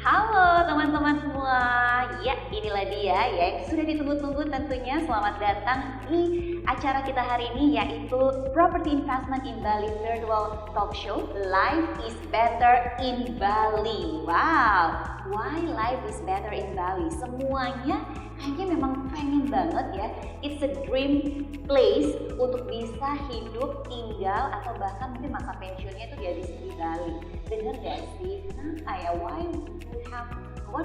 Halo teman-teman semua, ya inilah dia ya yang sudah ditunggu-tunggu tentunya. Selamat datang di acara kita hari ini, yaitu Property Investment in Bali Virtual Talk Show Life is Better in Bali. Wow, why life is better in Bali? Semuanya kayaknya memang pengen banget ya. It's a dream place untuk bisa hidup, tinggal, atau bahkan mungkin masa pensiunnya itu dihabis di Bali. Bener gak sih? Kenapa ya? Why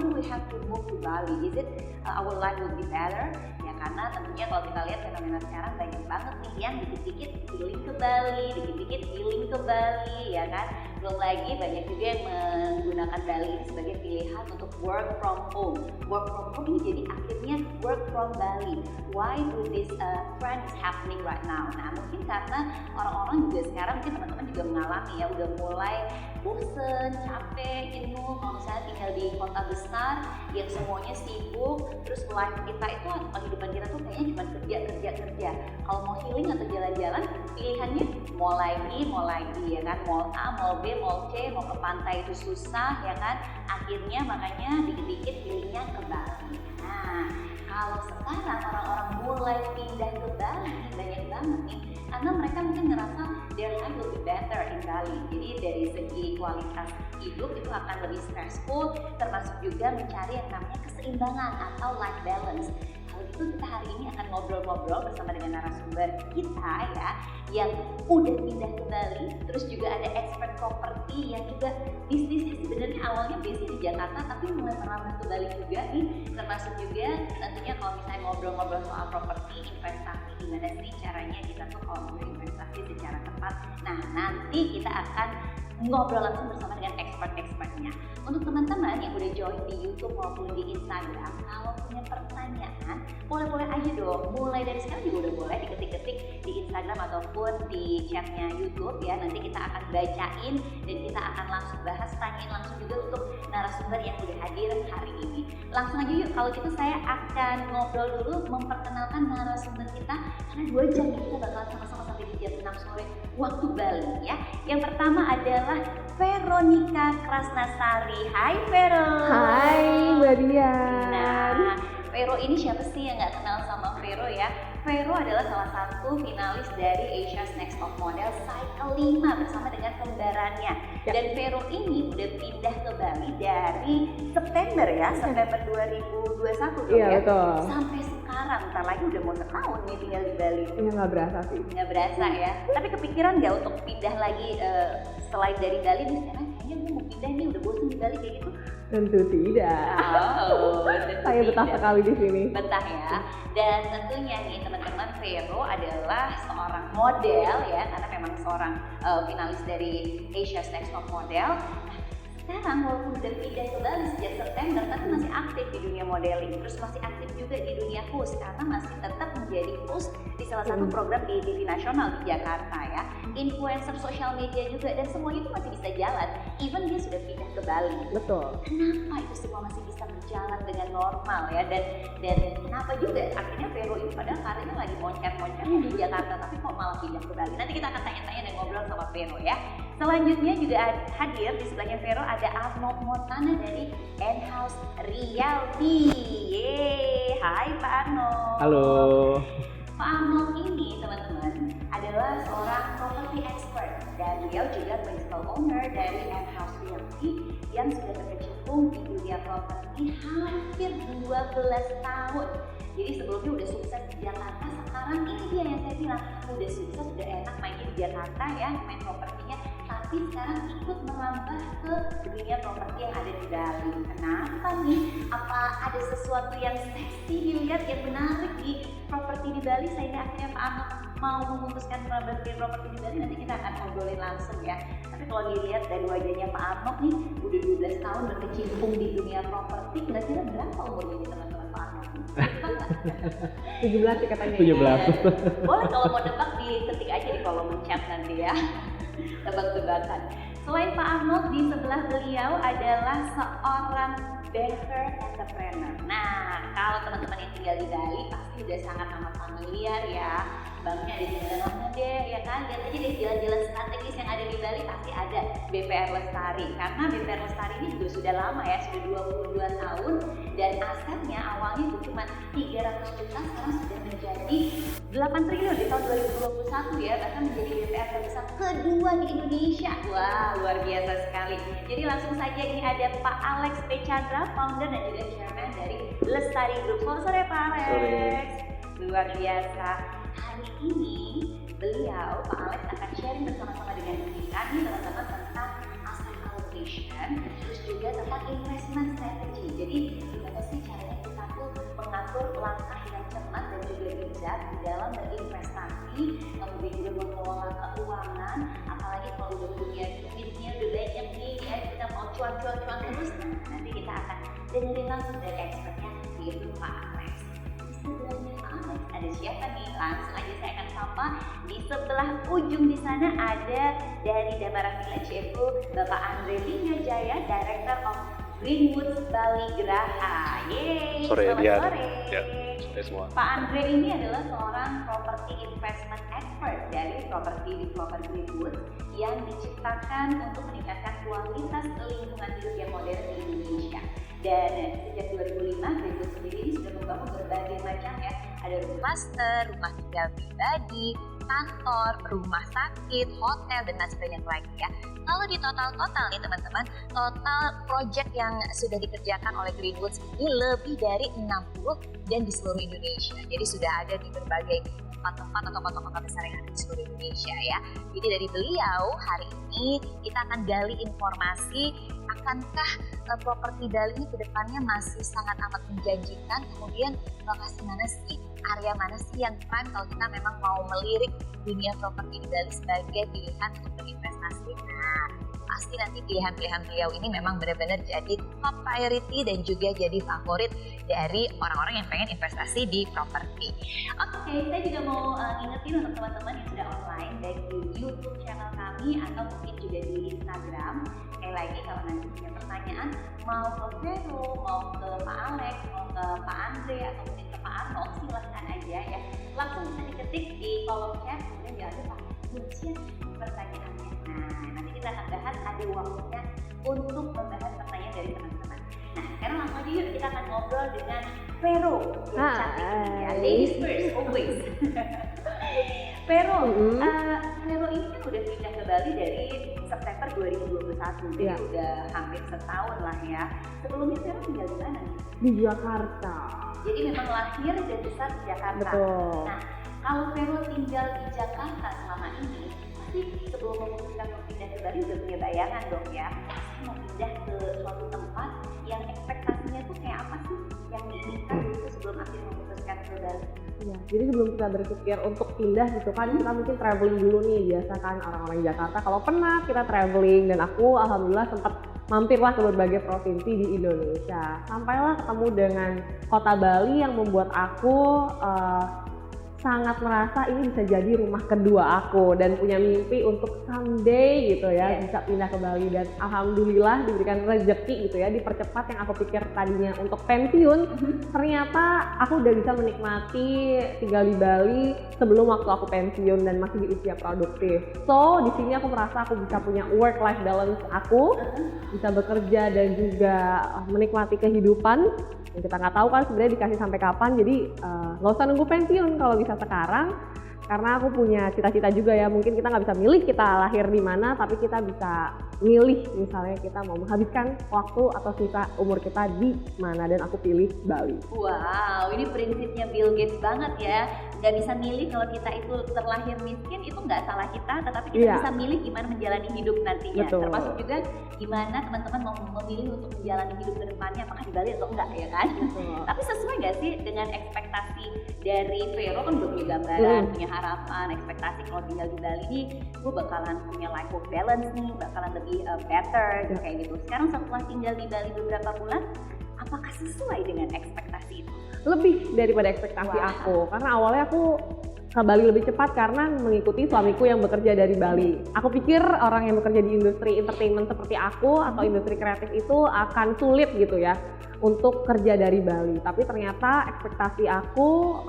do we have to move to Bali? Is it our life will be better? Ya karena tentunya kalau kita lihat fenomena sekarang banyak banget nih yang dikit-dikit healing ke Bali, dikit-dikit healing ke Bali, ya kan? Belum lagi banyak juga yang menggunakan Bali ini sebagai pilihan untuk work from home. Work from home ini jadi akhirnya work from Bali. Why do this trend is happening right now? Nah mungkin karena orang-orang juga sekarang, mungkin teman-teman juga mengalami ya, udah mulai bosen, capek, jenuh kalau misalnya tinggal di kota besar yang semuanya sibuk, terus life kita itu, kehidupan kita tuh kayaknya cuma kerja. Kalau mau healing atau jalan-jalan, pilihannya mau lagi ya kan, mall A, mall B, mall C, mau ke pantai itu susah ya kan, akhirnya makanya dikit-dikit healingnya ke Bali. Nah kalau sekarang orang-orang mulai pindah ke Bali banyak banget nih, karena mereka mungkin ngerasa their life will be better in Bali. Jadi dari segi kualitas hidup itu akan lebih stressful, termasuk juga mencari yang namanya keseimbangan atau life balance. Kalau gitu kita hari ini akan ngobrol-ngobrol bersama dengan narasumber kita ya, yang udah pindah ke Bali, terus juga ada expert properti yang juga bisnisnya sebenarnya awalnya bisnis di Jakarta tapi mulai merambah ke Bali juga nih, termasuk juga tentunya kalau misalnya ngobrol-ngobrol soal properti, investasi, gimana sih caranya kita tuh kalau berinvestasi secara tepat. Nah nanti kita akan ngobrol langsung bersama dengan expert-expertnya. Untuk teman-teman yang udah join di YouTube maupun di Instagram, kalau punya pertanyaan, boleh-boleh aja dong. Mulai dari sekarang juga udah boleh diketik-ketik di Instagram ataupun di chatnya YouTube ya. Nanti kita akan bacain dan kita akan langsung bahas, tanyain langsung juga untuk narasumber yang udah hadir hari ini. Langsung aja yuk, kalau gitu saya akan ngobrol dulu, memperkenalkan narasumber kita, karena 2 jam kita bakalan sama-sama sampai di jam 6 sore waktu Bali ya. Yang pertama adalah Veronica Krasnasari. Hai Vero. Hai Mbak Dian. Nah, Vero ini siapa sih yang nggak kenal sama Vero ya? Vero adalah salah satu finalis dari Asia's Next Top Model Cycle 5 bersama dengan kembarannya. Ya. Dan Vero ini udah pindah ke Bali dari September 2021 Iya, ya. betul. Sampai sekarang, ntar lagi udah mau setahun nih tinggal di Bali. Iya, nggak berasa sih. Nggak berasa ya. Tapi kepikiran nggak untuk pindah lagi selain dari Bali nih, sekarang kayaknya gue mau pindah nih, udah bosan di Bali kayak gitu? Tentu tidak. Oh, Saya betah sekali di sini. Betah ya. Dan tentunya nih teman-teman, Vero adalah seorang model ya, karena memang seorang finalis dari Asia's Next Top Model. Sekarang walaupun udah pindah ke Bali sejak September, tapi masih aktif di dunia modeling, terus masih aktif juga di dunia host, karena masih tetap menjadi host di salah satu program di TV nasional di Jakarta ya, influencer sosial media juga, dan semuanya itu masih bisa jalan, even dia sudah pindah ke Bali. Betul. Kenapa itu semua masih bisa berjalan dengan normal ya, dan kenapa juga akhirnya Vero ini padahal karirnya lagi moncer-moncernya di Jakarta, tapi kok malah pindah ke Bali? Nanti kita akan tanya-tanya dan ngobrol sama Vero ya. Selanjutnya juga hadir di sebelahnya Vero ada Arnold Montana dari N-House Realty. Yeay, hai Pak Arnold. Halo. Pak Arnold ini teman-teman adalah seorang property expert dan beliau juga principal owner dari N-House Realty yang sudah berkecimpung di dunia properti hampir 12 tahun. Jadi sebelumnya udah sukses di Jakarta, sekarang ini dia yang saya bilang udah sukses, udah enak mainnya di Jakarta ya, main propertinya, tapi sekarang ikut merambah ke dunia properti yang ada di Bali. Kenapa nih? Apa ada sesuatu yang seksi dilihat, yang menarik di properti di Bali sehingga akhirnya Pak Arnold mau memutuskan merambah ke properti di Bali? Nanti kita akan ngobrolin langsung ya. Tapi kalau dilihat dari wajahnya Pak Arnold nih, udah 12 tahun berkecimpung di dunia properti, kira-kira berapa umurnya nih teman-teman Pak Arnold? 17 sih katanya. 17. Boleh kalau mau nebak diketik aja di kolom chat nanti ya. Tebak-tebakan. Selain Pak Arnold, di sebelah beliau adalah seorang banker entrepreneur. Nah, kalau teman-teman yang tinggal di Bali pasti udah sangat amat familiar ya. Banknya ada di mana-mana deh, ya kan? Lihat aja deh jalan-jalan strategis yang yang ada di Bali pasti ada BPR Lestari, karena BPR Lestari ini juga sudah lama ya, sudah 22 tahun, dan asetnya awalnya itu cuma 300 juta, sekarang sudah menjadi 8 triliun di tahun 2021 ya, bahkan menjadi BPR terbesar kedua di Indonesia. Wah, luar biasa sekali. Jadi langsung saja ini ada Pak Alex P. Chandra, founder dan juga chairman dari Lestari Group. Selamat sore Pak Alex. Sore. Luar biasa. Hari ini beliau, Pak Alex, akan sharing bersama-sama dengan kita nih teman-teman tentang asset allocation, terus juga tentang investment strategy. Jadi gimana sih caranya kita tuh mengatur langkah yang cermat dan juga bijak di dalam berinvestasi, kemudian juga mengelola keuangan, apalagi kalau udah punya duitnya udah banyak nih ya, kita mau cuan-cuan terus. Nanti kita akan dengerin langsung dari expertnya, yaitu Pak Alex. Sebelahnya Pak Alex ada siapa nih? Langsung aja saya akan sapa. Di sebelah ujung di sana ada dari Damara Village, yaitu Bapak Andre Lingajaya, Director of Greenwoods Bali Geraha. Yeay, Sore, selamat Dian. sore. Ya, sore semua. Pak Andre ini adalah seorang property investment expert dari property developer Greenwoods yang diciptakan untuk meningkatkan kualitas lingkungan hidup yang modern di Indonesia. Dan sejak 2005, Greenwoods sendiri ini sudah membangun berbagai macam ya, ada rumah master, rumah tinggal pribadi, kantor, rumah sakit, hotel, dan masih banyak lagi ya. Kalau di total nih teman-teman, total project yang sudah dikerjakan oleh Greenwoods ini lebih dari 60 dan di seluruh Indonesia. Jadi sudah ada di berbagai tempat-tempat atau kota-kota besar yang ada di seluruh Indonesia ya. Jadi dari beliau hari ini kita akan gali informasi, akankah properti Bali ini kedepannya masih sangat amat menjanjikan, kemudian lokasi mana sih, area mana sih yang prime kalau kita memang mau melirik dunia properti di Bali sebagai pilihan untuk berinvestasi. Nah, pasti nanti pilihan-pilihan beliau ini memang benar-benar jadi top priority dan juga jadi favorit dari orang-orang yang pengen investasi di properti. Oke, saya juga mau ingetin untuk teman-teman yang sudah online baik di YouTube channel kami atau mungkin juga di Instagram. Sekali lagi kalau nanti punya pertanyaan mau ke Vero, mau ke Pak Alex, mau ke Pak Andre atau mungkin ke Pak Arnold, silahkan aja ya. Langsung bisa diketik di kolom chat, kemudian jangan lupa kuncian pertanyaannya. Nah, nanti kita akan bahas, ada waktunya untuk membahas pertanyaan dari teman-teman. Nah, sekarang langsung aja yuk kita akan ngobrol dengan Vero yang cantik ini ya. Ladies first, always. Vero, Vero ini kan udah pindah ke Bali dari September 2021, jadi udah hampir setahun lah ya. Sebelumnya Vero tinggal di mana nih? Di Jakarta. Jadi memang lahir dan besar di Jakarta. Betul. Nah, kalau Vero tinggal di Jakarta selama ini, pasti sebelum memutuskan untuk pindah ke Bali udah punya bayangan dong ya. Saya mau pindah ke suatu tempat yang ekspektasinya tuh kayak apa sih yang diinginkan dulu sebelum akhirnya memutuskan ke Bali? Iya, jadi sebelum kita berpikir untuk pindah gitu kan, kita mungkin traveling dulu nih. Biasa kan orang-orang Jakarta kalau penat kita traveling, dan aku alhamdulillah sempat mampirlah ke berbagai provinsi di Indonesia. Sampailah ketemu dengan kota Bali yang membuat aku sangat merasa ini bisa jadi rumah kedua aku, dan punya mimpi untuk someday gitu ya bisa pindah ke Bali. Dan alhamdulillah diberikan rezeki gitu ya, dipercepat yang aku pikir tadinya untuk pensiun, ternyata aku udah bisa menikmati tinggal di Bali sebelum waktu aku pensiun dan masih di usia produktif. So di sini aku merasa aku bisa punya work life balance aku, bisa bekerja dan juga menikmati kehidupan. Yang kita nggak tahu kan sebenarnya dikasih sampai kapan, jadi nggak usah nunggu pensiun kalau bisa sekarang, karena aku punya cita-cita juga ya. Mungkin kita nggak bisa milih kita lahir di mana, tapi kita bisa milih misalnya kita mau menghabiskan waktu atau sisa umur kita di mana, dan aku pilih Bali. Wow, ini prinsipnya Bill Gates banget ya. Nggak bisa milih kalau kita itu terlahir miskin, itu nggak salah kita, tetapi kita bisa milih gimana menjalani hidup nantinya. Betul. Termasuk juga gimana teman-teman mau memilih untuk menjalani hidup ke depannya, apakah di Bali atau enggak ya kan. Tapi sesuai nggak sih dengan ekspektasi dari Vero? Kan udah punya gambaran, punya harapan, ekspektasi kalau tinggal di Bali nih gue bakalan punya life work balance nih, bakalan lebih better gitu, kayak gitu. Sekarang setelah tinggal di Bali beberapa bulan, apakah sesuai dengan ekspektasi itu? Lebih daripada ekspektasi aku, karena awalnya aku ke Bali lebih cepat karena mengikuti suamiku yang bekerja dari Bali. Aku pikir orang yang bekerja di industri entertainment seperti aku atau industri kreatif itu akan sulit gitu ya untuk kerja dari Bali. Tapi ternyata ekspektasi aku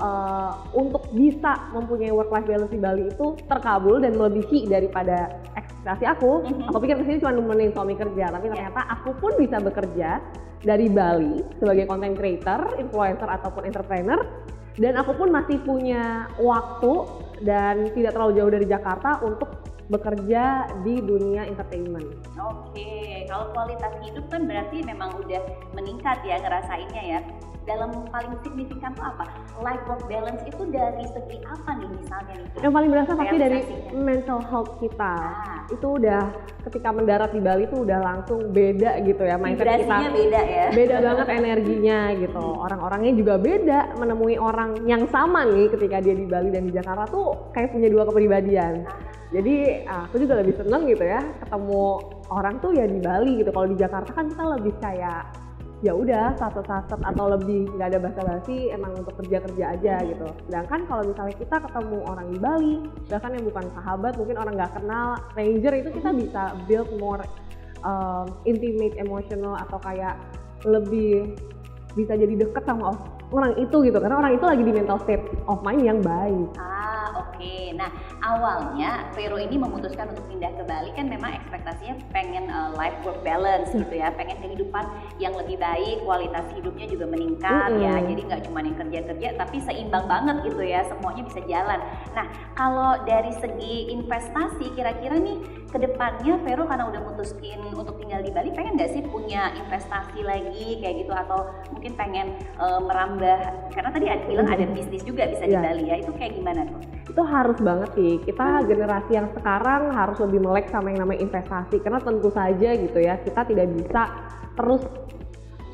untuk bisa mempunyai work life balance di Bali itu terkabul dan melebihi daripada ekspektasi ekspektasi aku pikir kesini cuma nemenin suami kerja, tapi ternyata aku pun bisa bekerja dari Bali sebagai content creator, influencer ataupun entrepreneur, dan aku pun masih punya waktu dan tidak terlalu jauh dari Jakarta untuk bekerja di dunia entertainment. Oke, kalau kualitas hidup kan berarti memang udah meningkat ya ngerasainnya ya. Dalam paling signifikan tuh apa? Life work balance itu dari segi apa nih misalnya nih? Yang paling berasa pasti dari realisasinya. mental health kita. Itu udah ketika mendarat di Bali tuh udah langsung beda gitu ya, mindset kita. Vibrasinya beda ya. Beda banget energinya gitu. Orang-orangnya juga beda, menemui orang yang sama nih ketika dia di Bali dan di Jakarta tuh kayak punya dua kepribadian. Jadi aku juga lebih seneng gitu ya ketemu orang tuh ya di Bali gitu. Kalau di Jakarta kan kita lebih kayak ya udah saset-saset atau lebih nggak ada basa-basi, emang untuk kerja-kerja aja gitu. Sedangkan kalau misalnya kita ketemu orang di Bali, bahkan yang bukan sahabat, mungkin orang nggak kenal, stranger, itu kita bisa build more intimate, emotional, atau kayak lebih bisa jadi deket sama orang itu gitu, karena orang itu lagi di mental state of mind yang baik. Oke. Nah, awalnya Vero ini memutuskan untuk pindah ke Bali kan memang ekspektasinya pengen life work balance gitu ya, pengen kehidupan yang lebih baik, kualitas hidupnya juga meningkat ya. Jadi nggak cuma yang kerja-kerja tapi seimbang banget gitu ya, semuanya bisa jalan. Nah, kalau dari segi investasi kira-kira nih ke depannya Vero karena udah mutusin untuk tinggal di Bali, pengen nggak sih punya investasi lagi kayak gitu, atau mungkin pengen merambah, karena tadi ada bilang ada bisnis juga bisa di Bali ya, itu kayak gimana tuh? Itu harus banget sih, kita generasi yang sekarang harus lebih melek sama yang namanya investasi, karena tentu saja gitu ya, kita tidak bisa terus,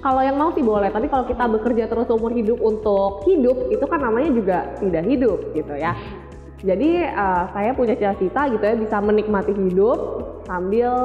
kalau yang mau sih boleh, tapi kalau kita bekerja terus umur hidup untuk hidup, itu kan namanya juga tidak hidup gitu ya. Jadi saya punya cita-cita gitu ya, bisa menikmati hidup sambil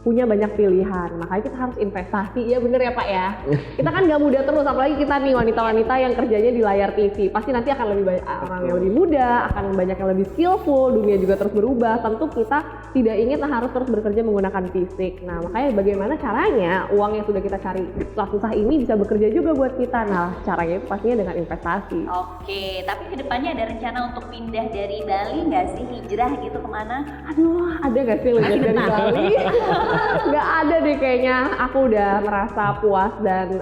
punya banyak pilihan, makanya kita harus investasi, ya bener ya Pak ya. Kita kan gak muda terus, apalagi kita nih wanita-wanita yang kerjanya di layar TV, pasti nanti akan lebih banyak orang yang lebih muda, akan banyak yang lebih skillful, dunia juga terus berubah, tentu kita tidak ingin harus terus bekerja menggunakan fisik. Nah makanya bagaimana caranya uang yang sudah kita cari susah-susah ini bisa bekerja juga buat kita. Nah caranya itu pastinya dengan investasi. Oke, tapi kedepannya ada rencana untuk pindah dari Bali nggak sih, hijrah gitu kemana? Aduh, ada gak sih lebih dari Bali? Nggak ada deh kayaknya. Aku udah merasa puas dan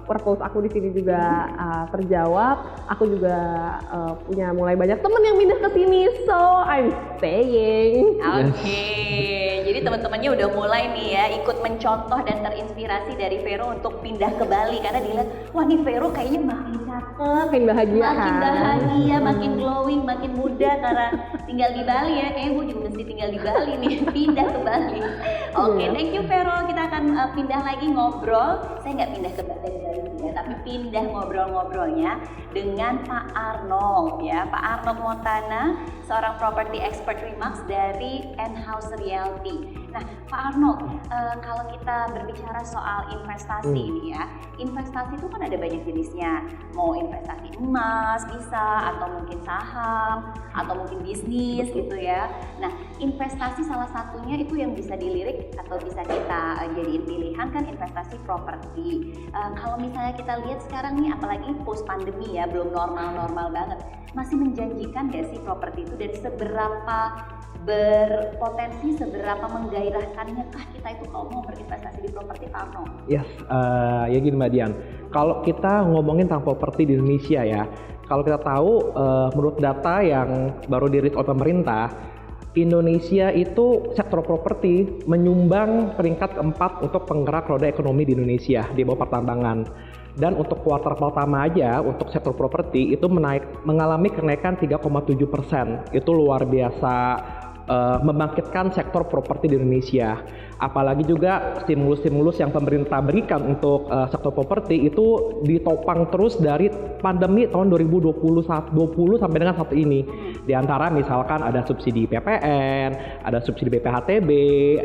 purpose aku di sini juga terjawab. Aku juga punya mulai banyak temen yang pindah ke sini, so I'm staying. Oke, jadi teman-temannya udah mulai nih ya ikut mencontoh dan terinspirasi dari Vero untuk pindah ke Bali karena dilihat, wah nih Vero kayaknya makin cakep, makin bahagia, makin bahagia, makin glowing, makin muda karena tinggal di Bali ya. Kayaknya gue juga mesti tinggal di Bali nih, pindah ke Bali. Oke, thank you Vero. Kita akan pindah lagi ngobrol. Saya nggak pindah ke Bali ya, tapi pindah ngobrol-ngobrolnya dengan Pak Arnold ya. Pak Arnold Montana, seorang property expert Remax dari N-House Realty. Nah, Pak Arnold, kalau kita berbicara soal investasi ini ya, investasi itu kan ada banyak jenisnya. Mau investasi emas bisa, atau mungkin saham, atau mungkin bisnis gitu ya. Nah, investasi salah satunya itu yang bisa dilirik atau bisa kita jadiin pilihan kan investasi properti. Kalau misalnya kita lihat sekarang nih, apalagi post pandemi ya, belum normal-normal banget, masih menjanjikan nggak sih properti itu, dan seberapa berpotensi, seberapa menggairahkannya kah kita itu kalau mau berinvestasi di properti, Pak Arno? Yes, ya gini Mbak Dian, kalau kita ngomongin tentang properti di Indonesia ya, kalau kita tahu menurut data yang baru dirilis oleh pemerintah, Indonesia itu sektor properti menyumbang peringkat keempat untuk penggerak roda ekonomi di Indonesia di bawah pertambangan. Dan untuk kuartal pertama aja untuk sektor properti itu mengalami kenaikan 3,7%. Itu luar biasa membangkitkan sektor properti di Indonesia. Apalagi juga stimulus-stimulus yang pemerintah berikan untuk sektor properti itu ditopang terus dari pandemi tahun 2020 sampai dengan saat ini. Di antara misalkan ada subsidi PPN, ada subsidi BPHTB,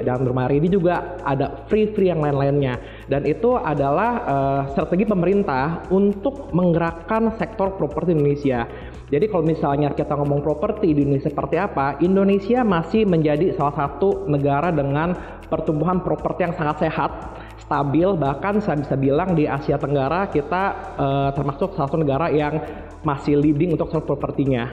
dan rumah ini juga ada free yang lain-lainnya. Dan itu adalah strategi pemerintah untuk menggerakkan sektor properti Indonesia. Jadi kalau misalnya kita ngomong properti di Indonesia seperti apa, Indonesia masih menjadi salah satu negara dengan pertumbuhan properti yang sangat sehat, stabil, bahkan saya bisa bilang di Asia Tenggara kita termasuk salah satu negara yang masih leading untuk sektor propertinya.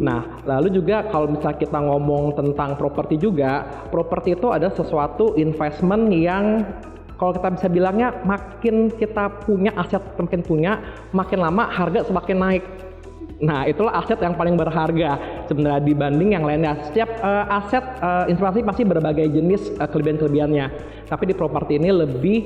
Nah, lalu juga kalau misalnya kita ngomong tentang properti juga, properti itu ada sesuatu investment yang kalau kita bisa bilangnya makin kita punya aset, makin lama harga semakin naik. Nah, itulah aset yang paling berharga sebenarnya dibanding yang lainnya. Setiap aset investasi pasti berbagai jenis kelebihan-kelebihannya. Tapi di properti ini lebih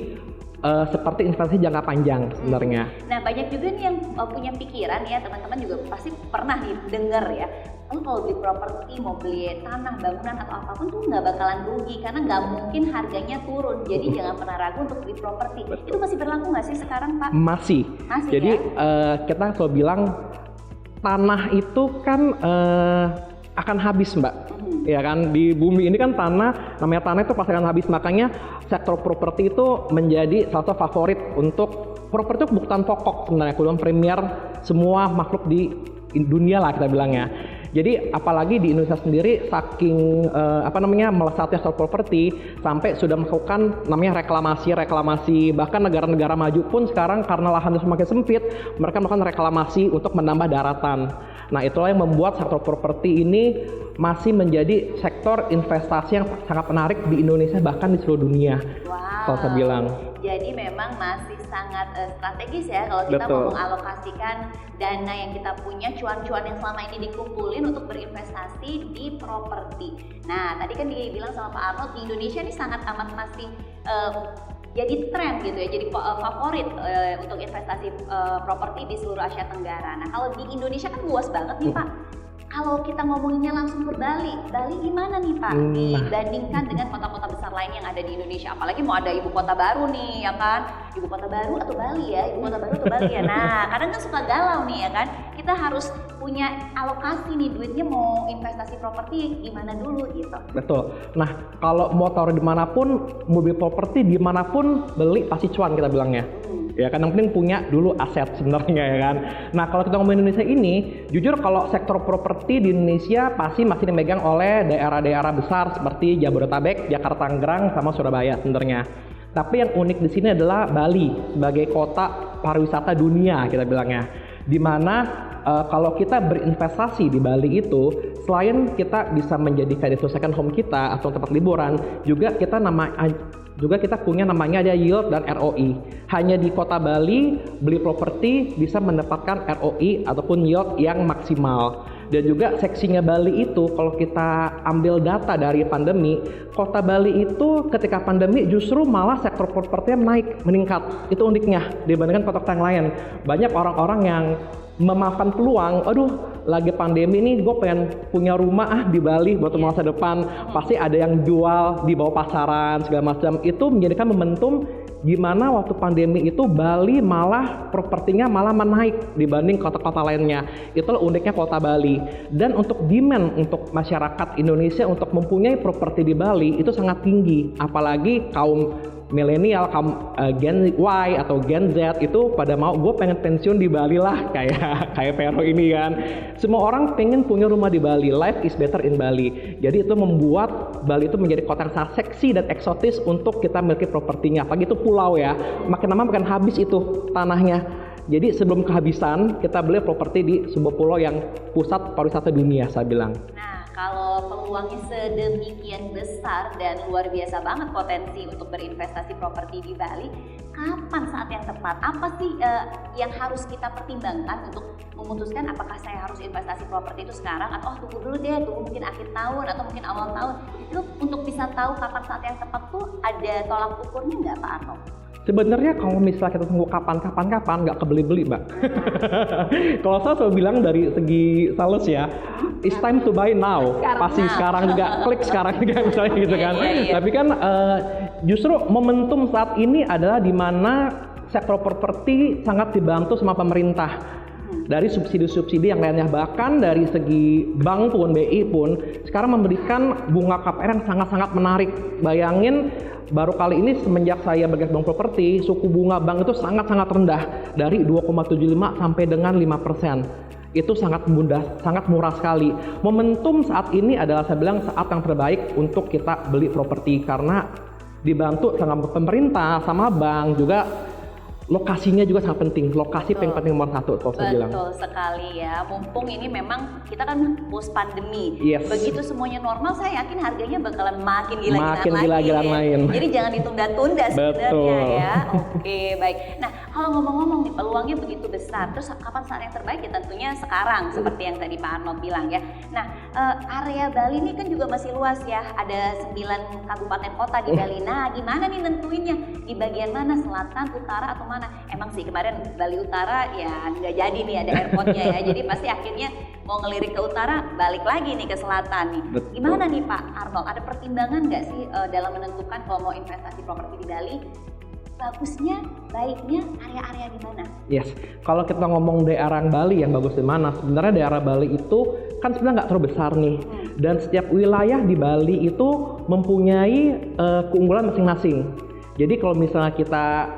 seperti investasi jangka panjang sebenarnya. Nah, banyak juga nih yang punya pikiran ya, teman-teman juga pasti pernah nih dengar ya. Lu kalau beli properti, mau beli tanah, bangunan atau apapun tuh nggak bakalan rugi karena nggak mungkin harganya turun. Jadi jangan pernah ragu untuk beli properti. Itu masih berlaku nggak sih sekarang, Pak? Masih. Jadi ya? Kita selalu bilang tanah itu kan akan habis, Mbak. Ya kan, di bumi ini kan namanya tanah itu pasti akan habis. Makanya sektor properti itu menjadi salah satu favorit untuk properti itu kebutuhan pokok sebenarnya, kebutuhan premier semua makhluk di dunia lah kita bilangnya. Jadi apalagi di Indonesia sendiri saking melesatnya sektor properti sampai sudah melakukan namanya reklamasi, bahkan negara-negara maju pun sekarang karena lahannya semakin sempit mereka melakukan reklamasi untuk menambah daratan. Nah, itulah yang membuat sektor properti ini masih menjadi sektor investasi yang sangat menarik di Indonesia bahkan di seluruh dunia. Wow. Kalau saya bilang. Jadi memang masih sangat strategis ya kalau kita mau mengalokasikan dana yang kita punya, cuan-cuan yang selama ini dikumpulin untuk berinvestasi di properti. Nah, tadi kan dibilang sama Pak Arnold di Indonesia ini sangat amat masih jadi tren gitu ya, jadi favorit untuk investasi properti di seluruh Asia Tenggara. Nah, kalau di Indonesia kan luas banget nih Pak. Kalau kita ngomonginnya langsung ke Bali gimana nih Pak? Dibandingkan dengan kota-kota besar lain yang ada di Indonesia, apalagi mau ada ibu kota baru nih ya kan? Ibu kota baru atau Bali ya? Ibu kota baru atau Bali ya? Nah, kadang kan suka galau nih ya kan? Kita harus punya alokasi nih, duitnya mau investasi properti gimana dulu gitu. Betul. Nah, kalau mau taruh dimanapun, mobil properti dimanapun beli pasti cuan kita bilangnya. Ya kan, yang penting punya dulu aset sebenarnya ya kan. Nah, kalau kita ngomongin Indonesia ini, jujur kalau sektor properti di Indonesia pasti masih dimegang oleh daerah-daerah besar seperti Jabodetabek, Jakarta, Tangerang, sama Surabaya sebenarnya. Tapi yang unik di sini adalah Bali sebagai kota pariwisata dunia kita bilangnya. Dimana kalau kita berinvestasi di Bali itu, selain kita bisa menjadikan itu second home kita atau tempat liburan, juga kita punya namanya ada yield dan ROI. Hanya di kota Bali beli properti bisa mendapatkan ROI ataupun yield yang maksimal. Dan juga seksinya Bali itu kalau kita ambil data dari pandemi, kota Bali itu ketika pandemi justru malah sektor propertinya meningkat. Itu uniknya dibandingkan kota-kota yang lain. Banyak orang-orang yang memanfaatkan peluang, lagi pandemi nih gue pengen punya rumah di Bali buat masa depan, pasti ada yang jual di bawah pasaran segala macam. Itu menjadikan momentum gimana waktu pandemi itu Bali malah propertinya malah menaik dibanding kota-kota lainnya. Itulah uniknya kota Bali. Dan untuk demand untuk masyarakat Indonesia untuk mempunyai properti di Bali itu sangat tinggi, apalagi kaum milenial, Gen Y atau Gen Z itu pada mau gue pengen pensiun di Bali lah kayak Vero ini kan. Semua orang pengen punya rumah di Bali. Life is better in Bali. Jadi itu membuat Bali itu menjadi kota yang sangat seksi dan eksotis untuk kita miliki propertinya. Apalagi itu pulau ya. Makin lama makin habis itu tanahnya. Jadi sebelum kehabisan kita beli properti di sebuah pulau yang pusat pariwisata dunia saya bilang. Nah, kalau peluangnya sedemikian besar dan luar biasa banget potensi untuk berinvestasi properti di Bali, kapan saat yang tepat? Apa sih yang harus kita pertimbangkan untuk memutuskan apakah saya harus investasi properti itu sekarang atau tunggu dulu deh, tunggu mungkin akhir tahun atau mungkin awal tahun. Itu untuk bisa tahu kapan saat yang tepat tuh ada tolak ukurnya nggak Pak Arnold? Sebenarnya kalau misalnya kita tunggu kapan nggak kebeli-beli, Mbak. Kalau saya selalu bilang dari segi sales ya, it's time to buy now. Pasti sekarang juga, klik sekarang juga misalnya gitu kan. Tapi kan justru momentum saat ini adalah di mana sektor properti sangat dibantu sama pemerintah. Dari subsidi-subsidi yang lainnya, bahkan dari segi bank pun, BI pun sekarang memberikan bunga KPR yang sangat-sangat menarik. Bayangin baru kali ini semenjak saya bergerak bank properti, suku bunga bank itu sangat-sangat rendah dari 2,75 sampai dengan 5%. Itu sangat mudah, sangat murah sekali. Momentum saat ini adalah saya bilang saat yang terbaik untuk kita beli properti karena dibantu sama pemerintah, sama bank juga. lokasinya juga sangat penting. Lokasi Betul. penting nomor satu kalau saya bilang. Betul sekali ya. Mumpung ini memang kita kan post pandemi. Yes. Begitu semuanya normal, saya yakin harganya bakalan makin gila-gilaan Makin lagi. gila-gilaan ya. main. Jadi jangan ditunda-tunda sebenarnya Betul. ya. Oke, baik. Nah, kalau ngomong-ngomong nih peluangnya begitu besar. Terus kapan saat yang terbaik ya tentunya sekarang seperti yang tadi Pak Arnold bilang ya. Nah, area Bali ini kan juga masih luas ya. Ada 9 kabupaten kota di Bali. Nah, gimana nih nentuinnya? Di bagian mana? Selatan, utara atau mana? Emang sih kemarin Bali Utara ya nggak jadi nih ada airportnya ya. Jadi pasti akhirnya mau ngelirik ke utara balik lagi nih ke selatan nih. Betul. Gimana nih Pak Arnold? Ada pertimbangan nggak sih dalam menentukan kalau mau investasi properti di Bali? Bagusnya, baiknya area-area di mana? Yes, kalau kita ngomong daerah Bali yang bagus di mana, sebenarnya daerah Bali itu kan sebenarnya nggak terlalu besar nih, dan setiap wilayah di Bali itu mempunyai keunggulan masing-masing. Jadi kalau misalnya kita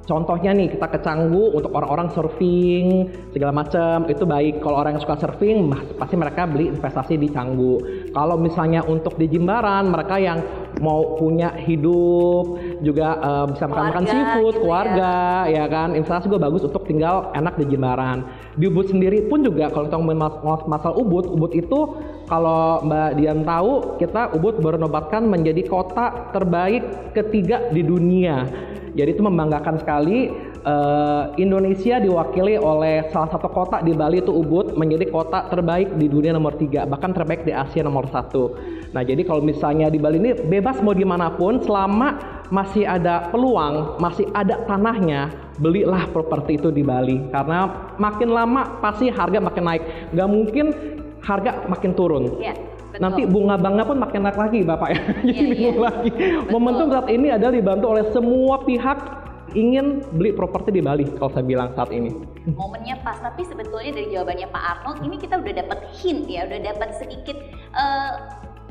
contohnya nih, kita ke Canggu untuk orang-orang surfing segala macam itu baik. Kalau orang yang suka surfing, pasti mereka beli investasi di Canggu. Kalau misalnya untuk di Jimbaran, mereka yang mau punya hidup juga bisa makan seafood, gitu keluarga, ya kan, investasi juga bagus untuk tinggal enak di Jimbaran. Di Ubud sendiri pun juga kalau kita ngomongin masalah Ubud itu kalau Mbak Dian tahu, kita Ubud baru nobatkan menjadi kota terbaik ketiga di dunia. Jadi itu membanggakan sekali. Indonesia diwakili oleh salah satu kota di Bali itu Ubud menjadi kota terbaik di dunia nomor 3, bahkan terbaik di Asia nomor 1. Nah jadi kalau misalnya di Bali ini bebas mau dimanapun, selama masih ada peluang, masih ada tanahnya, belilah properti itu di Bali. Karena makin lama pasti harga makin naik, nggak mungkin harga makin turun. Ya, betul. Nanti bunga banknya pun makin naik lagi Bapak ya. Jadi bingung lagi. Betul. Momentum saat ini adalah dibantu oleh semua pihak ingin beli properti di Bali kalau saya bilang saat ini. Momennya pas, tapi sebetulnya dari jawabannya Pak Arnold ini kita udah dapat hint ya, udah dapat sedikit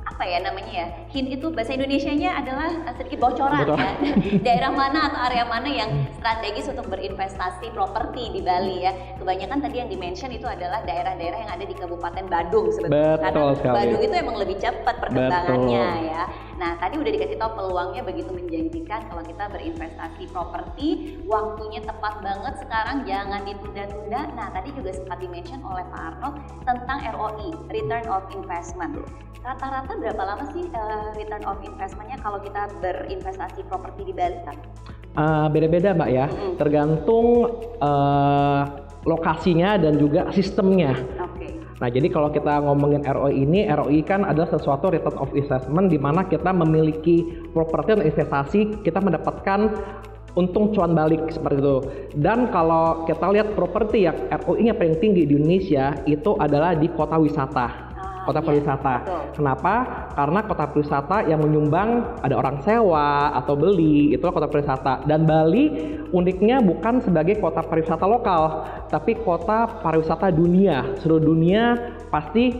apa ya namanya ya, hint itu bahasa Indonesianya adalah sedikit bocoran ya. Daerah mana atau area mana yang strategis untuk berinvestasi properti di Bali ya. Kebanyakan tadi yang di-mention itu adalah daerah-daerah yang ada di Kabupaten Badung sebetulnya. Betul Karena sekali. Badung itu emang lebih cepat perkembangannya ya. Nah tadi udah dikasih tahu peluangnya begitu menjanjikan kalau kita berinvestasi properti, waktunya tepat banget sekarang, jangan ditunda-tunda. Nah tadi juga sempat di-mention oleh Pak Arnold tentang ROI, Return of Investment. Rata-rata berapa lama sih return of investment-nya kalau kita berinvestasi properti di Bali, Kak? Beda-beda Mbak ya, tergantung lokasinya dan juga sistemnya. Oke. Nah jadi kalau kita ngomongin ROI ini, ROI kan adalah sesuatu return of investment di mana kita memiliki properti dan investasi, kita mendapatkan untung cuan balik seperti itu. Dan kalau kita lihat properti yang ROI-nya paling tinggi di Indonesia itu adalah di kota wisata. Kota pariwisata. Betul. Kenapa? Karena kota pariwisata yang menyumbang ada orang sewa atau beli, itulah kota pariwisata. Dan Bali uniknya bukan sebagai kota pariwisata lokal, tapi kota pariwisata dunia. Seluruh dunia pasti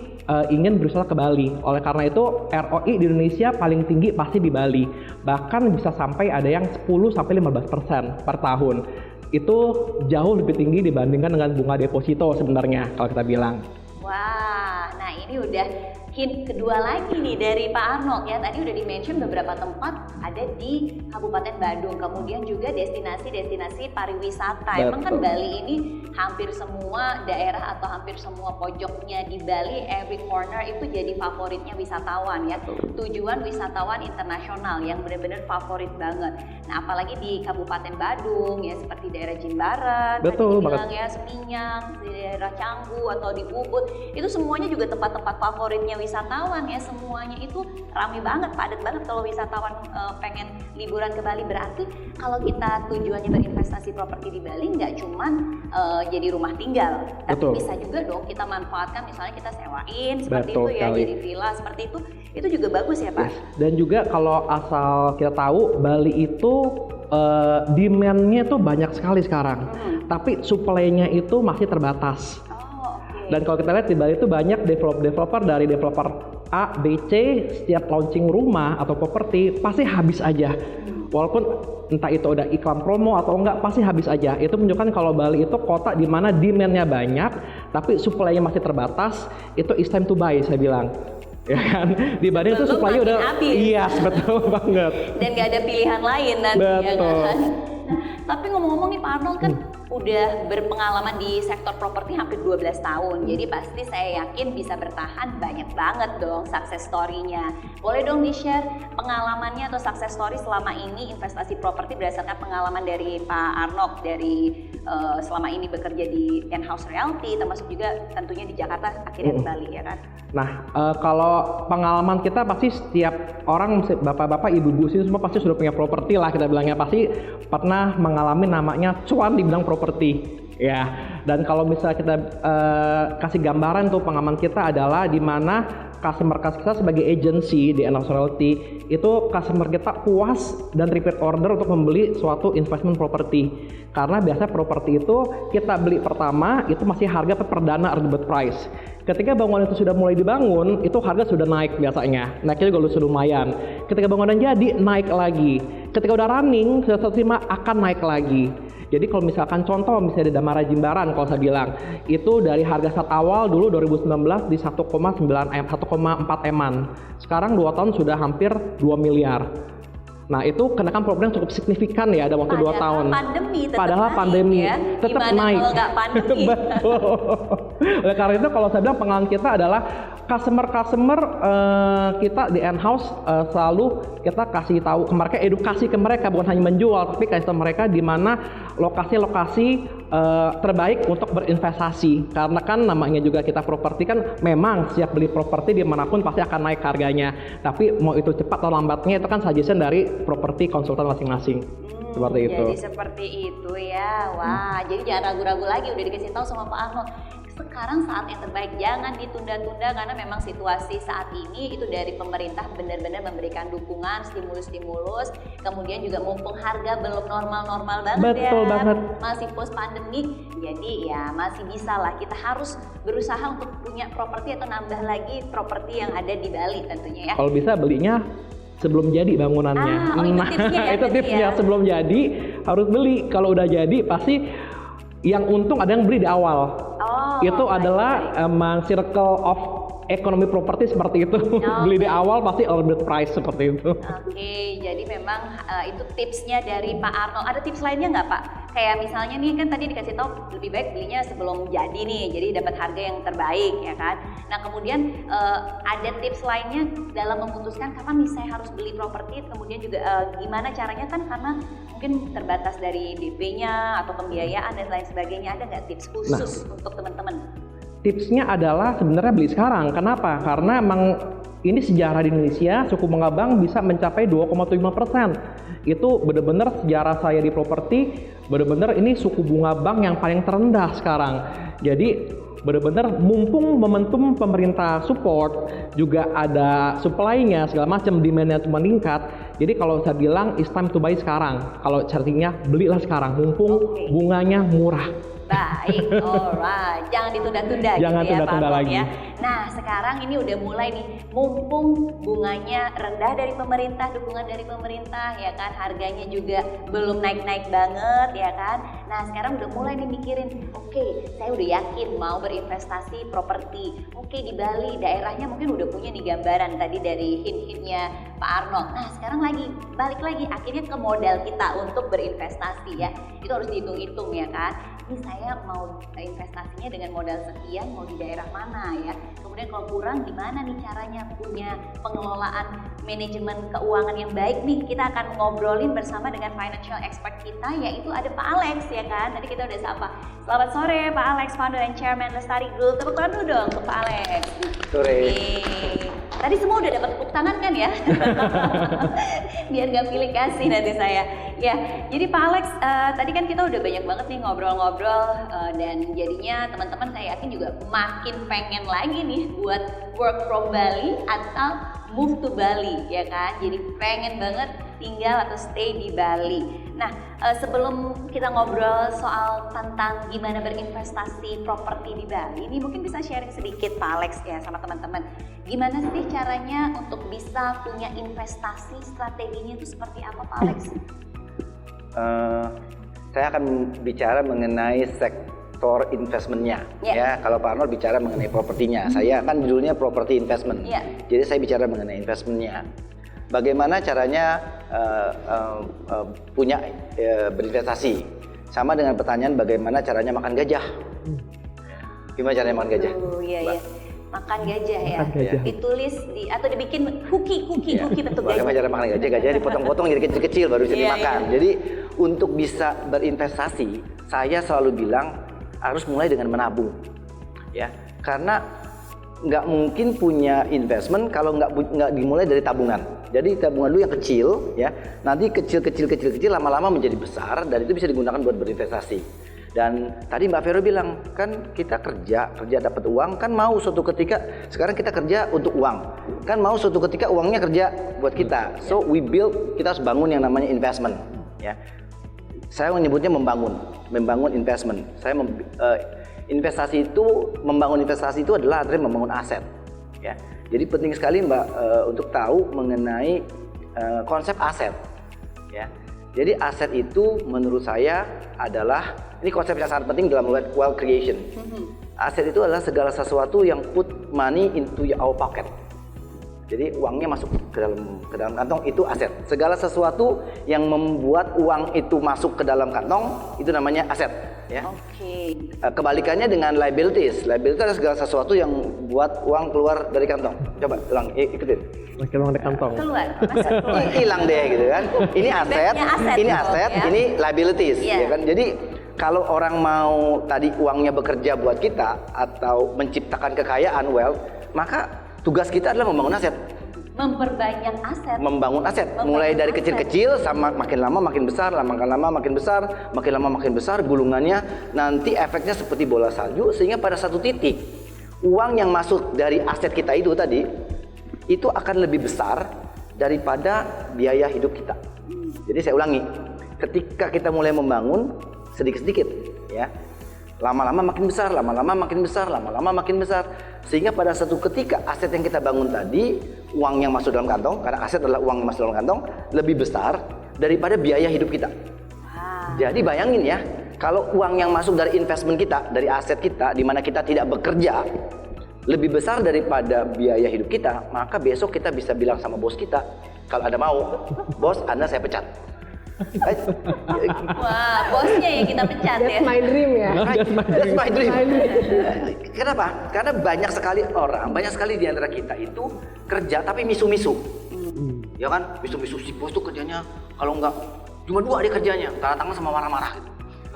ingin berwisata ke Bali. Oleh karena itu ROI di Indonesia paling tinggi pasti di Bali. Bahkan bisa sampai ada yang 10-15% per tahun. Itu jauh lebih tinggi dibandingkan dengan bunga deposito sebenarnya kalau kita bilang. Wah, nah ini udah hint kedua lagi nih dari Pak Arnold ya. Tadi udah di-mention beberapa tempat ada di Kabupaten Badung, kemudian juga destinasi-destinasi pariwisata. Emang kan Bali ini hampir semua daerah atau hampir semua pojoknya di Bali, every corner itu jadi favoritnya wisatawan ya. Tujuan wisatawan internasional yang benar-benar favorit banget. Nah apalagi di Kabupaten Badung ya, seperti daerah Jimbaran, Betul tadi banget. bilang ya, Seminyak, di daerah Canggu atau di Ubud, itu semuanya juga tempat-tempat favoritnya wisatawan ya. Semuanya itu ramai banget, padat banget kalau wisatawan pengen liburan ke Bali. Berarti kalau kita tujuannya berinvestasi properti di Bali nggak cuman jadi rumah tinggal, tapi Betul. bisa juga dong kita manfaatkan, misalnya kita sewain seperti Betul itu ya, sekali. jadi villa seperti itu juga bagus ya Pak. Yes. Dan juga kalau asal kita tahu Bali itu demand-nya tuh banyak sekali sekarang, tapi supply-nya itu masih terbatas. Oh, oke. Dan kalau kita lihat di Bali itu banyak developer dari developer A, B, C, setiap launching rumah atau properti pasti habis aja. Walaupun entah itu udah iklan promo atau enggak, pasti habis aja. Itu menunjukkan kalau Bali itu kota di mana demand-nya banyak, tapi supply-nya masih terbatas. Itu is time to buy saya bilang. Ya kan? Dibanding itu Sebelum supply-nya makin udah habis. iya, betul banget. Dan nggak ada pilihan lain nanti ya Betul. kan. Tapi ngomong-ngomong nih Pak Arnold kan udah berpengalaman di sektor properti hampir 12 tahun. Jadi pasti saya yakin bisa bertahan banyak banget dong success story-nya. Boleh dong di-share pengalamannya atau success story selama ini investasi properti berdasarkan pengalaman dari Pak Arnold dari selama ini bekerja di in-house realty, termasuk juga tentunya di Jakarta, akhirnya di Bali ya kan? Nah, kalau pengalaman kita pasti setiap orang, bapak-bapak, ibu-ibu sini semua pasti sudah punya properti lah, kita bilangnya pasti pernah mengalami namanya cuan di bidang properti ya. Dan kalau misalnya kita kasih gambaran tuh pengalaman kita adalah di mana customer kita sebagai agency di in-house realty itu customer kita puas dan repeat order untuk membeli suatu investment property. Karena biasa properti itu kita beli pertama itu masih harga perdana early bird price. Ketika bangunan itu sudah mulai dibangun, itu harga sudah naik biasanya. Naiknya juga sudah lumayan. Ketika bangunan jadi, naik lagi. Ketika udah running, sudah terima akan naik lagi. Jadi kalau misalkan contoh misalnya di Damara Jimbaran kalau saya bilang, itu dari harga saat awal dulu 2019 di 1,4 M-an. Sekarang 2 tahun sudah hampir 2 miliar. Nah itu kenaikan properti yang cukup signifikan ya, ada waktu 2 tahun. Padahal pandemi ya. tetap Gimana naik. Kalau nggak pandemi? Betul. Oleh karena itu kalau saya bilang pengalaman kita adalah customer kita di in-house selalu kita kasih tahu ke mereka, edukasi ke mereka, bukan hanya menjual, tapi kasih tahu mereka di mana lokasi-lokasi terbaik untuk berinvestasi. Karena kan namanya juga kita properti kan memang siap beli properti dimanapun pasti akan naik harganya. Tapi mau itu cepat atau lambatnya itu kan suggestion dari properti konsultan masing-masing. Seperti itu. Jadi seperti itu ya. Wah, jadi jangan ragu-ragu lagi, udah dikasih tahu sama Pak Arnold. Sekarang saat yang terbaik, jangan ditunda-tunda karena memang situasi saat ini itu dari pemerintah benar-benar memberikan dukungan, stimulus-stimulus, kemudian juga mumpung harga belum normal-normal banget. Betul banget. Masih post pandemi, jadi ya masih bisa lah, kita harus berusaha untuk punya properti atau nambah lagi properti yang ada di Bali tentunya ya. Kalau bisa belinya sebelum jadi bangunannya. Itu tipsnya ya. Itu tipsnya, sebelum jadi harus beli. Kalau udah jadi pasti yang untung ada yang beli di awal. Itu adalah circle of ekonomi properti seperti itu. Beli di awal pasti early bird price seperti itu. Oke, jadi memang itu tipsnya dari Pak Arnold. Ada tips lainnya nggak Pak? Kayak misalnya nih kan tadi dikasih tahu lebih baik belinya sebelum jadi nih, jadi dapat harga yang terbaik ya kan. Nah kemudian ada tips lainnya dalam memutuskan kapan nih saya harus beli properti, kemudian juga gimana caranya kan karena mungkin terbatas dari DP-nya atau pembiayaan dan lain sebagainya. Ada nggak tips khusus untuk teman-teman? Tipsnya adalah sebenarnya beli sekarang. Kenapa? Karena emang ini sejarah di Indonesia suku bunga bank bisa mencapai 2,75%. Itu benar-benar sejarah saya di properti, benar-benar ini suku bunga bank yang paling terendah sekarang. Jadi benar-benar mumpung momentum pemerintah support, juga ada supply-nya segala macam, demand-nya meningkat. Jadi kalau saya bilang it's time to buy sekarang. Kalau chartingnya belilah sekarang, mumpung bunganya murah. Baik, alright. Jangan ditunda-tunda Jangan gitu ya tunda-tunda Pak Arnold lagi. ya. Nah sekarang ini udah mulai nih, mumpung bunganya rendah dari pemerintah, dukungan dari pemerintah ya kan, harganya juga belum naik-naik banget ya kan. Nah sekarang udah mulai nih mikirin, oke, saya udah yakin mau berinvestasi properti. Oke, di Bali daerahnya mungkin udah punya nih gambaran tadi dari hint-hintnya Pak Arnold. Nah sekarang balik lagi akhirnya ke modal kita untuk berinvestasi ya. Itu harus dihitung-hitung ya kan. Ini saya mau investasinya dengan modal sekian, mau di daerah mana ya. Kemudian kalau kurang gimana nih caranya punya pengelolaan manajemen keuangan yang baik nih. Kita akan ngobrolin bersama dengan financial expert kita, yaitu ada Pak Alex ya kan. Tadi kita udah sapa. Selamat sore Pak Alex, founder and chairman Lestari Group. Tepuk tangan dulu dong untuk Pak Alex. Sore. Tadi semua udah dapat tepuk tangan kan ya? Biar gak pilih kasih nanti saya. Ya, jadi Pak Alex, tadi kan kita udah banyak banget nih ngobrol-ngobrol dan jadinya teman-teman saya yakin juga makin pengen lagi nih buat work from Bali atau move to Bali ya kan. Jadi pengen banget tinggal atau stay di Bali. Nah, sebelum kita ngobrol soal tentang gimana berinvestasi properti di Bali, ini mungkin bisa sharing sedikit Pak Alex ya sama teman-teman. Gimana sih caranya untuk bisa punya investasi, strateginya itu seperti apa Pak Alex? Saya akan bicara mengenai sektor investmentnya. Ya, kalau Pak Arnold bicara mengenai propertinya, saya kan judulnya property investment. Jadi saya bicara mengenai investmentnya. bagaimana caranya punya berinvestasi. Sama dengan pertanyaan bagaimana caranya makan gajah. Gimana caranya makan gajah? Iya, iya. Makan gajah ya. Makan gajah. Ditulis atau dibikin cookie bentuk gajah. Bagaimana cara makan gajah? Gajah dipotong-potong jadi kecil-kecil baru bisa dimakan. Jadi untuk bisa berinvestasi, saya selalu bilang harus mulai dengan menabung, ya. Karena nggak mungkin punya investment kalau nggak dimulai dari tabungan. Jadi tabungan dulu yang kecil, ya. Nanti kecil lama-lama menjadi besar dan itu bisa digunakan buat berinvestasi. Dan tadi Mbak Vero bilang kan kita kerja dapat uang, kan mau suatu ketika sekarang kita kerja untuk uang, kan mau suatu ketika uangnya kerja buat kita. So we build, kita harus bangun yang namanya investment, ya. Saya menyebutnya membangun investment. Membangun investasi itu adalah artinya membangun aset, ya. Jadi penting sekali Mbak untuk tahu mengenai konsep aset, ya. Jadi aset itu menurut saya adalah, ini konsep yang sangat penting dalam wealth creation. Aset itu adalah segala sesuatu yang put money into our pocket. Jadi uangnya masuk ke dalam kantong, itu aset. Segala sesuatu yang membuat uang itu masuk ke dalam kantong itu namanya aset, ya. Oke. Kebalikannya dengan liabilities. Liabilities adalah segala sesuatu yang buat uang keluar dari kantong. Coba ulang, ikutin. Makin uang di kantong. Keluar, masuk keluar. Hilang deh gitu kan. Ini aset, ini gitu, aset, ya. ini liabilities, Iya. ya kan. Jadi kalau orang mau tadi uangnya bekerja buat kita atau menciptakan kekayaan, wealth, maka tugas kita adalah membangun aset. Memperbanyak aset. Membangun aset. Mulai dari kecil-kecil sama makin lama makin besar, makin lama makin besar, gulungannya nanti efeknya seperti bola salju, sehingga pada satu titik uang yang masuk dari aset kita itu tadi itu akan lebih besar daripada biaya hidup kita. Jadi saya ulangi, ketika kita mulai membangun sedikit-sedikit, ya, lama-lama makin besar, sehingga pada satu ketika aset yang kita bangun tadi, uang yang masuk dalam kantong, karena aset adalah uang yang masuk dalam kantong, lebih besar daripada biaya hidup kita. Jadi bayangin ya, kalau uang yang masuk dari investment kita, dari aset kita, di mana kita tidak bekerja, lebih besar daripada biaya hidup kita, maka besok kita bisa bilang sama bos kita, kalau ada mau, bos, Anda saya pecat. Wah, bosnya yang kita pecat ya. That's my dream ya. That's my dream. Kenapa? Karena banyak sekali di antara kita itu kerja tapi misu-misu. Ya kan? Misu-misu, si bos tuh kerjanya kalau enggak cuma 2 dia kerjanya, tanda tangan sama marah-marah gitu.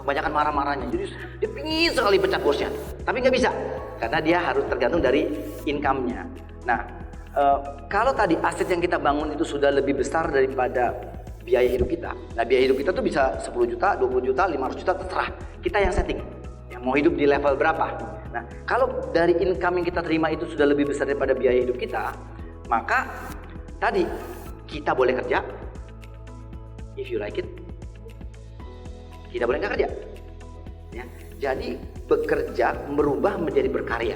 Kebanyakan marah-marahnya. Jadi dia pingin sekali pecat bosnya, tapi nggak bisa karena dia harus tergantung dari income-nya. Nah, kalau tadi aset yang kita bangun itu sudah lebih besar daripada biaya hidup kita. Nah, biaya hidup kita tuh bisa 10 juta, 20 juta, 500 juta, terserah. Kita yang setting. Yang mau hidup di level berapa. Nah, kalau dari income yang kita terima itu sudah lebih besar daripada biaya hidup kita, maka tadi kita boleh kerja. If you like it, kita boleh nggak kerja. Ya. Jadi bekerja merubah menjadi berkarya.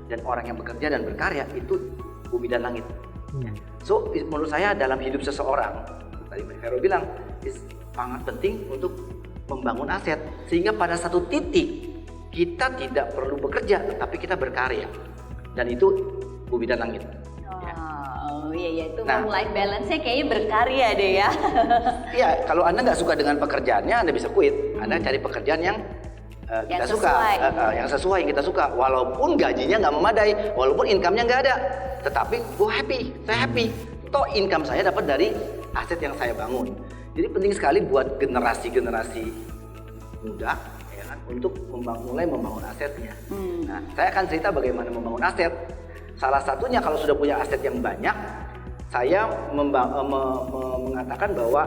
Dan orang yang bekerja dan berkarya itu bumi dan langit. So, menurut saya dalam hidup seseorang, tadi Mbak Vero bilang, sangat penting untuk membangun aset. Sehingga pada satu titik, kita tidak perlu bekerja, tetapi kita berkarya. Dan itu bumi dan langit. Oh iya, itu work-life balance-nya kayaknya berkarya deh ya. Iya, kalau Anda nggak suka dengan pekerjaannya, Anda bisa quit. Anda cari pekerjaan yang kita suka, yang sesuai yang kita suka. Walaupun gajinya nggak memadai, walaupun income-nya nggak ada, tetapi saya happy. Toh income saya dapat dari aset yang saya bangun. Jadi penting sekali buat generasi-generasi muda, ya kan, untuk mulai membangun asetnya. Nah, saya akan cerita bagaimana membangun aset. Salah satunya kalau sudah punya aset yang banyak, saya mengatakan bahwa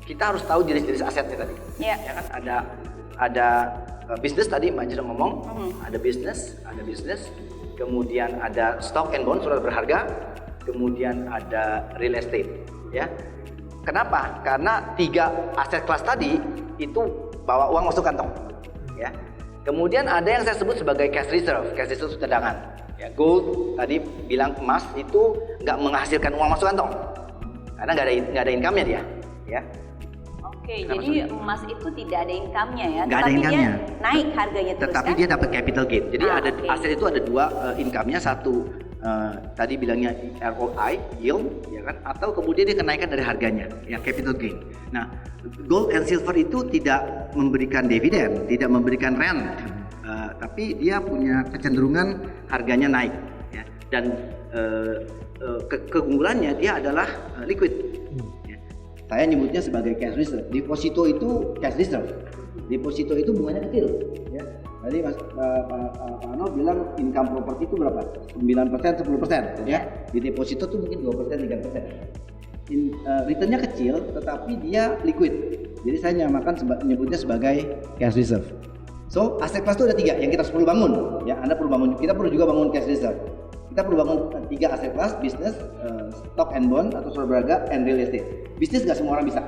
kita harus tahu jenis-jenis asetnya tadi. Ya kan, ada bisnis tadi Mbak Jira ngomong, ada bisnis, kemudian ada stock and bond, surat berharga, kemudian ada real estate. Ya, kenapa? Karena 3 aset kelas tadi itu bawa uang masuk kantong. Ya, kemudian ada yang saya sebut sebagai cash reserve cadangan. Ya, gold tadi bilang emas itu nggak menghasilkan uang masuk kantong karena nggak ada income-nya dia. Ya. Oke, jadi emas itu tidak ada income-nya ya, nggak ada income-nya. Dia naik harganya terus. Tetapi kan? dia dapat capital gain. Jadi aset itu ada 2 income-nya, satu tadi bilangnya ROI, yield, ya kan? Atau kemudian dia kenaikan dari harganya, ya capital gain. Nah, gold and silver itu tidak memberikan dividen, tidak memberikan rent, tapi dia punya kecenderungan harganya naik, ya. Dan keunggulannya dia adalah liquid. Ya. Saya nyebutnya sebagai cash reserve. Deposito itu cash reserve. Deposito itu bunganya kecil, ya. Tadi Pak Arnold bilang income property itu berapa? 9%, 10%, ya. Di deposito itu mungkin 2%, 3%. Returnnya kecil, tetapi dia liquid. Jadi saya nyebutnya sebagai cash reserve. So, aset kelas itu ada 3 yang kita perlu bangun. Ya, Anda perlu bangun. Kita perlu juga bangun cash reserve. Kita perlu bangun 3 aset kelas: bisnis, stock and bond atau surat berharga, and real estate. Bisnis nggak semua orang bisa,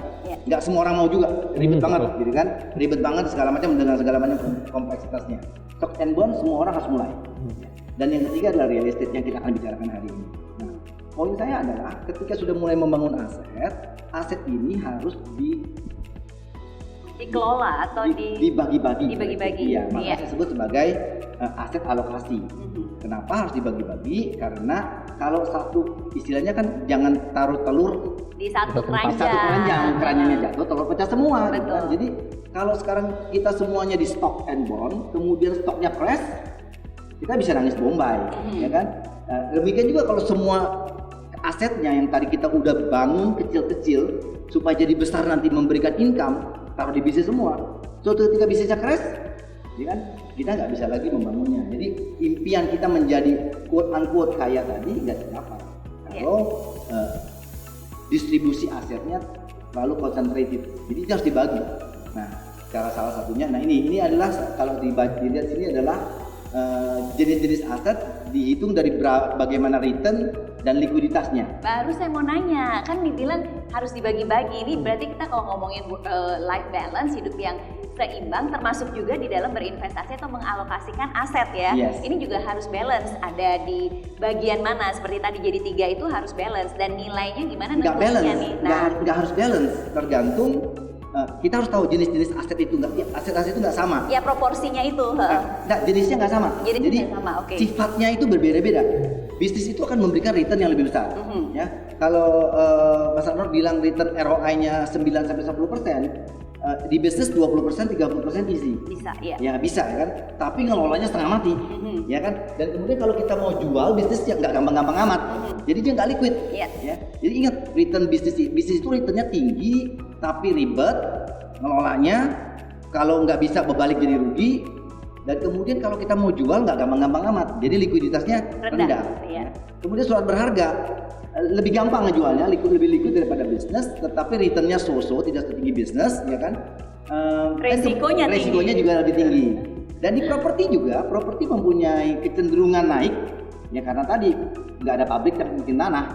nggak semua orang mau juga, ribet banget, gitu kan? Ribet banget segala macam dengan segala macam kompleksitasnya. Stock and bond semua orang harus mulai. Dan yang ketiga adalah real estate yang kita akan bicarakan hari ini. Nah, poin saya adalah ketika sudah mulai membangun aset ini harus dikelola atau dibagi-bagi. Iya, makanya saya sebut sebagai aset alokasi. Kenapa harus dibagi-bagi? Karena kalau satu, istilahnya kan jangan taruh telur di satu keranjang. Keranjangnya jatuh, telur pecah semua. Betul. Kan? Jadi kalau sekarang kita semuanya di stock and bond, kemudian stoknya crash, kita bisa nangis bombay, ya kan? Demikian juga kalau semua asetnya yang tadi kita udah bangun kecil-kecil supaya jadi besar nanti memberikan income, taruh di bisnis semua. Suatu ketika bisnisnya crash, ya kan, kita nggak bisa lagi membangunnya. Jadi impian kita menjadi quote unquote kaya tadi nggak tercapai kalau distribusi asetnya terlalu concentrated. Jadi itu harus dibagi. Nah, cara salah satunya, nah ini adalah kalau dilihat sini adalah jenis-jenis aset dihitung dari bagaimana return dan likuiditasnya. Baru saya mau nanya, kan dibilang harus dibagi-bagi. Ini berarti kita kalau ngomongin life balance, hidup yang seimbang, termasuk juga di dalam berinvestasi atau mengalokasikan aset ya. Yes. Ini juga harus balance. Ada di bagian mana? Seperti tadi jadi 3 itu harus balance, dan nilainya gimana nentunya nih? Nggak harus balance, tergantung. Kita harus tahu jenis-jenis aset itu aset-aset itu nggak sama. Ya proporsinya itu. Nggak, jenisnya nggak sama. Jadi sama, okay. Sifatnya itu berbeda-beda. Bisnis itu akan memberikan return yang lebih besar. Ya, kalau Mas Arnold bilang return ROI-nya 9-10%, di bisnis 20%, 30% easy. Bisa, ya. Ya bisa kan. Tapi ngelolanya setengah mati, ya kan. Dan kemudian kalau kita mau jual bisnis ya nggak gampang-gampang amat. Jadi dia nggak liquid. Ya. Jadi ingat, return bisnis itu returnnya tinggi, tapi ribet ngelolanya. Kalau nggak bisa berbalik jadi rugi. Dan kemudian kalau kita mau jual nggak gampang-gampang amat. Jadi likuiditasnya rendah. Ya. Kemudian surat berharga lebih gampang ngejualnya, lebih liquid daripada bisnis, tetapi returnnya so-so, tidak setinggi bisnis, ya kan? Resikonya juga lebih tinggi. Dan di properti juga, properti mempunyai kecenderungan naik, ya karena tadi nggak ada pabrik yang mungkin tanah,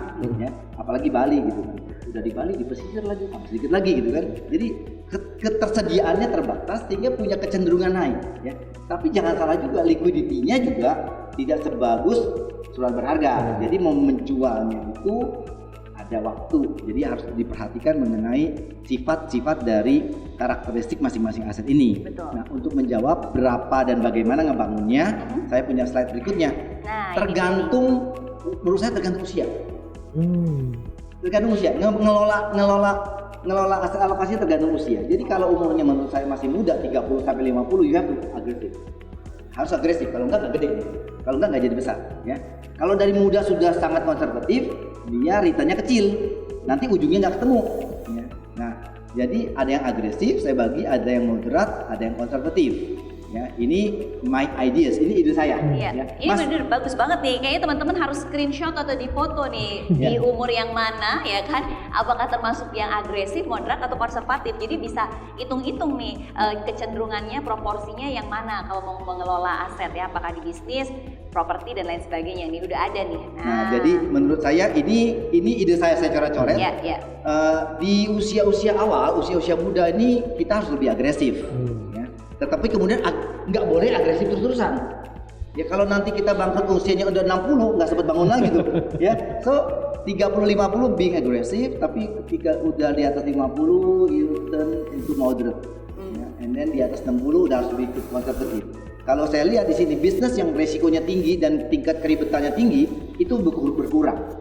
ya, apalagi Bali gitu kan. Udah di Bali, di pesisir lagi, sedikit lagi gitu kan. Jadi ketersediaannya terbatas sehingga punya kecenderungan naik, ya. Tapi jangan salah juga, liquidity-nya juga tidak sebagus surat berharga. Jadi mau menjualnya itu ada waktu. Jadi harus diperhatikan mengenai sifat-sifat dari karakteristik masing-masing aset ini. Betul. Nah, untuk menjawab berapa dan bagaimana ngebangunnya, saya punya slide berikutnya. Nah, tergantung, menurut saya tergantung usia. Tergantung usia. Ngelola aset alokasi tergantung usia. Jadi kalau umurnya menurut saya masih muda, 30 sampai 50, you have to agresif. Harus agresif, kalau enggak gede. Kalau enggak jadi besar, ya. Kalau dari muda sudah sangat konservatif, dia returnnya kecil. Nanti ujungnya nggak ketemu, ya. Nah, jadi ada yang agresif, saya bagi, ada yang moderat, ada yang konservatif. Ya, ini my ideas, ini ide saya. Iya. Ya. Ini bener bagus banget nih. Kayaknya teman-teman harus screenshot atau difoto nih di umur yang mana, ya kan? Apakah termasuk yang agresif, moderat atau konservatif? Jadi bisa hitung-hitung nih kecenderungannya, proporsinya yang mana kalau mau mengelola aset ya, apakah di bisnis, properti dan lain sebagainya. Ini udah ada nih. Nah, jadi menurut saya ini ide saya coret-coret. Iya. Di usia-usia awal, usia-usia muda ini kita harus lebih agresif. Tetapi kemudian nggak boleh agresif terus-terusan. Ya kalau nanti kita bangkrut usianya udah 60, nggak sempat bangun lagi tuh. Ya, so 30-50 being agresif, tapi ketika udah di atas 50, you turn into moderate. And then di atas 60 udah harus lebih konservatif. Kalau saya lihat di sini bisnis yang resikonya tinggi dan tingkat keribetannya tinggi itu berkurang.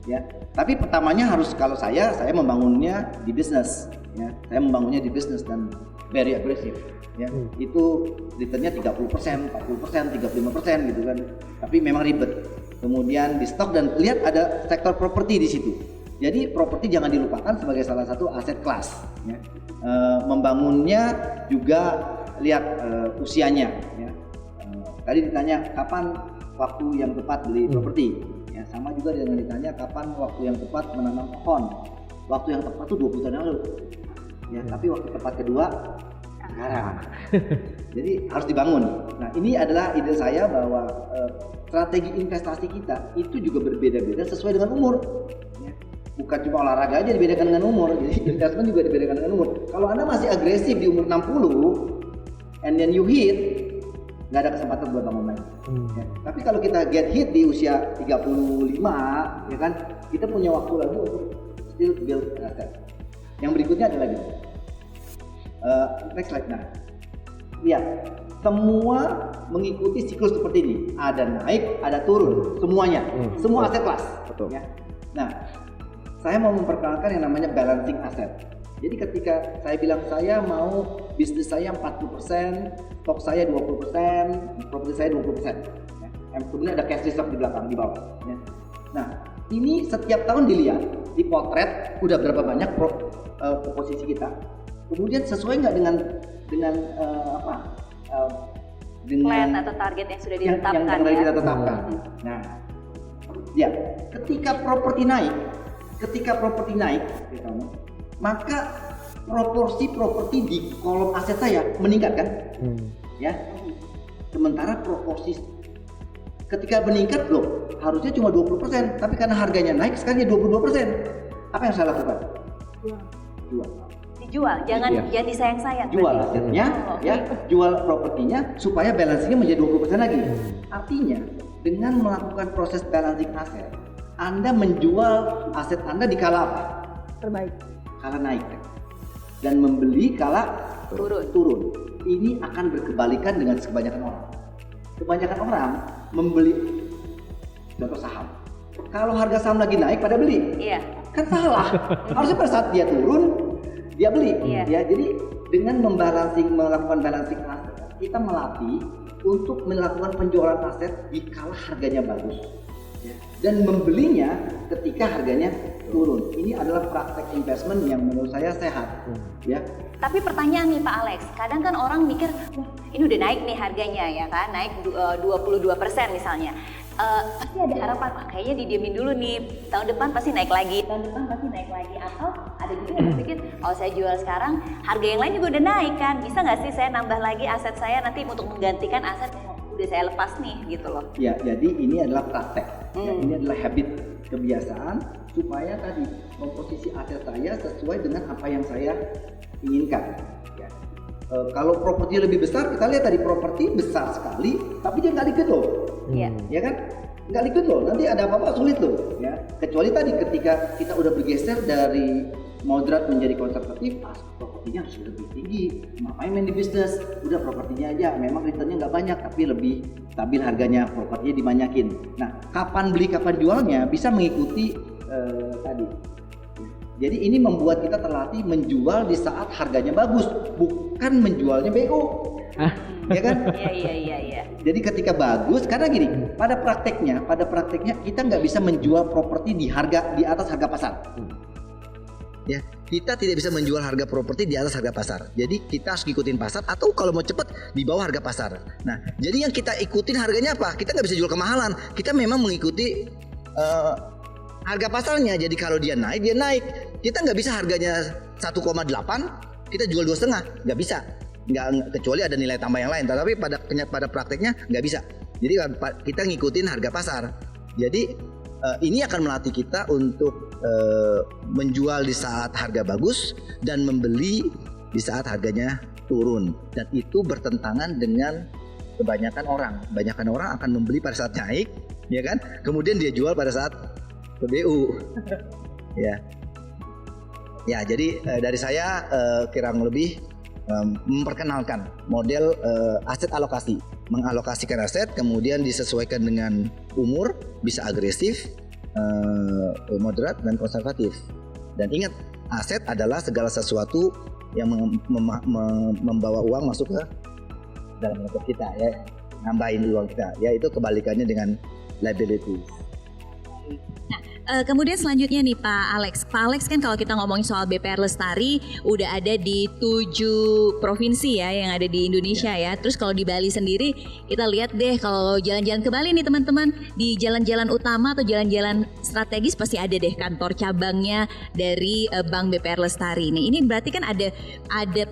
Ya, tapi pertamanya harus kalau saya membangunnya di bisnis. Ya, saya membangunnya di bisnis dan very agresif. Ya, itu returnnya 30%, 40%, 35% gitu kan. Tapi memang ribet. Kemudian di stok dan lihat ada sektor properti di situ. Jadi properti jangan dilupakan sebagai salah satu aset kelas. Ya. Membangunnya juga lihat usianya. Ya. Tadi ditanya kapan waktu yang tepat beli properti. Ya, sama juga dengan ditanya kapan waktu yang tepat menanam pohon. Waktu yang tepat itu 20 tahun yang lalu. Ya, tapi waktu tepat kedua sekarang. Jadi harus dibangun. Nah, ini adalah ide saya bahwa strategi investasi kita itu juga berbeda-beda sesuai dengan umur. Ya. Bukan cuma olahraga aja dibedakan dengan umur. Jadi investment juga dibedakan dengan umur. Kalau Anda masih agresif di umur 60 and then you hit, nggak ada kesempatan buat bangun lagi. Ya. Tapi kalau kita get hit di usia 35, ya kan, kita punya waktu lagi untuk still build asset. Yang berikutnya ada lagi. Next slide. Nah, lihat, semua mengikuti siklus seperti ini. Ada naik, ada turun, semuanya, semua aset kelas. Ya. Nah, saya mau memperkenalkan yang namanya balancing asset. Jadi ketika saya bilang saya mau bisnis saya 40%, stok saya 20%, properti saya 20%. Ya. Kemudian ada cash reserve di belakang, di bawah. Ya. Nah, ini setiap tahun dilihat, dipotret, udah berapa banyak posisi kita. Kemudian sesuai nggak dengan dengan plan atau target yang sudah ditetapkan yang kita tetapkan. Nah, ya, ketika properti naik, maka proporsi properti di kolom aset saya meningkat kan? Ya. Sementara proporsi ketika meningkat loh, harusnya cuma 20%, tapi karena harganya naik sekarang jadi 22%. Apa yang saya lakukan? Jual. Dijual, jangan disayang-sayang. Jual asetnya, ya, jual propertinya supaya balancingnya menjadi 20% lagi. Artinya, dengan melakukan proses balancing aset, Anda menjual aset Anda di kala apa? Terbaik. Kala naik dan membeli kala turun. Ini akan berkebalikan dengan kebanyakan orang. Kebanyakan orang membeli contoh saham. Kalau harga saham lagi naik pada beli. Iya. Kan salah. Harusnya pada saat dia turun dia beli. Iya. Ya, jadi dengan melakukan balancing aset, kita melatih untuk melakukan penjualan aset di kala harganya bagus. Ya. Dan membelinya ketika harganya turun. Ini adalah praktek investment yang menurut saya sehat. Ya. Tapi pertanyaan nih Pak Alex, kadang kan orang mikir, ini udah naik nih harganya ya kan, naik 22% misalnya. Pasti ada harapan, kayaknya didiemin dulu nih, tahun depan pasti naik lagi. Atau ada juga yang berpikir, kalau saya jual sekarang, harga yang lain juga udah naik kan, bisa nggak sih saya nambah lagi aset saya nanti untuk menggantikan aset yang udah saya lepas nih gitu loh. Ya, jadi ini adalah praktek, ya, ini adalah habit, kebiasaan supaya tadi komposisi aset saya sesuai dengan apa yang saya inginkan. Ya. Kalau properti lebih besar, kita lihat tadi properti besar sekali, tapi dia nggak liquid loh. Iya. Ya kan? Nggak liquid loh. Nanti ada apa-apa sulit loh. Ya. Kecuali tadi ketika kita udah bergeser dari moderat menjadi konservatif, propertinya harus lebih tinggi. Ngapain main di bisnis? Udah propertinya aja. Memang returnnya nggak banyak, tapi lebih stabil harganya. Propertinya dibanyakin. Nah, kapan beli, kapan jualnya bisa mengikuti tadi. Jadi ini membuat kita terlatih menjual di saat harganya bagus, bukan menjualnya BO. Ya kan? Iya. Jadi ketika bagus, karena gini, pada prakteknya kita nggak bisa menjual properti di atas harga pasar. Ya, kita tidak bisa menjual harga properti di atas harga pasar. Jadi kita harus ngikutin pasar atau kalau mau cepet di bawah harga pasar. Nah, jadi yang kita ikutin harganya apa? Kita nggak bisa jual kemahalan. Kita memang mengikuti harga pasarnya. Jadi kalau dia naik, kita nggak bisa harganya 1,8 kita jual 2,5, nggak bisa. Nggak, kecuali ada nilai tambah yang lain. Tapi pada prakteknya nggak bisa. Jadi kita ngikutin harga pasar. Jadi ini akan melatih kita untuk menjual di saat harga bagus dan membeli di saat harganya turun. Dan itu bertentangan dengan kebanyakan orang. Kebanyakan orang akan membeli pada saat naik, ya kan? Kemudian dia jual pada saat BU. Ya, jadi dari saya kurang lebih memperkenalkan model aset alokasi. mengalokasikan aset, kemudian disesuaikan dengan umur, bisa agresif, moderat, dan konservatif. Dan ingat, aset adalah segala sesuatu yang membawa uang masuk ke dalam dompet kita, ya, nambahin uang kita, ya, itu kebalikannya dengan liability. Kemudian selanjutnya nih Pak Alex. Pak Alex kan kalau kita ngomongin soal BPR Lestari udah ada di 7 provinsi ya yang ada di Indonesia ya. Terus kalau di Bali sendiri kita lihat deh kalau jalan-jalan ke Bali nih teman-teman, di jalan-jalan utama atau jalan-jalan strategis pasti ada deh kantor cabangnya dari Bank BPR Lestari nih. Ini berarti kan ada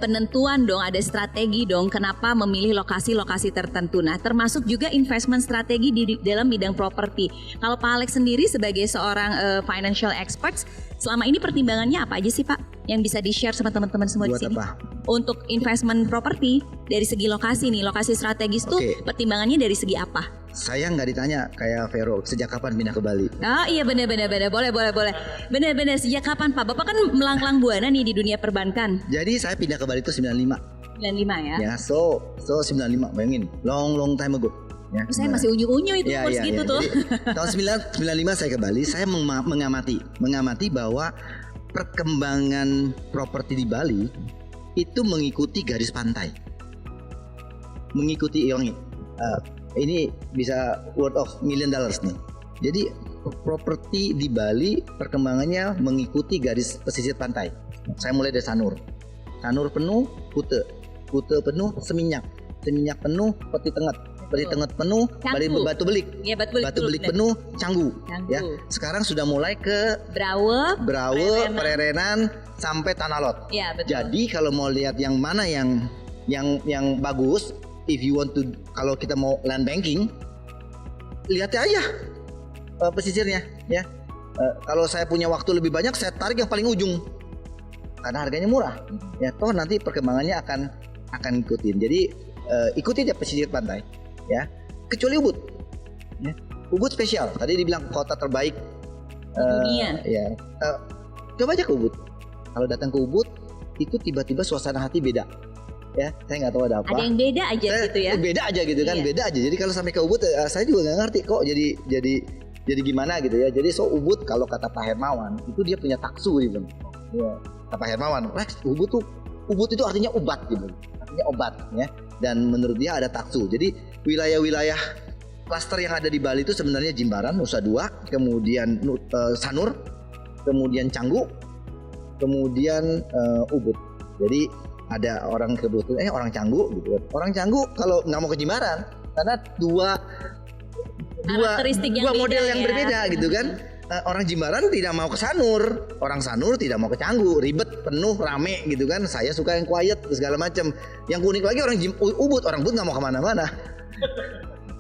penentuan dong, ada strategi dong kenapa memilih lokasi-lokasi tertentu. Nah, termasuk juga investment strategi di dalam bidang properti. Kalau Pak Alex sendiri sebagai seorang financial experts, selama ini pertimbangannya apa aja sih Pak yang bisa di-share sama teman-teman semua Buat di sini? apa? Untuk investment property dari segi lokasi nih, lokasi strategis tuh pertimbangannya dari segi apa? Saya nggak ditanya kayak Vero, sejak kapan pindah ke Bali? Oh iya benar, boleh. Benar, sejak kapan Pak? Bapak kan melanglang buana nih di dunia perbankan. Jadi saya pindah ke Bali itu 95. 95 ya? Ya, so 95, bayangin, long time ago. Ya, saya masih unyu-unyu itu umur segitu tuh. Jadi, tahun 95 saya ke Bali, saya mengamati bahwa perkembangan properti di Bali itu mengikuti garis pantai. Mengikuti ini bisa worth of $1 million nih. Jadi properti di Bali perkembangannya mengikuti garis pesisir pantai. Saya mulai dari Sanur penuh, Kute penuh, Seminyak penuh, Peti Tengah penuh, Batu Belik. Ya, Batu Belik penuh, Canggu. Ya. Sekarang sudah mulai ke Brawe, Pererenan sampai Tanah Lot. Ya, betul. Jadi kalau mau lihat yang mana yang bagus, if you want to, kalau kita mau land banking, lihat aja pesisirnya, ya. Kalau saya punya waktu lebih banyak, saya tarik yang paling ujung karena harganya murah. Ya, toh nanti perkembangannya akan ikutin. Jadi ikuti aja pesisir pantai. Ya, kecuali Ubud. Ya. Ubud spesial. Tadi dibilang kota terbaik dunia. Ya, coba aja ke Ubud. Kalau datang ke Ubud, itu tiba-tiba suasana hati beda. Ya, saya nggak tahu ada apa. Ada yang beda aja gitu ya. Beda aja gitu kan, iya. Beda aja. Jadi kalau sampai ke Ubud, saya juga nggak ngerti kok. Jadi gimana gitu ya. Jadi Ubud kalau kata Pak Hermawan itu dia punya taksu gitu. Ya, kata Pak Hermawan, Ubud itu artinya ubat gitu. Artinya obat ya. Dan menurut dia ada taksu. Jadi wilayah-wilayah klaster yang ada di Bali itu sebenarnya Jimbaran, Nusa Dua, kemudian Sanur, kemudian Canggu, kemudian Ubud. Jadi ada orang kebetulan orang Canggu gitu. Orang Canggu kalau nggak mau ke Jimbaran karena dua model yang berbeda gitu kan. Orang Jimbaran tidak mau ke Sanur, orang Sanur tidak mau ke Canggu, ribet, penuh, rame gitu kan. Saya suka yang quiet segala macam. Yang unik lagi orang Ubud nggak mau kemana-mana.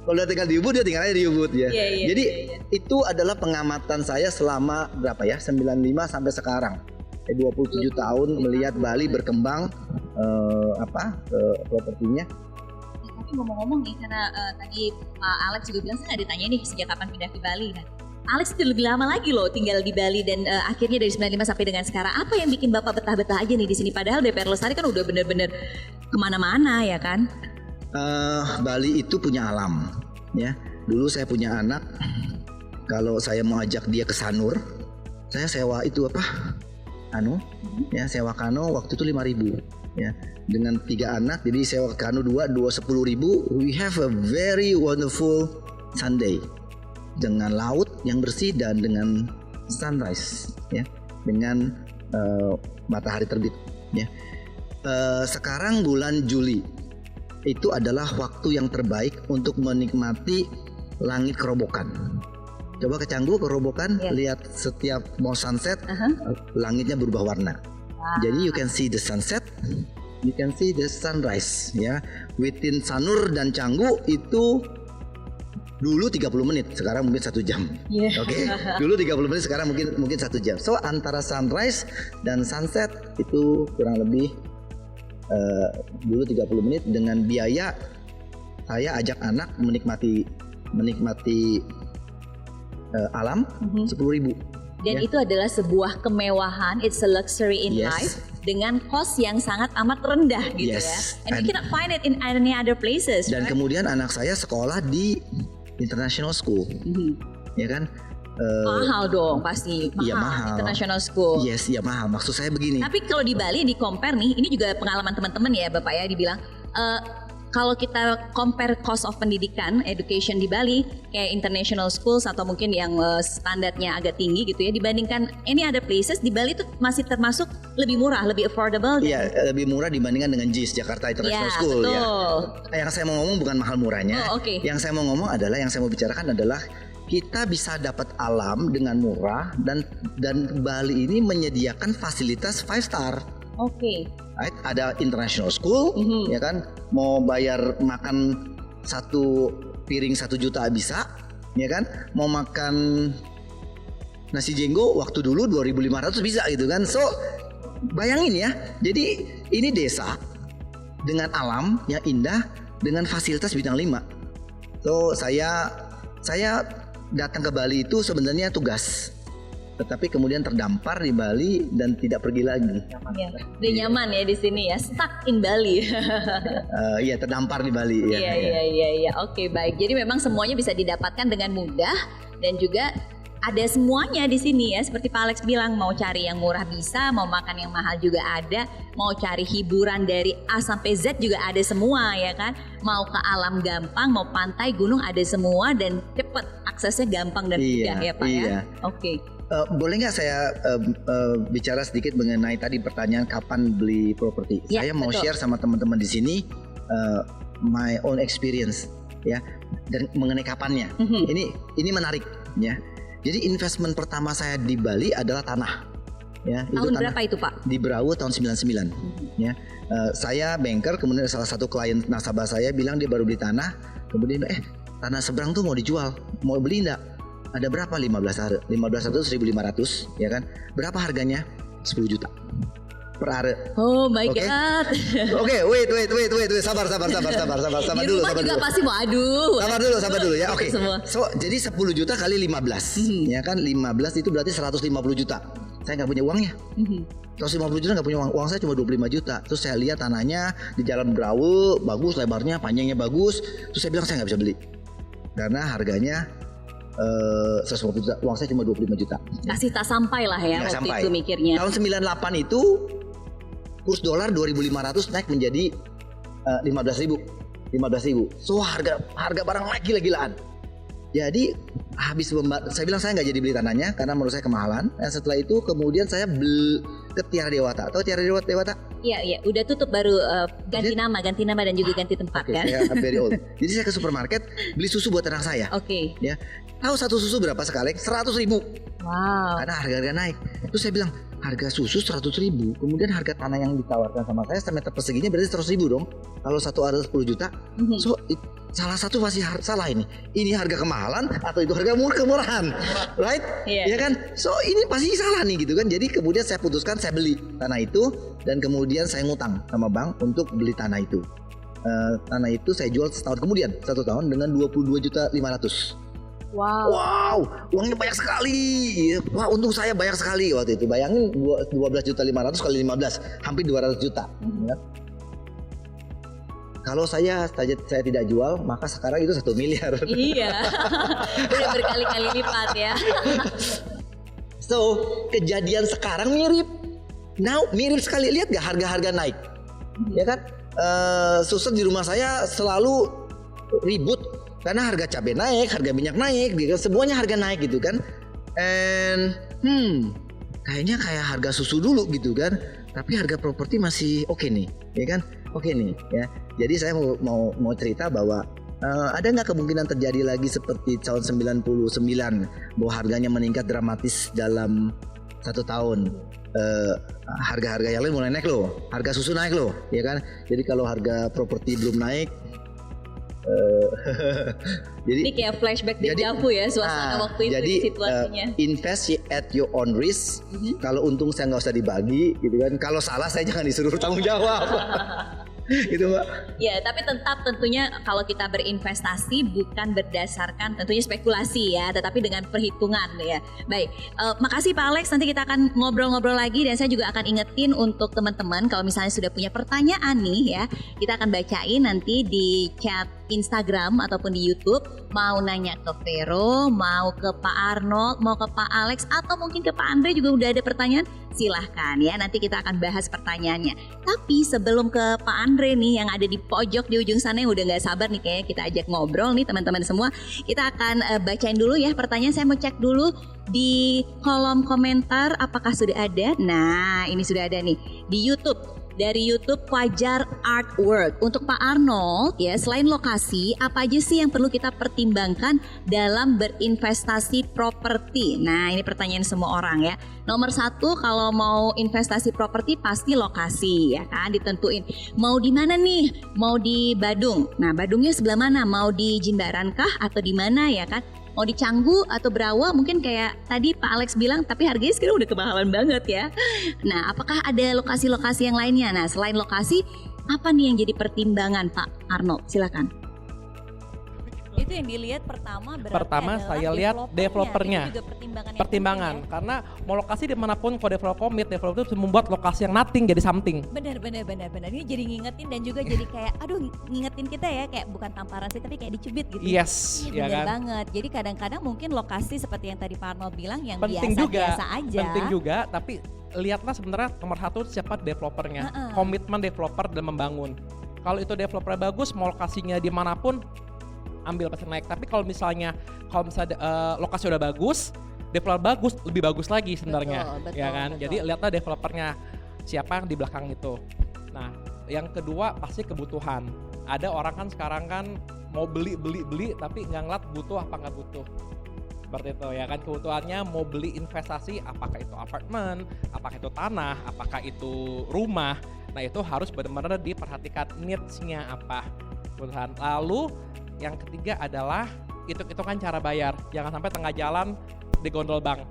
Kalau udah tinggal di Ubud, dia tinggal aja di Ubud ya. Jadi itu adalah pengamatan saya selama berapa ya? 95 sampai sekarang. 27 tahun melihat Bali berkembang propertinya. Tapi ngomong-ngomong nih, karena tadi Pak Alex juga bilang saya nggak ditanya nih sejak kapan pindah ke Bali kan. Alex itu lebih lama lagi loh tinggal di Bali dan akhirnya dari 95 sampai dengan sekarang. Apa yang bikin Bapak betah-betah aja nih di sini? Padahal BPR Lestari kan udah bener-bener kemana-mana ya kan? Bali itu punya alam, ya. Dulu saya punya anak, kalau saya mau ajak dia ke Sanur, saya sewa itu ya sewa kano waktu itu 5.000, ya. Dengan 3 anak, jadi sewa kano 2 10.000. We have a very wonderful Sunday. Dengan laut yang bersih dan dengan sunrise, ya, dengan matahari terbit, ya. Sekarang bulan Juli itu adalah waktu yang terbaik untuk menikmati langit kerobokan. Coba ke Canggu kerobokan, lihat setiap mau sunset, langitnya berubah warna. Jadi you can see the sunset, you can see the sunrise, ya. Within Sanur dan Canggu itu dulu 30 menit, sekarang mungkin 1 jam. Oke. Dulu 30 menit, sekarang mungkin 1 jam. So antara sunrise dan sunset itu kurang lebih dulu 30 menit dengan biaya saya ajak anak menikmati alam 10.000. Dan Ya. itu adalah sebuah kemewahan, it's a luxury in Yes. life dengan cost yang sangat amat rendah gitu Yes. ya. And you cannot find it in any other places. Dan right? kemudian anak saya sekolah di international school, ya kan? Mahal dong pasti, Iya, mahal. International school. Yes, ya mahal. Maksud saya begini. Tapi kalau di Bali di compare nih, ini juga pengalaman teman-teman ya Bapak ya, dibilang kalau kita compare cost of pendidikan, education di Bali kayak international schools atau mungkin yang standarnya agak tinggi gitu ya, dibandingkan any other places, di Bali itu masih termasuk lebih murah, lebih affordable. Iya, lebih murah dibandingkan dengan JIS, Jakarta International Ya, School ya. betul. Yang saya mau ngomong bukan mahal murahnya. Oh, oke. Yang saya mau ngomong adalah, yang saya mau bicarakan adalah kita bisa dapat alam dengan murah, dan Bali ini menyediakan fasilitas 5 star. Oke. Right? Ada international school, ya kan? Mau bayar makan 1 piring 1 juta bisa, ya kan? Mau makan nasi jenggo waktu dulu 2.500 bisa gitu kan? So bayangin ya, jadi ini desa dengan alam yang indah dengan fasilitas bintang 5. So saya datang ke Bali itu sebenarnya tugas, tetapi kemudian terdampar di Bali dan tidak pergi lagi. Ya. Udah nyaman ya di sini ya, stuck in Bali. Iya, terdampar di Bali. Iya. Oke, baik. Jadi memang semuanya bisa didapatkan dengan mudah dan juga ada semuanya di sini ya. Seperti Pak Alex bilang, mau cari yang murah bisa, mau makan yang mahal juga ada, mau cari hiburan dari A sampai Z juga ada semua ya kan. Mau ke alam gampang, mau pantai, gunung ada semua dan cepet, aksesnya gampang dan mudah ya Pak ya. Oke. Boleh nggak saya bicara sedikit mengenai tadi pertanyaan kapan beli properti? Ya, Saya mau betul. share sama teman-teman di sini my own experience ya, dan mengenai kapannya. Ini menarik ya. Jadi investment pertama saya di Bali adalah tanah. Ya, Tahun tanah berapa itu Pak? di Brau tahun 99. Ya, saya banker, kemudian salah satu klien nasabah saya bilang dia baru beli tanah, kemudian tanah seberang tuh mau dijual, mau beli enggak? Ada berapa? 15 are. 15 are itu 1.500, ya kan? Berapa harganya? 10 juta per are. Oh my Oke. God. Oke, wait. Sabar Di dulu, rumah sabar juga dulu. pasti mau aduh. Sabar dulu ya. Oke. Semua. So, jadi 10 juta kali 15. Ya kan? 15 itu berarti 150 juta. Saya nggak punya uangnya. 150 juta nggak punya uang. Uang saya cuma 25 juta. Terus saya lihat tanahnya di Jalan Brau, bagus lebarnya, panjangnya bagus. Terus saya bilang saya nggak bisa beli. Karena harganya 150 juta. Uang saya cuma 25 juta. Kasih tak sampai lah ya Nggak waktu sampai. itu mikirnya. Tahun 98 itu kurs dolar 2.500 naik menjadi 15.000. So harga barang naik gila-gilaan. Jadi saya bilang saya nggak jadi beli tanahnya karena menurut saya kemahalan. Dan setelah itu kemudian saya beli ke Tiara Dewata. Tahu Tiara Dewata? Iya, udah tutup baru ganti nama dan juga ganti tempat Oke, kan. saya very old. Jadi saya ke supermarket beli susu buat anak saya. Oke. Ya, tahu satu susu berapa sekali? 100.000. Wow. Karena harga naik. Terus saya bilang harga susu 100.000, kemudian harga tanah yang ditawarkan sama saya semeter perseginya berarti 100.000 dong. Kalau satu ada 10 juta, so salah satu pasti salah ini. Ini harga kemahalan atau itu harga kemurahan, right? Iya. Ya kan? So ini pasti salah nih gitu kan. Jadi kemudian saya putuskan saya beli tanah itu dan kemudian saya ngutang sama bank untuk beli tanah itu. Tanah itu saya jual setahun kemudian, 1 tahun dengan 22.500.000. Wow, uangnya banyak sekali. Wah, untung saya banyak sekali waktu itu. Bayangin 12.500.000 kali 15, hampir 200 juta. Ya. Kalau saya tidak jual, maka sekarang itu 1 miliar. Iya. Udah berkali-kali lipat ya. So, kejadian sekarang mirip. Mirip sekali. Lihat gak harga-harga naik? Ya kan? Suster di rumah saya selalu ribut karena harga cabai naik, harga minyak naik, gitu. Semuanya harga naik gitu kan. And kayaknya kayak harga susu dulu gitu kan. Tapi harga properti masih oke nih, ya kan? Oke nih, ya. Jadi saya mau cerita bahwa ada nggak kemungkinan terjadi lagi seperti tahun 99 bahwa harganya meningkat dramatis dalam 1 tahun. Harga-harga yang lain mulai naik loh, harga susu naik loh, ya kan? Jadi kalau harga properti belum naik, jadi Ini kayak flashback deja vu ya suasana waktu itu jadi, situasinya. Invest at your own risk. Kalau untung saya nggak usah dibagi, gitu kan? Kalau salah saya jangan disuruh tanggung jawab. Gitu Mbak. Ya, tapi tetap tentunya kalau kita berinvestasi bukan berdasarkan tentunya spekulasi ya, tetapi dengan perhitungan ya. Baik, makasih Pak Alex, nanti kita akan ngobrol-ngobrol lagi dan saya juga akan ingetin untuk teman-teman kalau misalnya sudah punya pertanyaan nih ya, kita akan bacain nanti di chat Instagram ataupun di YouTube, mau nanya ke Vero, mau ke Pak Arnold, mau ke Pak Alex, atau mungkin ke Pak Andre juga udah ada pertanyaan, silahkan ya, nanti kita akan bahas pertanyaannya. Tapi sebelum ke Pak Andre nih yang ada di pojok di ujung sana yang udah gak sabar nih kayaknya kita ajak ngobrol nih teman-teman semua, kita akan bacain dulu ya pertanyaan. Saya mau cek dulu di kolom komentar apakah sudah ada. Nah, ini sudah ada nih di YouTube. Dari YouTube Fajar Artwork. Untuk Pak Arnold ya, selain lokasi, apa aja sih yang perlu kita pertimbangkan dalam berinvestasi properti? Nah, ini pertanyaan semua orang ya. Nomor 1, kalau mau investasi properti pasti lokasi ya kan, ditentuin. Mau di mana nih? Mau di Badung. Nah, Badungnya sebelah mana? Mau di Jimbaran kah atau di mana ya kan? Mau di Canggu atau Brawa, mungkin kayak tadi Pak Alex bilang, tapi harganya sekarang udah kemahalan banget ya. Nah, apakah ada lokasi-lokasi yang lainnya? Nah, selain lokasi, apa nih yang jadi pertimbangan Pak Arnold? Silakan. Itu yang dilihat pertama berarti Pertama saya lihat developernya. Itu juga Pertimbangan, karena mau lokasi dimanapun kalau developer komit, developer itu membuat lokasi yang nothing jadi something. Benar. Ini jadi ngingetin dan juga jadi kayak, aduh ngingetin kita ya, kayak bukan tamparan sih tapi kayak dicubit gitu. Yes, Iya, ya benar kan? banget. Jadi kadang-kadang mungkin lokasi seperti yang tadi Pak Arnold bilang yang Penting biasa-biasa aja. Penting juga, tapi lihatlah sebenarnya nomor 1 siapa developernya, komitmen developer dalam membangun. Kalau itu developer bagus, mau lokasinya dimanapun, ambil pasti naik. Tapi kalau misalnya lokasi udah bagus, developer bagus, lebih bagus lagi sebenarnya, ya kan? Betul. Jadi lihatlah developernya siapa yang di belakang itu. Nah, yang kedua pasti kebutuhan. Ada orang kan sekarang kan mau beli, tapi nggak ngeliat butuh apa nggak butuh. Seperti itu ya kan, kebutuhannya mau beli investasi, apakah itu apartemen, apakah itu tanah, apakah itu rumah. Nah, itu harus benar-benar diperhatikan needs-nya apa kebutuhan. Lalu yang ketiga adalah hitung-hitungan cara bayar. Jangan sampai tengah jalan di gondol bank.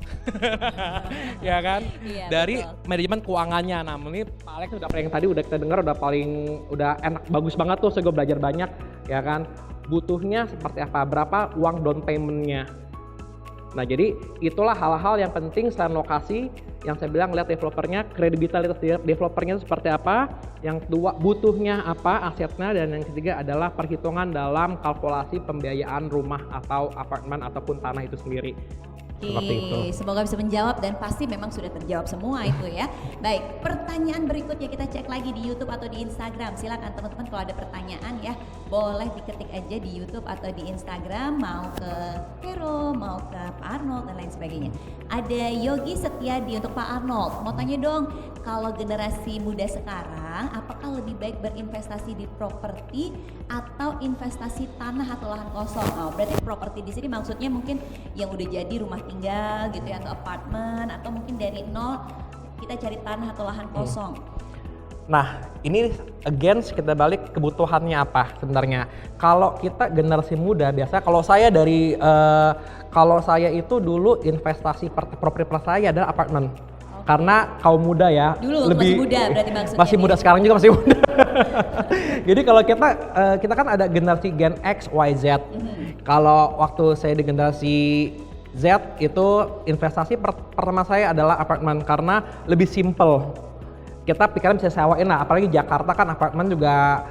Ya kan? Iya, Dari betul. manajemen keuangannya. Nah, ini Pak Alex udah yang tadi udah kita dengar udah enak, bagus banget tuh, saya belajar banyak ya kan. Butuhnya seperti apa? Berapa uang down payment-nya? Nah, jadi itulah hal-hal yang penting selain lokasi. Yang saya bilang, lihat developernya, kredibilitas developernya itu seperti apa. Yang kedua, butuhnya apa asetnya. Dan yang ketiga adalah perhitungan dalam kalkulasi pembiayaan rumah atau apartemen ataupun tanah itu sendiri. Seperti itu. Semoga bisa menjawab dan pasti memang sudah terjawab semua itu ya. Baik, pertanyaan berikutnya kita cek lagi di YouTube atau di Instagram. Silakan teman-teman kalau ada pertanyaan ya, boleh diketik aja di YouTube atau di Instagram, mau ke Vero, mau ke Pak Arnold dan lain sebagainya. Ada Yogi Setiadi untuk Pak Arnold. Mau tanya dong, kalau generasi muda sekarang apakah lebih baik berinvestasi di properti atau investasi tanah atau lahan kosong? Oh, berarti properti di sini maksudnya mungkin yang udah jadi rumah tinggal gitu ya, atau apartemen, atau mungkin dari nol kita cari tanah atau lahan kosong. Nah, ini again kita balik kebutuhannya apa sebenarnya. Kalau kita generasi muda biasa, kalau saya itu dulu investasi properti saya adalah apartemen. Karena kaum muda ya, Dulu masih muda berarti maksudnya. Masih muda, sekarang juga masih muda. Jadi kalau kita kan ada generasi Gen X, Y, Z. Kalau waktu saya di generasi Z itu investasi pertama saya adalah apartemen karena lebih simple. Kita pikiran bisa sewain lah, apalagi Jakarta kan apartemen juga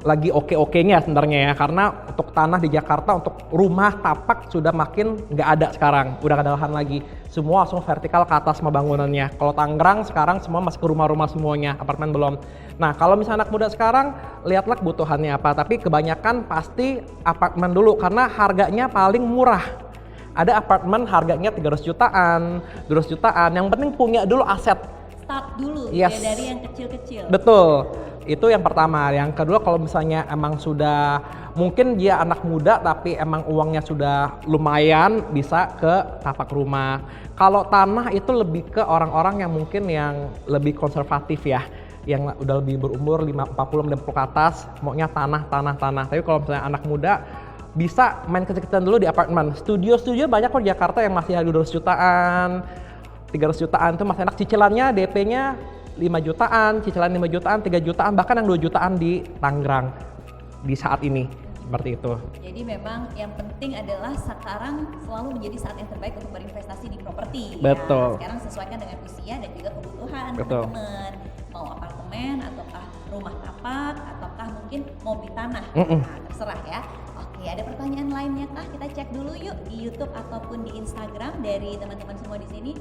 lagi oke-okenya sebenarnya ya, karena untuk tanah di Jakarta untuk rumah tapak sudah makin nggak ada sekarang, udah nggak ada lahan lagi, semua langsung vertikal ke atas semua bangunannya. Kalau Tangerang sekarang semua masih ke rumah-rumah semuanya, apartemen belum. Nah, kalau misalnya anak muda sekarang, lihatlah kebutuhannya apa, tapi kebanyakan pasti apartemen dulu karena harganya paling murah. Ada apartemen harganya 300 jutaan, 200 jutaan, yang penting punya dulu aset. Start dulu Yes. ya, dari yang kecil-kecil. Betul, itu yang pertama. Yang kedua, kalau misalnya emang sudah mungkin dia anak muda tapi emang uangnya sudah lumayan, bisa ke tapak rumah. Kalau tanah itu lebih ke orang-orang yang mungkin yang lebih konservatif ya, yang udah lebih berumur 40 ke atas, maunya tanah. Tapi kalau misalnya anak muda bisa main kecil-kecilan dulu di apartemen. Studio banyak kok di Jakarta yang masih harga 200 jutaan, 300 jutaan, itu masih enak, cicilannya DP-nya 5 jutaan, cicilan 5 jutaan, 3 jutaan, bahkan yang 2 jutaan di Tangerang di saat ini. Seperti itu. Jadi memang yang penting adalah sekarang selalu menjadi saat yang terbaik untuk berinvestasi di properti. Betul. Ya, sekarang sesuaikan dengan usia dan juga kebutuhan Betul. teman-teman. Mau apartemen ataukah rumah tapak ataukah mungkin mau beli tanah. Mm-mm. Nah, terserah ya. Oke, ada pertanyaan lainnya kah? Kita cek dulu yuk di YouTube ataupun di Instagram dari teman-teman semua di sini.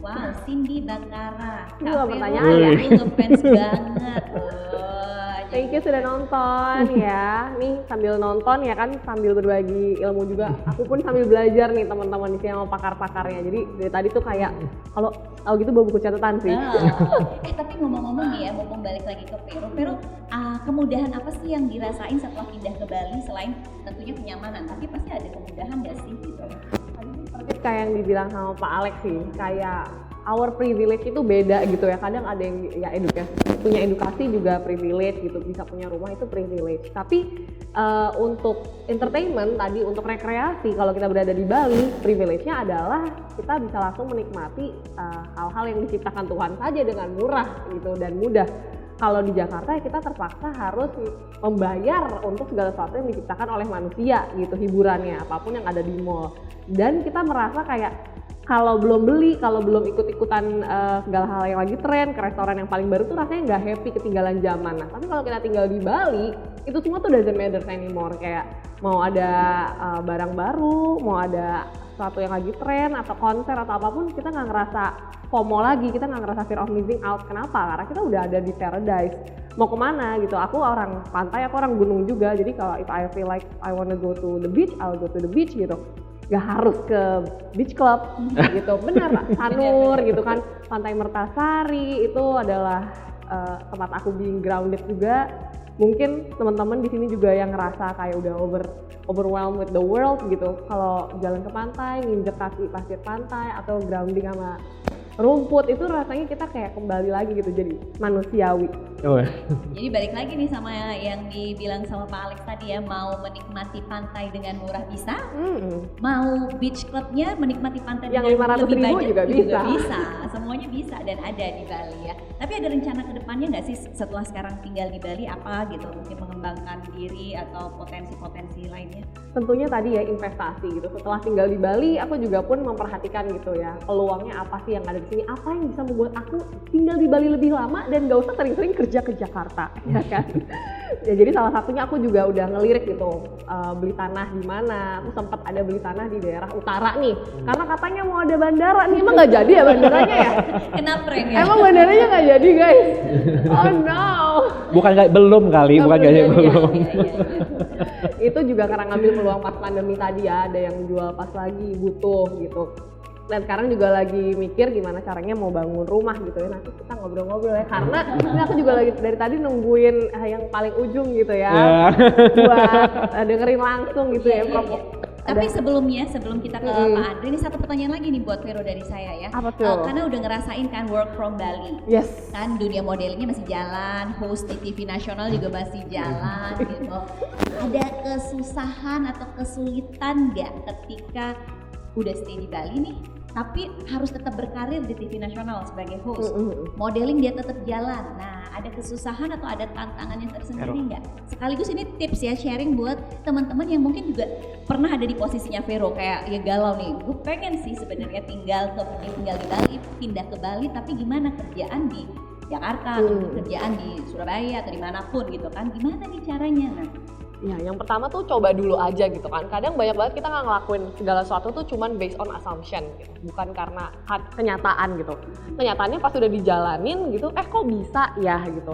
Wow, Cindy Bakara. Itu Kak pertanyaan Vero, ya? lu ngefans banget. Thank you sudah nonton ya. Nih sambil nonton ya kan sambil berbagi ilmu juga. Aku pun sambil belajar nih teman-teman di sini sama pakar-pakarnya. Jadi dari tadi tuh kayak kalau tahu gitu bawa buku catatan sih. Tapi ngomong-ngomong nih ya, mumpung balik lagi ke Vero. Vero, kemudahan apa sih yang dirasain setelah pindah ke Bali selain tentunya kenyamanan? Tapi pasti ada kemudahan nggak sih gitu? Seperti kayak yang dibilang sama Pak Alex sih, kayak our privilege itu beda gitu ya. Kadang ada yang ya punya edukasi juga privilege gitu, bisa punya rumah itu privilege. Tapi untuk entertainment tadi, untuk rekreasi kalau kita berada di Bali, privilege-nya adalah kita bisa langsung menikmati hal-hal yang diciptakan Tuhan saja dengan murah gitu dan mudah. Kalau di Jakarta ya kita terpaksa harus membayar untuk segala sesuatu yang diciptakan oleh manusia gitu, hiburannya apapun yang ada di mall. Dan kita merasa kayak kalau belum beli, kalau belum ikut-ikutan segala hal yang lagi tren, ke restoran yang paling baru tuh rasanya nggak happy, ketinggalan zaman. Nah, tapi kalau kita tinggal di Bali, itu semua tuh doesn't matter anymore. Kayak mau ada barang baru, mau ada sesuatu yang lagi tren atau konser atau apapun, kita nggak ngerasa FOMO lagi, kita nggak ngerasa fear of missing out. Kenapa? Karena kita udah ada di paradise. Mau kemana gitu? Aku orang pantai, aku orang gunung juga. Jadi kalau if I feel like I wanna go to the beach, I'll go to the beach gitu. Gak harus ke beach club gitu, benar Sanur gitu kan, Pantai Mertasari itu adalah tempat aku being grounded juga. Mungkin teman-teman di sini juga yang ngerasa kayak udah overwhelmed with the world gitu, kalau jalan ke pantai, nginjek kaki pasir pantai atau grounding sama rumput itu rasanya kita kayak kembali lagi gitu jadi manusiawi. Oh. Jadi balik lagi nih sama yang dibilang sama Pak Alex tadi ya, mau menikmati pantai dengan murah bisa, mau beach clubnya menikmati pantai Yang dengan 500.000 lebih banyak juga bisa. semuanya bisa dan ada di Bali ya. Tapi ada rencana ke depannya nggak sih setelah sekarang tinggal di Bali apa gitu, mungkin mengembangkan diri atau potensi-potensi lainnya? Tentunya tadi ya investasi gitu. Setelah tinggal di Bali, aku juga pun memperhatikan gitu ya peluangnya apa sih yang ada di sini, apa yang bisa membuat aku tinggal di Bali lebih lama dan gak usah sering-sering kerja ke Jakarta, ya kan? Ya jadi salah satunya aku juga udah ngelirik gitu, beli tanah di mana. Aku sempat ada beli tanah di daerah utara nih, karena katanya mau ada bandara nih, emang nggak jadi ya bandaranya ya? Kenapa ya? Emang bandaranya nggak jadi guys? Oh no. Bukan belum kali, bukan belum kayaknya jadi. belum. Itu juga karena ngambil peluang pas pandemi tadi ya, ada yang jual pas lagi butuh gitu. Dan sekarang juga lagi mikir gimana caranya mau bangun rumah gitu ya, nanti kita ngobrol-ngobrol ya, karena ini aku juga lagi dari tadi nungguin yang paling ujung gitu ya, buat dengerin langsung gitu ya. Tapi sebelum kita ke Pak Andri, ini satu pertanyaan lagi nih buat Vero dari saya ya. Apa tuh? Karena udah ngerasain kan work from Bali. Yes. Kan dunia modelingnya masih jalan, host di TV nasional juga masih jalan gitu. Ada kesusahan atau kesulitan nggak ketika udah stay di Bali nih, tapi harus tetap berkarir di TV nasional sebagai host? Modeling dia tetap jalan. Nah, ada kesusahan atau ada tantangannya tersendiri nggak? Sekaligus ini tips ya, sharing buat teman-teman yang mungkin juga pernah ada di posisinya Vero, kayak ya galau nih. Gue pengen sih sebenarnya tinggal di Bali, pindah ke Bali, tapi gimana kerjaan di Jakarta atau kerjaan di Surabaya atau dimanapun gitu kan? Gimana nih caranya? Nah, Ya, yang pertama tuh coba dulu aja gitu kan. Kadang banyak banget kita nggak ngelakuin segala sesuatu tuh cuman based on assumption gitu. Bukan karena kenyataan gitu. Kenyataannya pas udah dijalanin gitu, kok bisa ya gitu.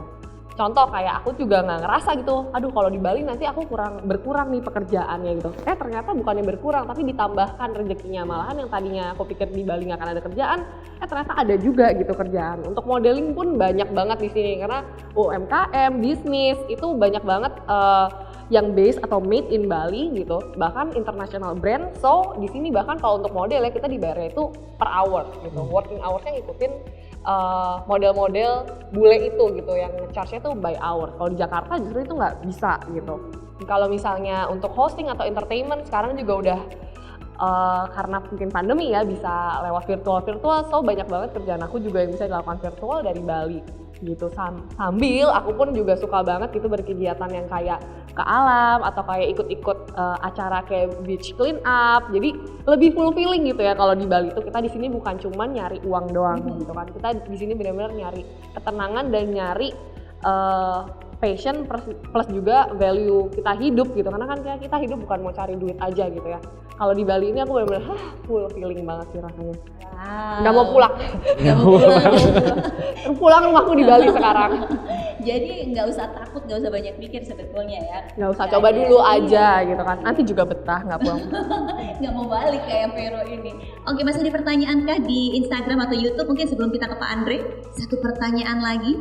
Contoh kayak aku juga nggak ngerasa gitu, aduh kalau di Bali nanti aku berkurang nih pekerjaannya gitu. Ternyata bukannya berkurang, tapi ditambahkan rezekinya. Malahan yang tadinya aku pikir di Bali nggak akan ada kerjaan, ternyata ada juga gitu kerjaan. Untuk modeling pun banyak banget di sini karena UMKM, bisnis itu banyak banget yang base atau made in Bali gitu, bahkan international brand. So di sini bahkan kalau untuk model ya kita dibayarnya itu per hour gitu, working hoursnya ngikutin model-model bule itu gitu, yang charge-nya tuh by hour. Kalau di Jakarta justru itu nggak bisa gitu. Kalau misalnya untuk hosting atau entertainment sekarang juga udah karena mungkin pandemi ya bisa lewat virtual, so banyak banget kerjaan aku juga yang bisa dilakukan virtual dari Bali gitu. Sambil aku pun juga suka banget gitu berkegiatan yang kayak ke alam atau kayak ikut-ikut acara kayak beach clean up. Jadi lebih fulfilling gitu ya kalau di Bali itu kita di sini bukan cuman nyari uang doang gitu kan. Kita di sini benar-benar nyari ketenangan dan nyari passion plus juga value kita hidup gitu. Karena kan kita hidup bukan mau cari duit aja gitu ya. Kalau di Bali ini aku benar-benar full feeling banget sih rasanya. Nggak mau pulang. Pulang rumahku di Bali sekarang. Jadi nggak usah takut, nggak usah banyak mikir sebetulnya ya. Nggak usah, coba dulu aja gitu kan. Nanti juga betah nggak pulang. Nggak mau balik kayak Vero ini. Oke, masih ada pertanyaan kah di Instagram atau YouTube? Mungkin sebelum kita ke Pak Andre, satu pertanyaan lagi.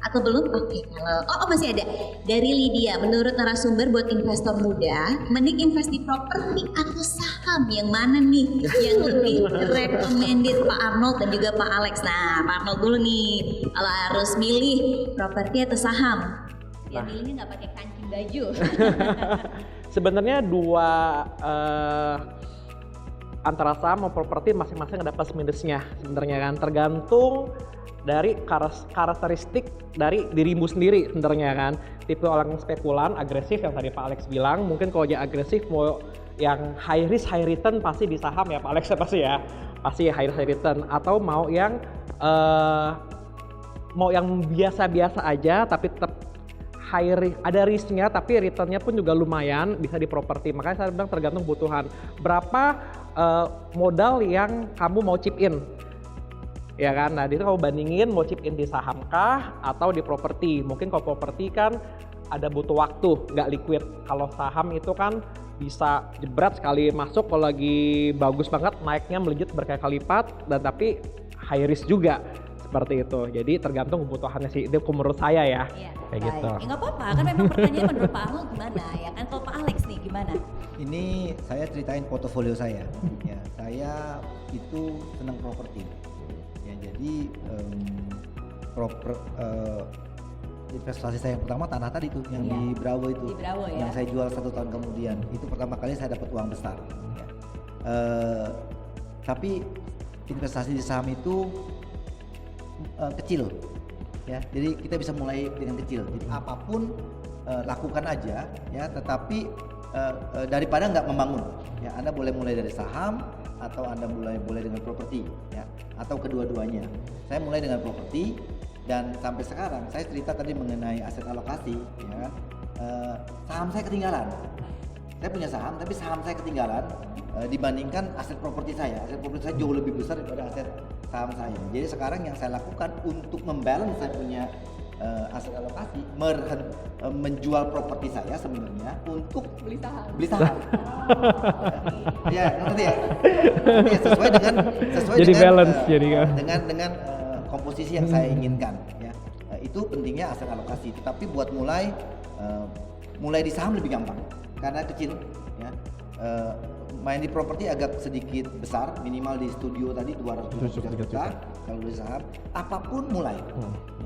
Atau belum? Oke, kalau masih ada dari Lydia. Menurut narasumber buat investor muda, mending invest di properti atau saham, yang mana nih yang lebih recommended Pak Arnold dan juga Pak Alex? Nah, Pak Arnold dulu nih, kalau harus milih properti atau saham, ya milihnya nggak pakai kancing baju. Sebenarnya dua antara saham mau properti masing-masing ada plus minusnya sebenarnya kan, tergantung dari karakteristik dari dirimu sendiri sebenarnya kan. Tipe orang spekulan agresif yang tadi Pak Alex bilang, mungkin kalau dia agresif mau yang high risk high return pasti di saham ya Pak Alex pasti high risk high return, atau mau yang biasa-biasa aja tapi tetap ada risknya tapi returnnya pun juga lumayan, bisa di properti. Makanya saya bilang tergantung kebutuhan berapa modal yang kamu mau chip in. Ya kan, nah itu kamu bandingin mau chip in di saham kah atau di properti. Mungkin kalau properti kan ada butuh waktu, nggak liquid. Kalau saham itu kan bisa jebret sekali masuk, kalau lagi bagus banget naiknya melejit berkali-kali lipat, dan tapi high risk juga seperti itu. Jadi tergantung kebutuhannya sih, itu menurut saya ya. Iya, kayak gitu. Ya nggak apa-apa, kan memang pertanyaan menurut Pak Arnold gimana ya kan. Kalau Pak Alex nih gimana? Ini saya ceritain portofolio saya. Ya, saya itu senang properti. Ya, jadi investasi saya yang pertama tanah tadi tuh yang di Brawo itu, yang saya jual 1 tahun kemudian. Itu pertama kali saya dapat uang besar. Ya. Tapi investasi di saham itu kecil, ya. Jadi kita bisa mulai dengan kecil. Jadi apapun lakukan aja, ya. Tetapi daripada nggak membangun, ya. Anda boleh mulai dari saham atau Anda boleh dengan properti, ya. Atau kedua-duanya. Saya mulai dengan properti. Dan sampai sekarang saya cerita tadi mengenai aset alokasi, ya kan? Saham saya ketinggalan. Saya punya saham, tapi saham saya ketinggalan dibandingkan aset properti saya. Aset properti saya jauh lebih besar daripada aset saham saya. Jadi sekarang yang saya lakukan untuk membalance saya punya aset alokasi, menjual properti saya sebenarnya untuk beli saham. Ya, ngerti ya? Sesuai dengan jadi balance jadi kan. Dengan komposisi yang saya inginkan, ya. Itu pentingnya aset alokasi. Tetapi buat mulai di saham lebih gampang karena kecil, ya. Main di properti agak sedikit besar, minimal di studio tadi 200 juta. Kalau di saham apapun mulai,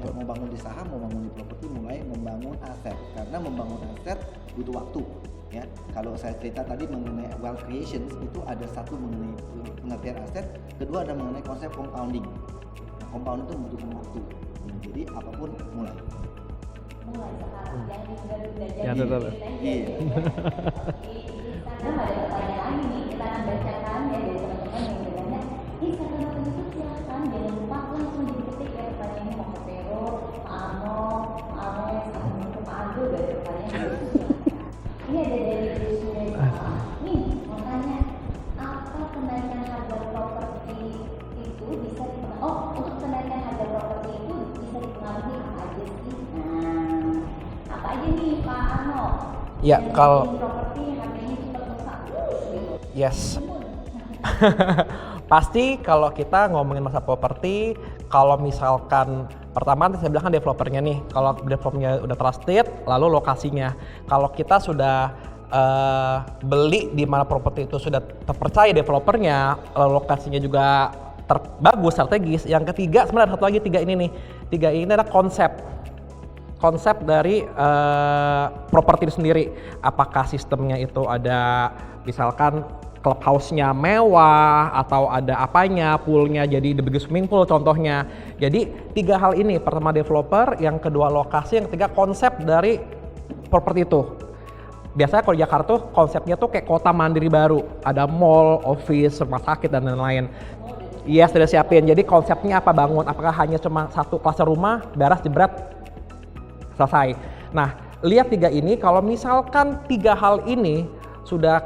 ya, mau bangun di saham, mau bangun di properti, mulai membangun aset. Karena membangun aset butuh waktu, ya. Kalau saya cerita tadi mengenai wealth creation, itu ada satu mengenai pengertian aset, kedua ada mengenai konsep compounding. Compound itu membutuhkan waktu, jadi apapun mulai sekarang, jangan ditunda-tunda. Ya, betul. Iya. Instagram ada pertanyaan lagi nih, kita akan bacakan ya dari teman-teman yang bertanya. Instagram atau YouTube silahkan, jangan lupa langsung diketik ya pertanyaannya, mau ke Vero, Pak Arnold, Pak Alex, atau Pak Agil dari pertanyaan. Ini ada dari Yusuf. Nih, mau tanya, apa kenaikan harga properti itu bisa dipengaruhi? Untuk kenaikan harga properti itu bisa dipengaruhi apa aja sih? Nah, apa aja nih Pak Arnold? Ya, kalau properti harganya cepat besar. yes. Pasti kalau kita ngomongin masa properti, kalau misalkan pertama saya bilang kan developernya nih, kalau developernya udah trusted, lalu lokasinya. Kalau kita sudah beli di mana properti itu sudah terpercaya developernya, lalu lokasinya juga bagus, strategis. Yang ketiga sebenarnya ada satu lagi, tiga ini adalah konsep dari properti itu sendiri. Apakah sistemnya itu ada misalkan clubhouse-nya mewah atau ada apanya, poolnya jadi the biggest swimming pool contohnya. Jadi 3 hal ini, pertama developer, yang kedua lokasi, yang ketiga konsep dari properti itu. Biasanya kalau di Jakarta tuh konsepnya tuh kayak kota mandiri baru, ada mall, office, rumah sakit dan lain-lain. Iya, sudah siapin. Jadi konsepnya apa bangun? Apakah hanya cuma satu klaster rumah, beres, jebret, selesai. Nah, lihat 3 ini, kalau misalkan 3 hal ini sudah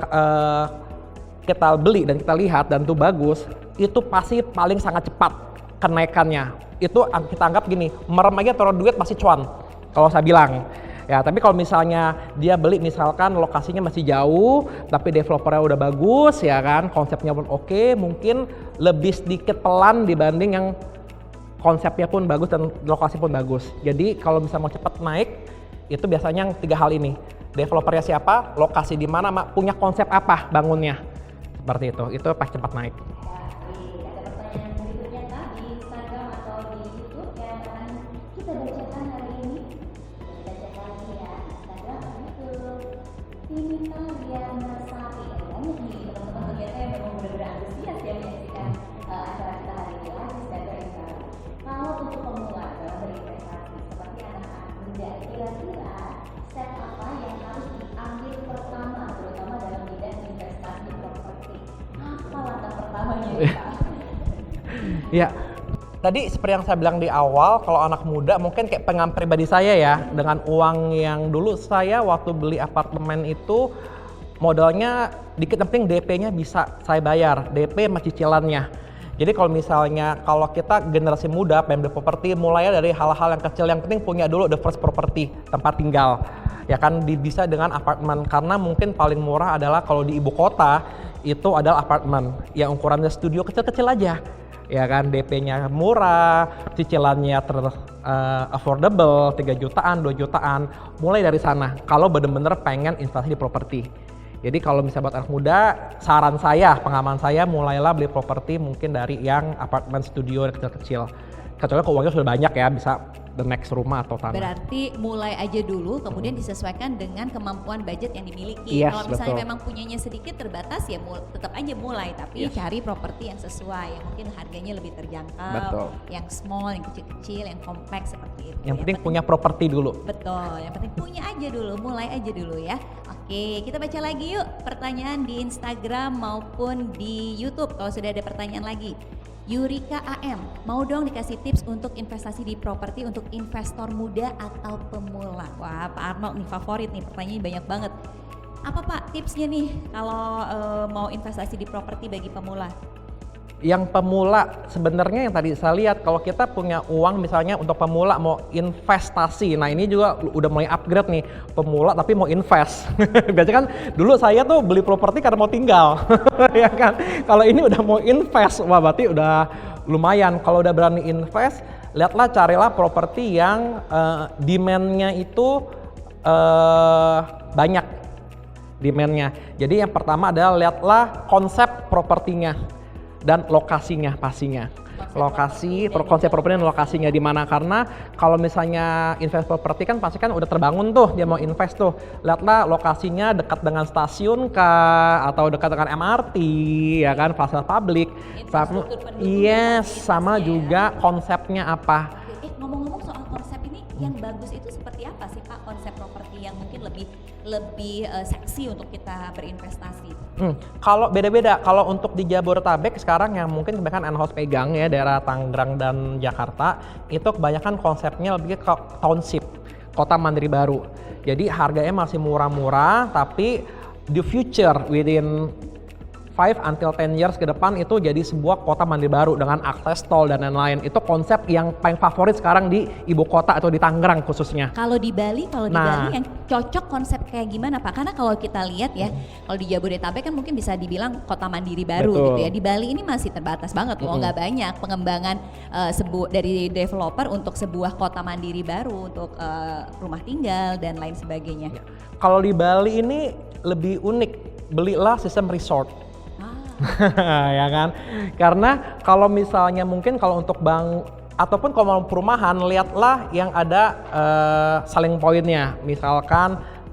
kita beli dan kita lihat dan itu bagus, itu pasti paling sangat cepat kenaikannya. Itu kita anggap gini, merem aja taruh duit pasti cuan, kalau saya bilang. Ya, tapi kalau misalnya dia beli misalkan lokasinya masih jauh, tapi developernya udah bagus ya kan, konsepnya pun oke, mungkin lebih sedikit pelan dibanding yang konsepnya pun bagus dan lokasi pun bagus. Jadi kalau misalnya mau cepat naik, itu biasanya yang 3 hal ini. Developernya siapa, lokasi di mana, punya konsep apa bangunnya. Seperti itu pas cepat naik. Ada pertanyaan berikutnya kah di Instagram atau di YouTube yang akan kita bacakan hari ini? Kita cek lagi ya, Instagram atau YouTube. Tinita Riana Sari, banyak nih teman-teman ternyata yang memang benar-benar antusias ya menyaksikan acara kita hari ini lagi sebagai info. Kalau untuk pemula dalam berinvestasi seperti anak-anak muda, kira-kira step apa yang harus diambil pertama, terutama dalam bidang investasi properti? Apa langkah pertamanya ya, Pak? Ya, tadi seperti yang saya bilang di awal, kalau anak muda mungkin kayak pengalaman pribadi saya ya, dengan uang yang dulu saya waktu beli apartemen itu modalnya dikit, yang penting DP-nya bisa saya bayar, DP sama cicilannya. Jadi kalau misalnya kalau kita generasi muda pengen beli properti, mulainya dari hal-hal yang kecil, yang penting punya dulu the first property, tempat tinggal. Ya kan, bisa dengan apartemen, karena mungkin paling murah adalah kalau di ibu kota itu adalah apartemen yang ukurannya studio kecil-kecil aja. Ya kan, DP-nya murah, cicilannya affordable, 3 jutaan, 2 jutaan, mulai dari sana kalau bener-bener pengen investasi di properti. Jadi kalau misalnya buat anak muda, saran saya, pengalaman saya, mulailah beli properti mungkin dari yang apartemen studio yang kecil-kecil. Kecuali kalau uangnya sudah banyak ya, bisa the next rumah atau tanah. Berarti mulai aja dulu, kemudian disesuaikan dengan kemampuan budget yang dimiliki. Yes, Kalau misalnya betul. memang punyanya sedikit terbatas ya tetap aja mulai, tapi Yes. cari properti yang sesuai, yang mungkin harganya lebih terjangkau, Betul. yang small, yang kecil-kecil, yang kompleks seperti itu. Yang penting punya properti dulu. Betul, yang penting punya aja dulu, mulai aja dulu ya. Oke, kita baca lagi yuk pertanyaan di Instagram maupun di YouTube kalau sudah ada pertanyaan lagi. Yurika AM, mau dong dikasih tips untuk investasi di properti untuk investor muda atau pemula. Wah, Pak Arnold nih favorit nih, pertanyaannya banyak banget. Apa Pak tipsnya nih kalau mau investasi di properti bagi pemula? Yang pemula sebenarnya yang tadi saya lihat, kalau kita punya uang misalnya untuk pemula mau investasi, nah ini juga udah mulai upgrade nih, pemula tapi mau invest. Biasanya kan dulu saya tuh beli properti karena mau tinggal, ya kan. Kalau ini udah mau invest, wah berarti udah lumayan. Kalau udah berani invest, lihatlah, carilah properti yang demand-nya itu banyak, demand-nya. Jadi yang pertama adalah lihatlah konsep propertinya dan lokasinya pastinya. Konsep properti dan lokasinya di mana, karena kalau misalnya invest properti kan pasti kan udah terbangun tuh, dia mau invest tuh. Lihatlah lokasinya dekat dengan stasiun kah atau dekat dengan MRT ya kan, fasilitas publik. Sama, yes, sama juga konsepnya apa. Ngomong-ngomong soal konsep ini, yang bagus itu seperti apa sih Pak, konsep properti yang mungkin lebih seksi untuk kita berinvestasi? Kalau beda-beda, kalau untuk di Jabodetabek sekarang yang mungkin kebanyakan N-House pegang ya, daerah Tangerang dan Jakarta, itu kebanyakan konsepnya lebih ke township, kota mandiri baru. Jadi harganya masih murah-murah, tapi the future within 5 until 10 years ke depan itu jadi sebuah kota mandiri baru dengan akses tol dan lain-lain. Itu konsep yang paling favorit sekarang di ibu kota atau di Tangerang khususnya. Kalau di Bali yang cocok konsep kayak gimana Pak? Karena kalau kita lihat ya, kalau di Jabodetabek kan mungkin bisa dibilang kota mandiri baru. Betul. Gitu ya. Di Bali ini masih terbatas banget loh, nggak banyak pengembangan dari developer untuk sebuah kota mandiri baru untuk rumah tinggal dan lain sebagainya. Kalau di Bali ini lebih unik, belilah sistem resort. Ya kan, karena kalau misalnya mungkin kalau untuk bank ataupun kalau mau perumahan, lihatlah yang ada selling pointnya, misalkan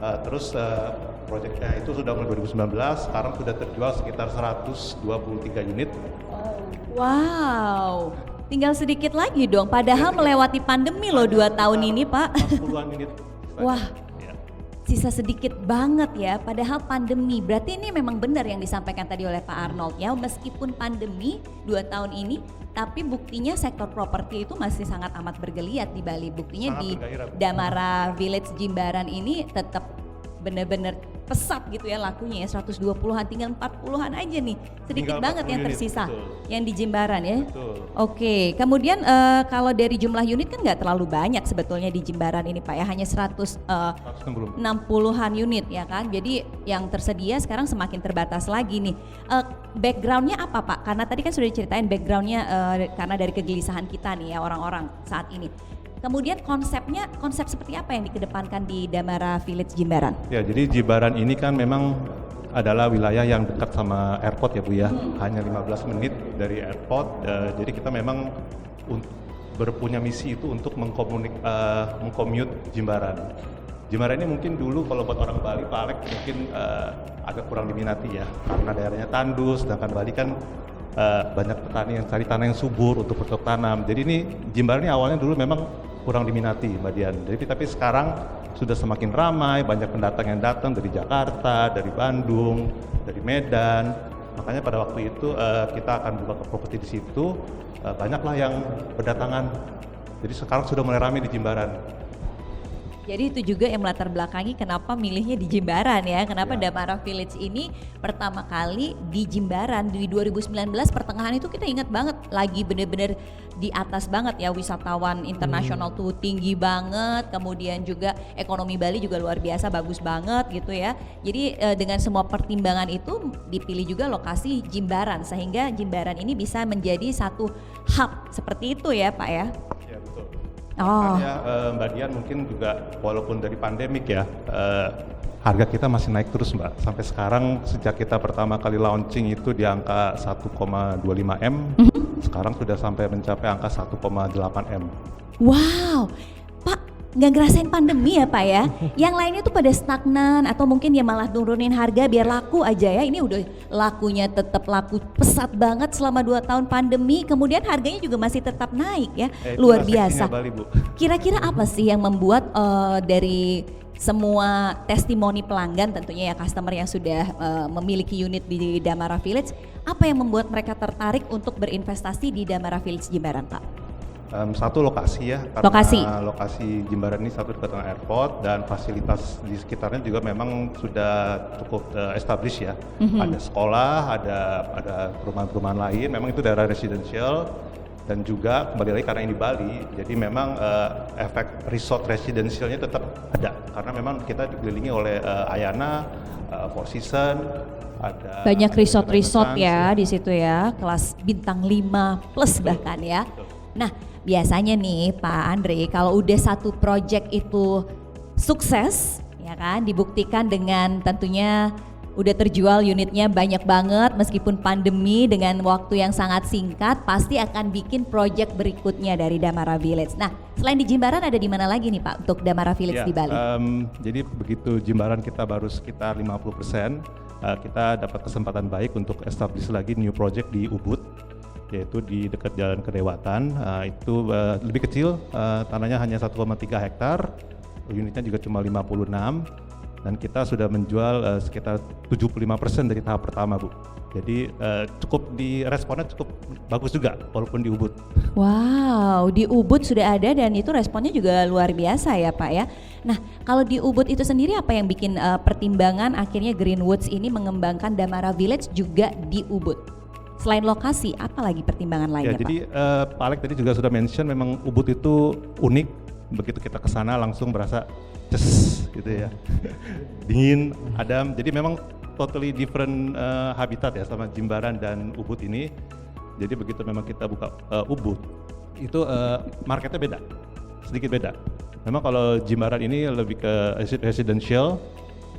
Terus proyeknya itu sudah mulai 2019, sekarang sudah terjual sekitar 123 unit. Wow, tinggal sedikit lagi dong. Padahal melewati pandemi loh 2 tahun ini, Pak. 40-an unit. Wah. Ya. Sisa sedikit banget ya, padahal pandemi. Berarti ini memang benar yang disampaikan tadi oleh Pak Arnold ya, meskipun pandemi 2 tahun ini, tapi buktinya sektor properti itu masih sangat amat bergeliat di Bali. Buktinya Sangat di bergairah. Damara Village Jimbaran ini tetap benar-benar pesat gitu ya lakunya ya, 120-an, tinggal 40-an aja nih. Sedikit Tinggal banget 40 yang unit, tersisa betul. yang di Jimbaran ya. Betul. Oke, kemudian kalau dari jumlah unit kan nggak terlalu banyak sebetulnya di Jimbaran ini Pak ya, hanya 160. 60-an unit ya kan. Jadi yang tersedia sekarang semakin terbatas lagi nih. Backgroundnya apa Pak? Karena tadi kan sudah diceritain backgroundnya karena dari kegelisahan kita nih ya orang-orang saat ini. Kemudian konsep seperti apa yang dikedepankan di Damara Village Jimbaran? Ya, jadi Jimbaran ini kan memang adalah wilayah yang dekat sama airport ya Bu ya, hanya 15 menit dari airport. Jadi kita memang berpunya misi itu untuk mengcommute Jimbaran. Jimbaran ini mungkin dulu kalau buat orang Bali, Pak Alek mungkin agak kurang diminati ya, karena daerahnya tandus, sedangkan Bali kan banyak petani yang cari tanah yang subur untuk bercocok tanam. Jadi ini Jimbaran ini awalnya dulu memang kurang diminati Mbak Dian. Tapi sekarang sudah semakin ramai, banyak pendatang yang datang dari Jakarta, dari Bandung, dari Medan. Makanya pada waktu itu kita akan buka properti di situ, banyaklah yang berdatangan. Jadi sekarang sudah mulai ramai di Jimbaran. Jadi itu juga yang melatar belakangi kenapa milihnya di Jimbaran ya. Kenapa Damara Village ini pertama kali di Jimbaran di 2019 pertengahan itu kita ingat banget lagi bener-bener di atas banget ya, wisatawan internasional tuh tinggi banget, kemudian juga ekonomi Bali juga luar biasa bagus banget gitu ya. Jadi dengan semua pertimbangan itu dipilih juga lokasi Jimbaran sehingga Jimbaran ini bisa menjadi satu hub seperti itu ya Pak ya. Ya betul. Oh. Makanya Mbak Dian mungkin juga walaupun dari pandemik ya, harga kita masih naik terus Mbak. Sampai sekarang sejak kita pertama kali launching itu di angka 1,25 M, sekarang sudah sampai mencapai angka 1,8 M. Wow, Pak nggak ngerasain pandemi ya Pak ya? Yang lainnya tuh pada stagnan atau mungkin ya malah nurunin harga biar laku aja ya. Ini udah lakunya tetap laku pesat banget selama 2 tahun pandemi. Kemudian harganya juga masih tetap naik ya, luar biasa. Bali, Bu. Kira-kira apa sih yang membuat dari semua testimoni pelanggan tentunya ya customer yang sudah memiliki unit di Damara Village, apa yang membuat mereka tertarik untuk berinvestasi di Damara Village Jimbaran Pak? Satu lokasi ya, karena lokasi Jimbaran ini satu dekat dengan airport dan fasilitas di sekitarnya juga memang sudah cukup established ya. Ada sekolah, ada perumahan-perumahan lain, memang itu daerah residensial dan juga kembali lagi karena ini Bali, jadi memang efek resort residensialnya tetap ada karena memang kita dikelilingi oleh Ayana, Four Seasons, ada banyak resort-resort ya di situ ya, kelas bintang 5 plus bahkan ya. Nah, biasanya nih Pak Andre, kalau udah satu project itu sukses, ya kan, dibuktikan dengan tentunya udah terjual unitnya banyak banget meskipun pandemi dengan waktu yang sangat singkat, pasti akan bikin project berikutnya dari Damara Village. Nah, selain di Jimbaran ada di mana lagi nih Pak untuk Damara Village di Bali? Jadi begitu Jimbaran kita baru sekitar 50%, kita dapat kesempatan baik untuk establish lagi new project di Ubud, yaitu di dekat Jalan Kedewatan. Itu lebih kecil, tanahnya hanya 1,3 hektar, unitnya juga cuma 56, dan kita sudah menjual sekitar 75% dari tahap pertama Bu. Jadi responnya cukup bagus juga walaupun di Ubud. Wow, di Ubud sudah ada dan itu responnya juga luar biasa ya Pak ya. Nah, kalau di Ubud itu sendiri apa yang bikin pertimbangan akhirnya Greenwoods ini mengembangkan Damara Village juga di Ubud? Selain lokasi, apa lagi pertimbangan lainnya Pak? Jadi Pak Alek tadi juga sudah mention memang Ubud itu unik, begitu kita ke sana langsung berasa ces gitu ya. Dingin, adem. Jadi memang totally different habitat ya sama Jimbaran dan Ubud ini. Jadi begitu memang kita buka Ubud, itu marketnya beda, sedikit beda. Memang kalau Jimbaran ini lebih ke residential,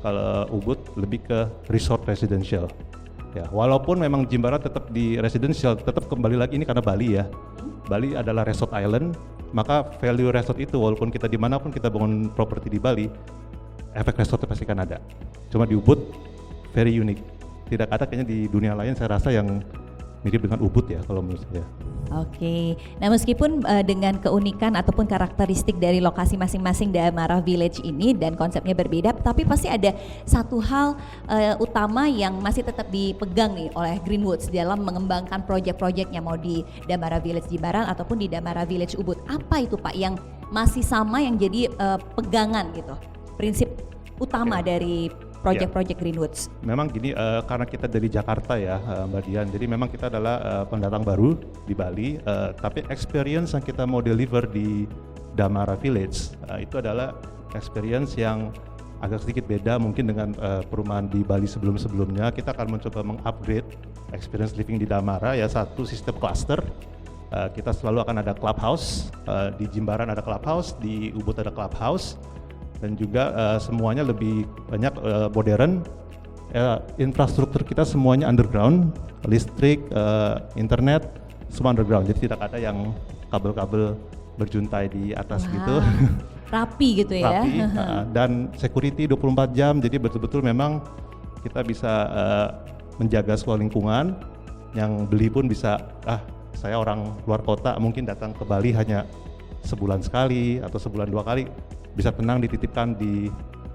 kalau Ubud lebih ke resort residential. Ya, walaupun memang Jimbaran tetap di residential, tetap kembali lagi ini karena Bali ya. Bali adalah resort island, maka value resort itu walaupun kita dimanapun kita bangun properti di Bali, efek resort pasti kan ada. Cuma di Ubud very unique. Tidak ada kayaknya di dunia lain saya rasa yang mirip dengan Ubud ya kalau menurut saya. Oke, nah meskipun dengan keunikan ataupun karakteristik dari lokasi masing-masing Damara Village ini dan konsepnya berbeda, tapi pasti ada satu hal utama yang masih tetap dipegang nih oleh Greenwoods dalam mengembangkan proyek-proyeknya, mau di Damara Village Jimbaran ataupun di Damara Village Ubud. Apa itu Pak yang masih sama yang jadi pegangan gitu, prinsip utama dari proyek-proyek Greenwoods? Memang gini, karena kita dari Jakarta ya Mbak Dian, jadi memang kita adalah pendatang baru di Bali, tapi experience yang kita mau deliver di Damara Village itu adalah experience yang agak sedikit beda mungkin dengan perumahan di Bali sebelum-sebelumnya. Kita akan mencoba mengupgrade experience living di Damara ya, satu sistem cluster. Kita selalu akan ada clubhouse, di Jimbaran ada clubhouse, di Ubud ada clubhouse, dan juga semuanya lebih banyak modern. Infrastruktur kita semuanya underground, listrik, internet, semua underground. Jadi tidak ada yang kabel-kabel berjuntai di atas gitu. Rapi gitu ya. Rapi, dan security 24 jam. Jadi betul-betul memang kita bisa menjaga sebuah lingkungan. Yang beli pun bisa, saya orang luar kota mungkin datang ke Bali hanya sebulan sekali atau sebulan 2 kali, bisa tenang dititipkan di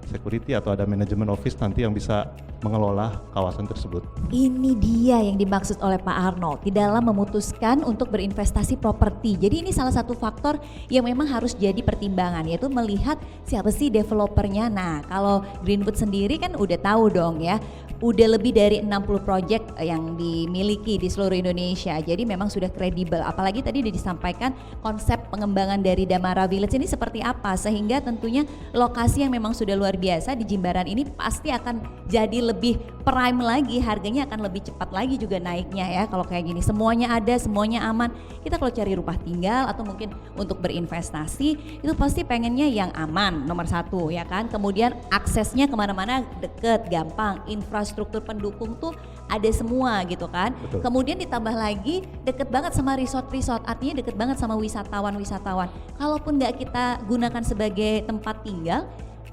security atau ada manajemen office nanti yang bisa mengelola kawasan tersebut. Ini dia yang dimaksud oleh Pak Arnold di dalam memutuskan untuk berinvestasi properti. Jadi ini salah satu faktor yang memang harus jadi pertimbangan, yaitu melihat siapa sih developernya. Nah, kalau Greenwood sendiri kan udah tahu dong ya, udah lebih dari 60 proyek yang dimiliki di seluruh Indonesia. Jadi memang sudah kredibel. Apalagi tadi udah disampaikan konsep pengembangan dari Damara Village ini seperti apa, sehingga tentunya lokasi yang memang sudah luar biasa di Jimbaran ini pasti akan jadi lebih prime lagi, harganya akan lebih cepat lagi juga naiknya ya kalau kayak gini. Semuanya ada, semuanya aman. Kita kalau cari rumah tinggal atau mungkin untuk berinvestasi itu pasti pengennya yang aman, nomor satu ya kan. Kemudian aksesnya kemana-mana deket, gampang, infrastruktur pendukung tuh ada semua gitu kan. Betul. Kemudian ditambah lagi deket banget sama resort-resort, artinya deket banget sama wisatawan-wisatawan. Kalaupun nggak kita gunakan sebagai tempat tinggal,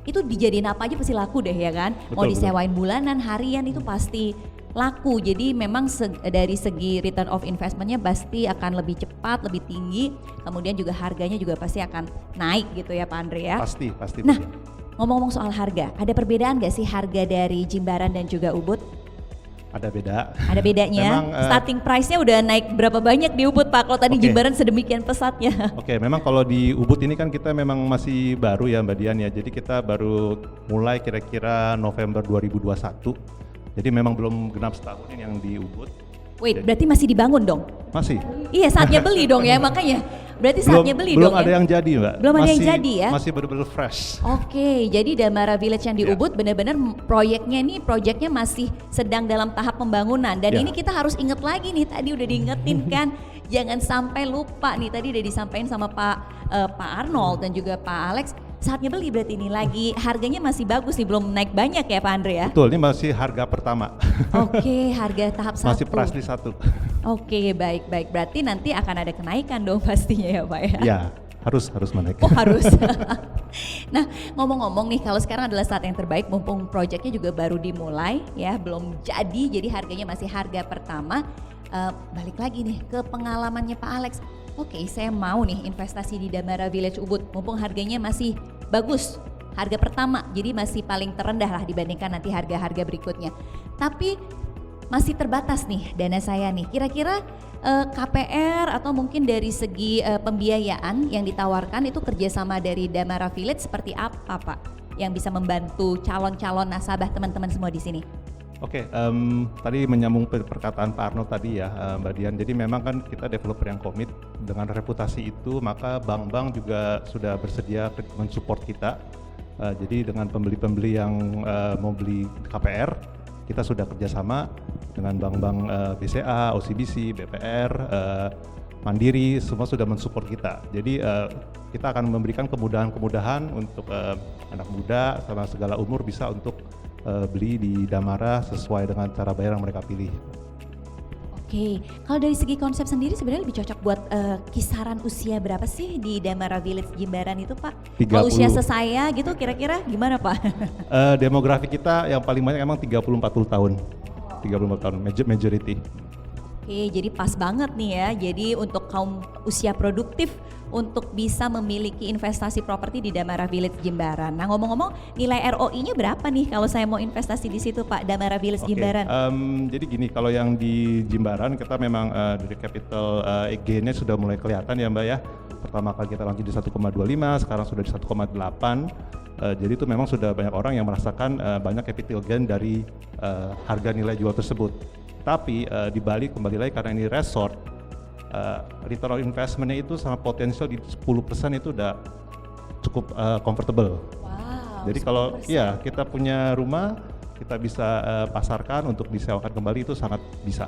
itu dijadiin apa aja pasti laku deh ya kan. Mau disewain bulanan, harian itu pasti laku. Jadi memang dari segi return of investmentnya pasti akan lebih cepat, lebih tinggi. Kemudian juga harganya juga pasti akan naik gitu ya Pak Andre ya. Pasti. Nah, ngomong-ngomong soal harga, ada perbedaan gak sih harga dari Jimbaran dan juga Ubud? Ada beda. Ada bedanya. Memang, starting price-nya udah naik berapa banyak di Ubud Pak? Kalau tadi Jimbaran sedemikian pesatnya. Oke, memang kalau di Ubud ini kan kita memang masih baru ya Mbak Dian ya. Jadi kita baru mulai kira-kira November 2021. Jadi memang belum genap setahun ini yang di Ubud. Wait, berarti masih dibangun dong? Masih. Iya, saatnya beli dong ya, makanya. Berarti saatnya beli belum dong ada ya? yang jadi Mbak. Belum ada yang jadi ya? Masih benar-benar fresh. Oke, jadi Damara Village yang di Ubud benar-benar proyeknya masih sedang dalam tahap pembangunan. Dan ini kita harus inget lagi nih, tadi udah diingetin kan, jangan sampai lupa nih, tadi udah disampaikan sama Pak Arnold dan juga Pak Alex. Saatnya beli berarti ini lagi, harganya masih bagus nih, belum naik banyak ya Pak Andre ya? Betul, ini masih harga pertama. Oke, harga tahap 1. Masih price list 1. Oke, baik. Berarti nanti akan ada kenaikan dong pastinya ya Pak ya? Ya, harus menaik. Oh harus. Nah, ngomong-ngomong nih, kalau sekarang adalah saat yang terbaik, mumpung proyeknya juga baru dimulai ya, belum jadi harganya masih harga pertama. Balik lagi nih ke pengalamannya Pak Alex. Oke, saya mau nih investasi di Damara Village Ubud, mumpung harganya masih bagus, harga pertama, jadi masih paling terendah lah dibandingkan nanti harga-harga berikutnya. Tapi masih terbatas nih dana saya nih, kira-kira KPR atau mungkin dari segi pembiayaan yang ditawarkan itu kerjasama dari Damara Village seperti apa Pak? Yang bisa membantu calon-calon nasabah teman-teman semua di sini. Oke, tadi menyambung perkataan Pak Arnold tadi ya Mbak Dian, jadi memang kan kita developer yang komit dengan reputasi itu, maka bank-bank juga sudah bersedia mensupport kita. Jadi dengan pembeli-pembeli yang mau beli KPR, kita sudah kerjasama dengan bank-bank BCA, OCBC, BPR, Mandiri, semua sudah mensupport kita. Jadi kita akan memberikan kemudahan-kemudahan untuk anak muda sama segala umur bisa untuk beli di Damara sesuai dengan cara bayar yang mereka pilih. Oke, kalau dari segi konsep sendiri sebenarnya lebih cocok buat kisaran usia berapa sih di Damara Village Jimbaran itu Pak? 30. Kalau usia sesaya gitu kira-kira gimana Pak? Demografi kita yang paling banyak emang 30-40 tahun. 34 tahun, majority. Oke, jadi pas banget nih ya. Jadi untuk kaum usia produktif untuk bisa memiliki investasi properti di Damara Village Jimbaran. Nah ngomong-ngomong nilai ROI-nya berapa nih kalau saya mau investasi di situ Pak, Damara Village Jimbaran? Jadi gini, kalau yang di Jimbaran kita memang dari capital gain-nya sudah mulai kelihatan ya Mbak ya. Pertama kali kita launching di 1,25, sekarang sudah di 1,8. Jadi itu memang sudah banyak orang yang merasakan banyak capital gain dari harga nilai jual tersebut. Tapi di Bali kembali lagi karena ini resort, return on investment-nya itu sama potensial di 10% itu udah cukup comfortable. Wow. Jadi kalau 10%. ya kita punya rumah, kita bisa pasarkan untuk disewakan kembali itu sangat bisa.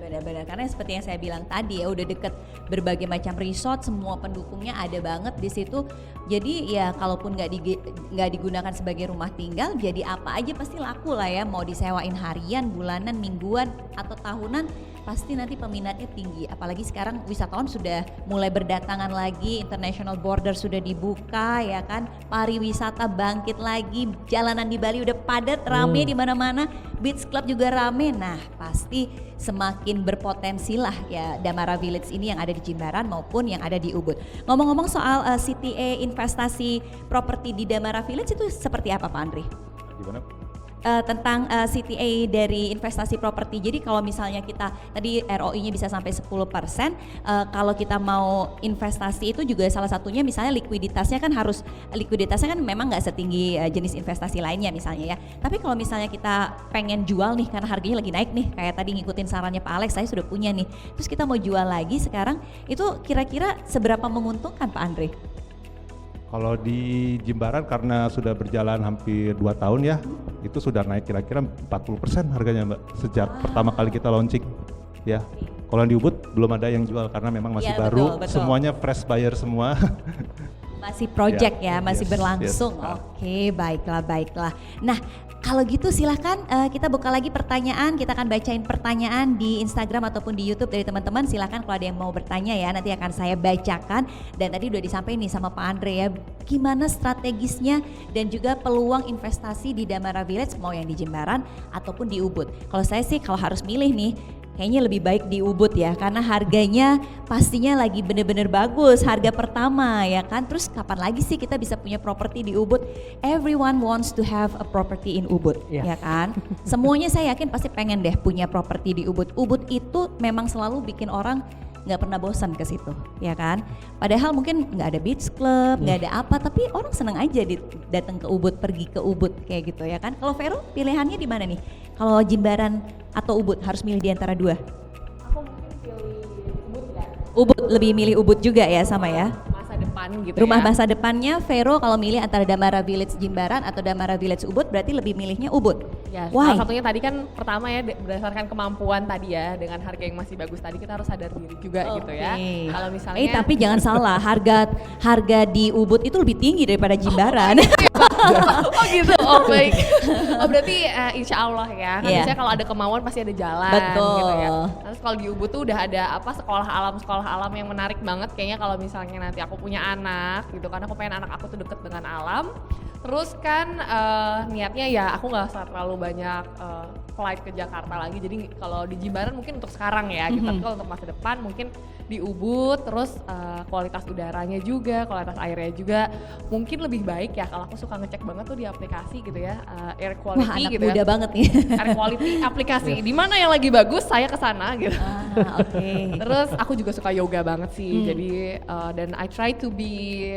Benar-benar, karena seperti yang saya bilang tadi ya udah deket berbagai macam resort, semua pendukungnya ada banget di situ. Jadi ya kalaupun nggak digunakan sebagai rumah tinggal, jadi apa aja pasti laku lah ya. Mau disewain harian, bulanan, mingguan atau tahunan, pasti nanti peminatnya tinggi. Apalagi sekarang wisatawan sudah mulai berdatangan lagi, international border sudah dibuka ya kan, pariwisata bangkit lagi, jalanan di Bali udah padat, rame di mana-mana, beach club juga rame. Nah pasti semakin berpotensi lah ya Damara Village ini yang ada di Jimbaran maupun yang ada di Ubud. Ngomong-ngomong soal CTA investasi properti di Damara Village itu seperti apa Pak Andri? Gimana? Tentang CTA dari investasi properti. Jadi kalau misalnya kita tadi ROI-nya bisa sampai 10%, kalau kita mau investasi itu juga salah satunya misalnya likuiditasnya kan memang nggak setinggi jenis investasi lainnya misalnya ya. Tapi kalau misalnya kita pengen jual nih karena harganya lagi naik nih, kayak tadi ngikutin sarannya Pak Alex, saya sudah punya nih. Terus kita mau jual lagi sekarang, itu kira-kira seberapa menguntungkan Pak Andre? Kalau di Jimbaran karena sudah berjalan hampir 2 tahun ya, itu sudah naik kira-kira 40% harganya Mbak sejak pertama kali kita launching ya. Kalau di Ubud belum ada yang jual karena memang masih Ya, baru, betul. semuanya fresh buyer semua. Masih project ya, masih yes, berlangsung. yes. Oke, baiklah. Nah, kalau gitu silahkan kita buka lagi pertanyaan. Kita akan bacain pertanyaan di Instagram ataupun di YouTube dari teman-teman. Silahkan kalau ada yang mau bertanya ya, nanti akan saya bacakan. Dan tadi udah disampaikan nih sama Pak Andre ya, gimana strategisnya dan juga peluang investasi di Damara Village, mau yang di Jimbaran ataupun di Ubud. Kalau saya sih kalau harus milih nih, kayaknya lebih baik di Ubud ya, karena harganya pastinya lagi bener-bener bagus, harga pertama ya kan. Terus kapan lagi sih kita bisa punya properti di Ubud? Everyone wants to have a property in Ubud, ya kan. Semuanya saya yakin pasti pengen deh punya properti di Ubud. Ubud itu memang selalu bikin orang nggak pernah bosan ke situ, ya kan. Padahal mungkin nggak ada beach club, nggak ada apa, tapi orang seneng aja datang ke Ubud, pergi ke Ubud kayak gitu ya kan. Kalau Vero pilihannya di mana nih? Kalau Jimbaran atau Ubud, harus milih di antara dua? Aku mungkin pilih Ubud ya. Ubud, lebih milih Ubud juga ya sama ya? Masa depan gitu Rumah ya. masa depannya Vero kalau milih antara Damara Village Jimbaran atau Damara Village Ubud berarti lebih milihnya Ubud. Ya, Why? salah satunya tadi kan pertama ya berdasarkan kemampuan tadi ya, dengan harga yang masih bagus tadi kita harus sadar diri juga gitu ya. Oke. Kalau misalnya tapi jangan salah, harga di Ubud itu lebih tinggi daripada Jimbaran. oh gitu, oh baik. Oh berarti insya Allah ya, kan Iya. biasanya kalau ada kemauan pasti ada jalan Betul. gitu ya. Terus kalau di Ubud tuh udah ada apa sekolah alam yang menarik banget kayaknya kalau misalnya nanti aku punya anak gitu, karena aku pengen anak aku tuh deket dengan alam. Terus kan niatnya ya aku nggak terlalu banyak flight ke Jakarta lagi, jadi kalau di Jimbaran mungkin untuk sekarang ya gitu, tapi kalau untuk masa depan mungkin di Ubud. Terus kualitas udaranya juga, kualitas airnya juga mungkin lebih baik ya. Kalau aku suka ngecek banget tuh di aplikasi gitu ya, air quality. Wah, anak gitu muda ya, banget nih. air quality aplikasi di mana yang lagi bagus saya kesana gitu. Oke. Terus aku juga suka yoga banget sih, jadi dan I try to be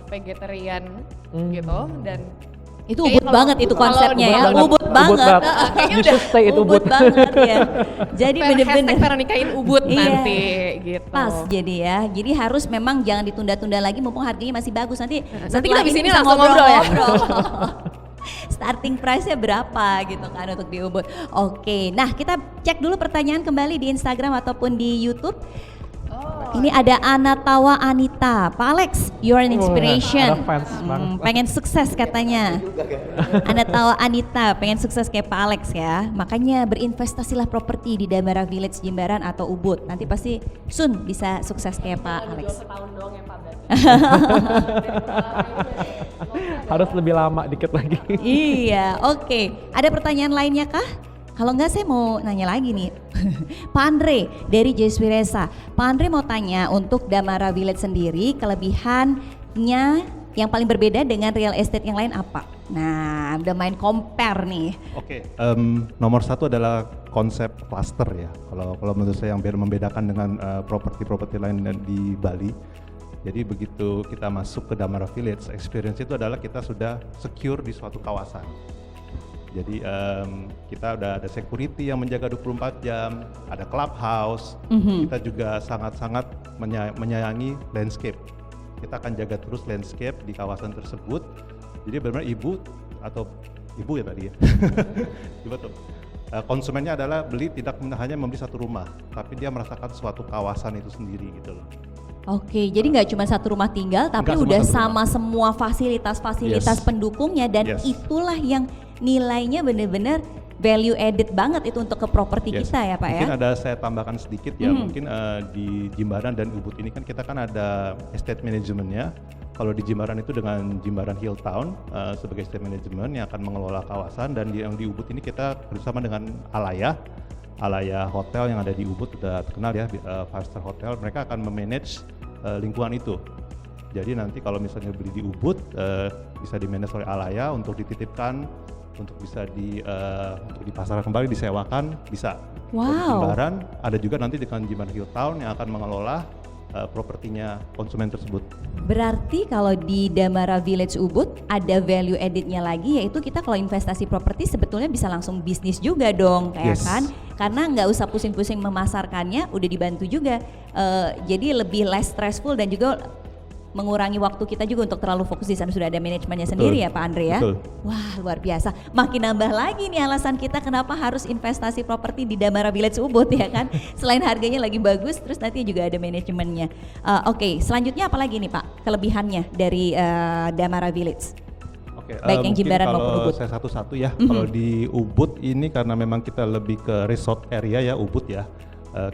vegetarian gitu. Dan Itu kayaknya Ubud kalau- banget itu kalau konsepnya ya, banget. Ubud banget. kayaknya You udah should stay it Ubud Ubud. banget ya. Jadi bener-bener hashtag Veronikain Ubud Iya. nanti gitu. pas jadi ya. Jadi harus memang jangan ditunda-tunda lagi mumpung harganya masih bagus. Nanti Nanti setelah kita di sini bisa langsung ngobrol ya. Starting price-nya berapa gitu kan untuk di Ubud. Oke, nah kita cek dulu pertanyaan kembali di Instagram ataupun di YouTube. Ini ada Anatawa Anita. Pak Alex, you are an inspiration. ada fans banget. Pengen sukses katanya. Anatawa Anita, pengen sukses kayak Pak Alex ya. Makanya berinvestasilah properti di Damara Village Jimbaran atau Ubud. Nanti pasti soon bisa sukses kayak Pak Alex. Setahun doang ya Pak. Harus lebih lama dikit lagi. Iya, oke. Ada pertanyaan lainnya kah? Kalau enggak saya mau nanya lagi nih. Pak Andre dari Jeswiresa. Pak Andre mau tanya untuk Damara Village sendiri kelebihannya yang paling berbeda dengan real estate yang lain apa? Nah, udah main compare nih. Oke, nomor satu adalah konsep cluster ya. Kalau menurut saya yang membedakan dengan properti-properti lain di Bali. Jadi begitu kita masuk ke Damara Village, experience itu adalah kita sudah secure di suatu kawasan. Jadi kita udah ada security yang menjaga 24 jam, ada clubhouse, kita juga sangat-sangat menyayangi landscape. Kita akan jaga terus landscape di kawasan tersebut. Jadi benar-benar ibu ya tadi ya, ibu tuh. Konsumennya adalah tidak hanya membeli satu rumah, tapi dia merasakan suatu kawasan itu sendiri gitu loh. Oke, jadi nggak cuma satu rumah tinggal, tapi udah sama semua fasilitas-fasilitas pendukungnya dan itulah yang nilainya benar-benar value added banget itu untuk ke properti kita ya Pak mungkin ya. ada saya tambahkan sedikit ya, mungkin di Jimbaran dan Ubud ini kan kita kan ada estate manajemennya. Kalau di Jimbaran itu dengan Jimbaran Hilltown sebagai estate management yang akan mengelola kawasan, dan yang di Ubud ini kita bersama dengan Alaya Hotel yang ada di Ubud, sudah terkenal ya, 5-star hotel. Mereka akan memanage lingkungan itu. Jadi nanti kalau misalnya beli di Ubud bisa di-manage oleh Alaya untuk dititipkan, untuk bisa untuk dipasarkan kembali, disewakan bisa. Wow. Di Jimbaran ada juga nanti dengan Jimbaran Hilltown yang akan mengelola propertinya konsumen tersebut. Berarti kalau di Damara Village Ubud ada value added-nya lagi, yaitu kita kalau investasi properti sebetulnya bisa langsung bisnis juga dong, kayak kan? Karena nggak usah pusing-pusing memasarkannya, udah dibantu juga. Jadi lebih less stressful dan juga mengurangi waktu kita juga untuk terlalu fokus di sana, sudah ada manajemennya sendiri ya Pak Andre ya. Betul. Wah luar biasa, makin nambah lagi nih alasan kita kenapa harus investasi properti di Damara Village Ubud ya kan. Selain harganya lagi bagus, terus nanti juga ada manajemennya. Oke, selanjutnya apa lagi nih Pak kelebihannya dari Damara Village? Oke, Baik yang Jimbaran maupun Ubud. Saya satu-satu ya. Kalau di Ubud ini karena memang kita lebih ke resort area ya Ubud ya.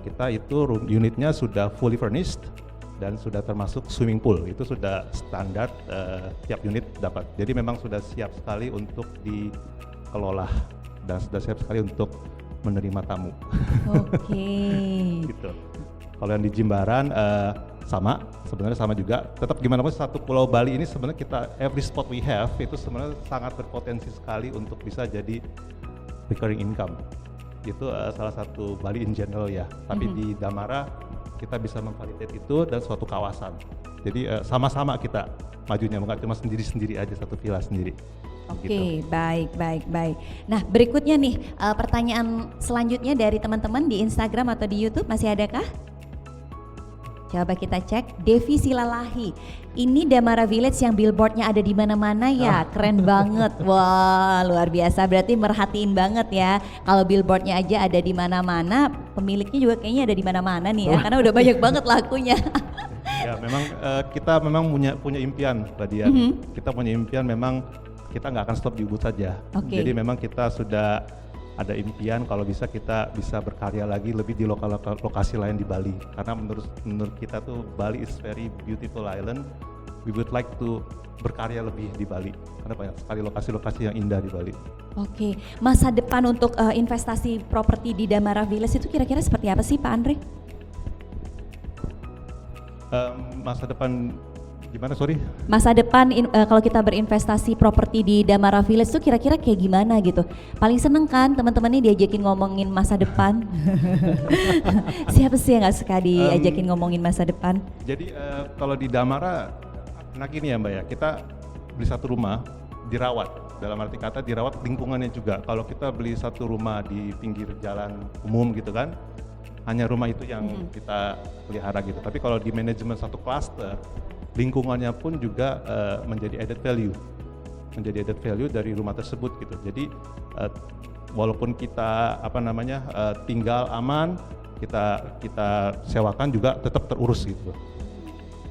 Kita itu unitnya sudah fully furnished dan sudah termasuk swimming pool, itu sudah standar tiap unit dapat. Jadi memang sudah siap sekali untuk dikelola dan sudah siap sekali untuk menerima tamu. Oke. Gitu. Kalau yang di Jimbaran sebenarnya sama juga. Tetap gimana pun satu Pulau Bali ini sebenarnya kita every spot we have itu sebenarnya sangat berpotensi sekali untuk bisa jadi recurring income. Itu salah satu Bali in general ya. Tapi di Damara kita bisa memvalidate itu dan suatu kawasan. Jadi sama-sama kita majunya, bukan cuma sendiri-sendiri aja satu villa sendiri. Oke, Gitu. baik. Nah, berikutnya nih pertanyaan selanjutnya dari teman-teman di Instagram atau di YouTube masih adakah? Coba kita cek. Devi Silalahi, ini Damara Village yang billboardnya ada di mana-mana ya, keren banget. Wah, luar biasa. Berarti merhatiin banget ya. Kalau billboardnya aja ada di mana-mana, pemiliknya juga kayaknya ada di mana-mana nih ya, karena udah banyak banget lakunya. Ya, memang kita memang punya impian, Mbak Dian. Kita punya impian, memang kita nggak akan stop di Ubud saja. Jadi memang kita sudah ada impian kalau bisa kita bisa berkarya lagi lebih di lokasi lain di Bali, karena menurut kita tuh Bali is very beautiful island. We would like to berkarya lebih di Bali karena banyak sekali lokasi-lokasi yang indah di Bali. Oke, masa depan untuk investasi properti di Damara Village itu kira-kira seperti apa sih Pak Andre? Masa depan gimana, sorry? Masa depan kalau kita berinvestasi properti di Damara Village tuh kira-kira kayak gimana gitu? Paling seneng kan teman-temannya diajakin ngomongin masa depan? Siapa sih yang nggak suka diajakin ngomongin masa depan? Jadi kalau di Damara, nah gini ya Mbak ya, kita beli satu rumah dirawat, dalam arti kata dirawat lingkungannya juga. Kalau kita beli satu rumah di pinggir jalan umum gitu kan, hanya rumah itu yang kita pelihara gitu. Tapi kalau di manajemen satu cluster, lingkungannya pun juga menjadi added value dari rumah tersebut gitu. Jadi walaupun kita tinggal aman, kita sewakan juga tetap terurus gitu.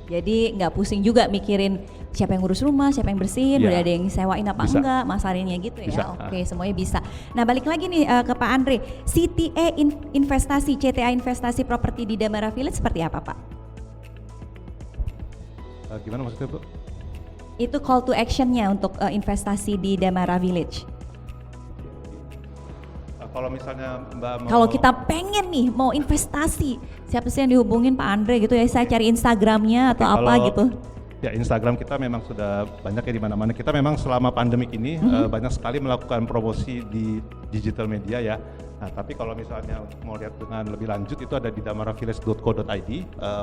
Jadi nggak pusing juga mikirin siapa yang ngurus rumah, siapa yang bersihin, Iya. udah ada yang sewain apa Bisa. enggak, masarinnya gitu ya. Bisa. Oke, semuanya bisa. Nah balik lagi nih ke Pak Andre, CTA Investasi Properti di Damara Village seperti apa Pak? Gimana maksudnya Bu? Itu call to actionnya untuk investasi di Damara Village. Kalau misalnya Mbak mau... Kalau kita pengen nih mau investasi, siapa sih yang dihubungin Pak Andre gitu ya? Saya cari Instagramnya atau Oke, apa kalau- gitu. Ya Instagram kita memang sudah banyak ya di mana-mana. Kita memang selama pandemik ini banyak sekali melakukan promosi di digital media ya. Nah tapi kalau misalnya mau lihat dengan lebih lanjut itu ada di damaravillage.co.id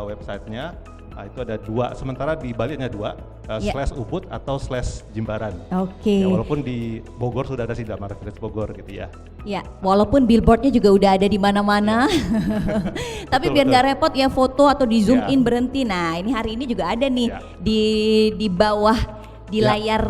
websitenya. Nah itu ada 2, sementara di Bali hanya 2, Ya. /Ubud atau /Jimbaran. Oke. Ya, walaupun di Bogor sudah ada sih Damara Village Bogor gitu ya. Ya, walaupun billboardnya juga udah ada di mana-mana, tapi Betul, biar betul. nggak repot ya foto atau di zoom Ya. in berhenti. Nah, ini hari ini juga ada nih Ya. di bawah di Ya. layar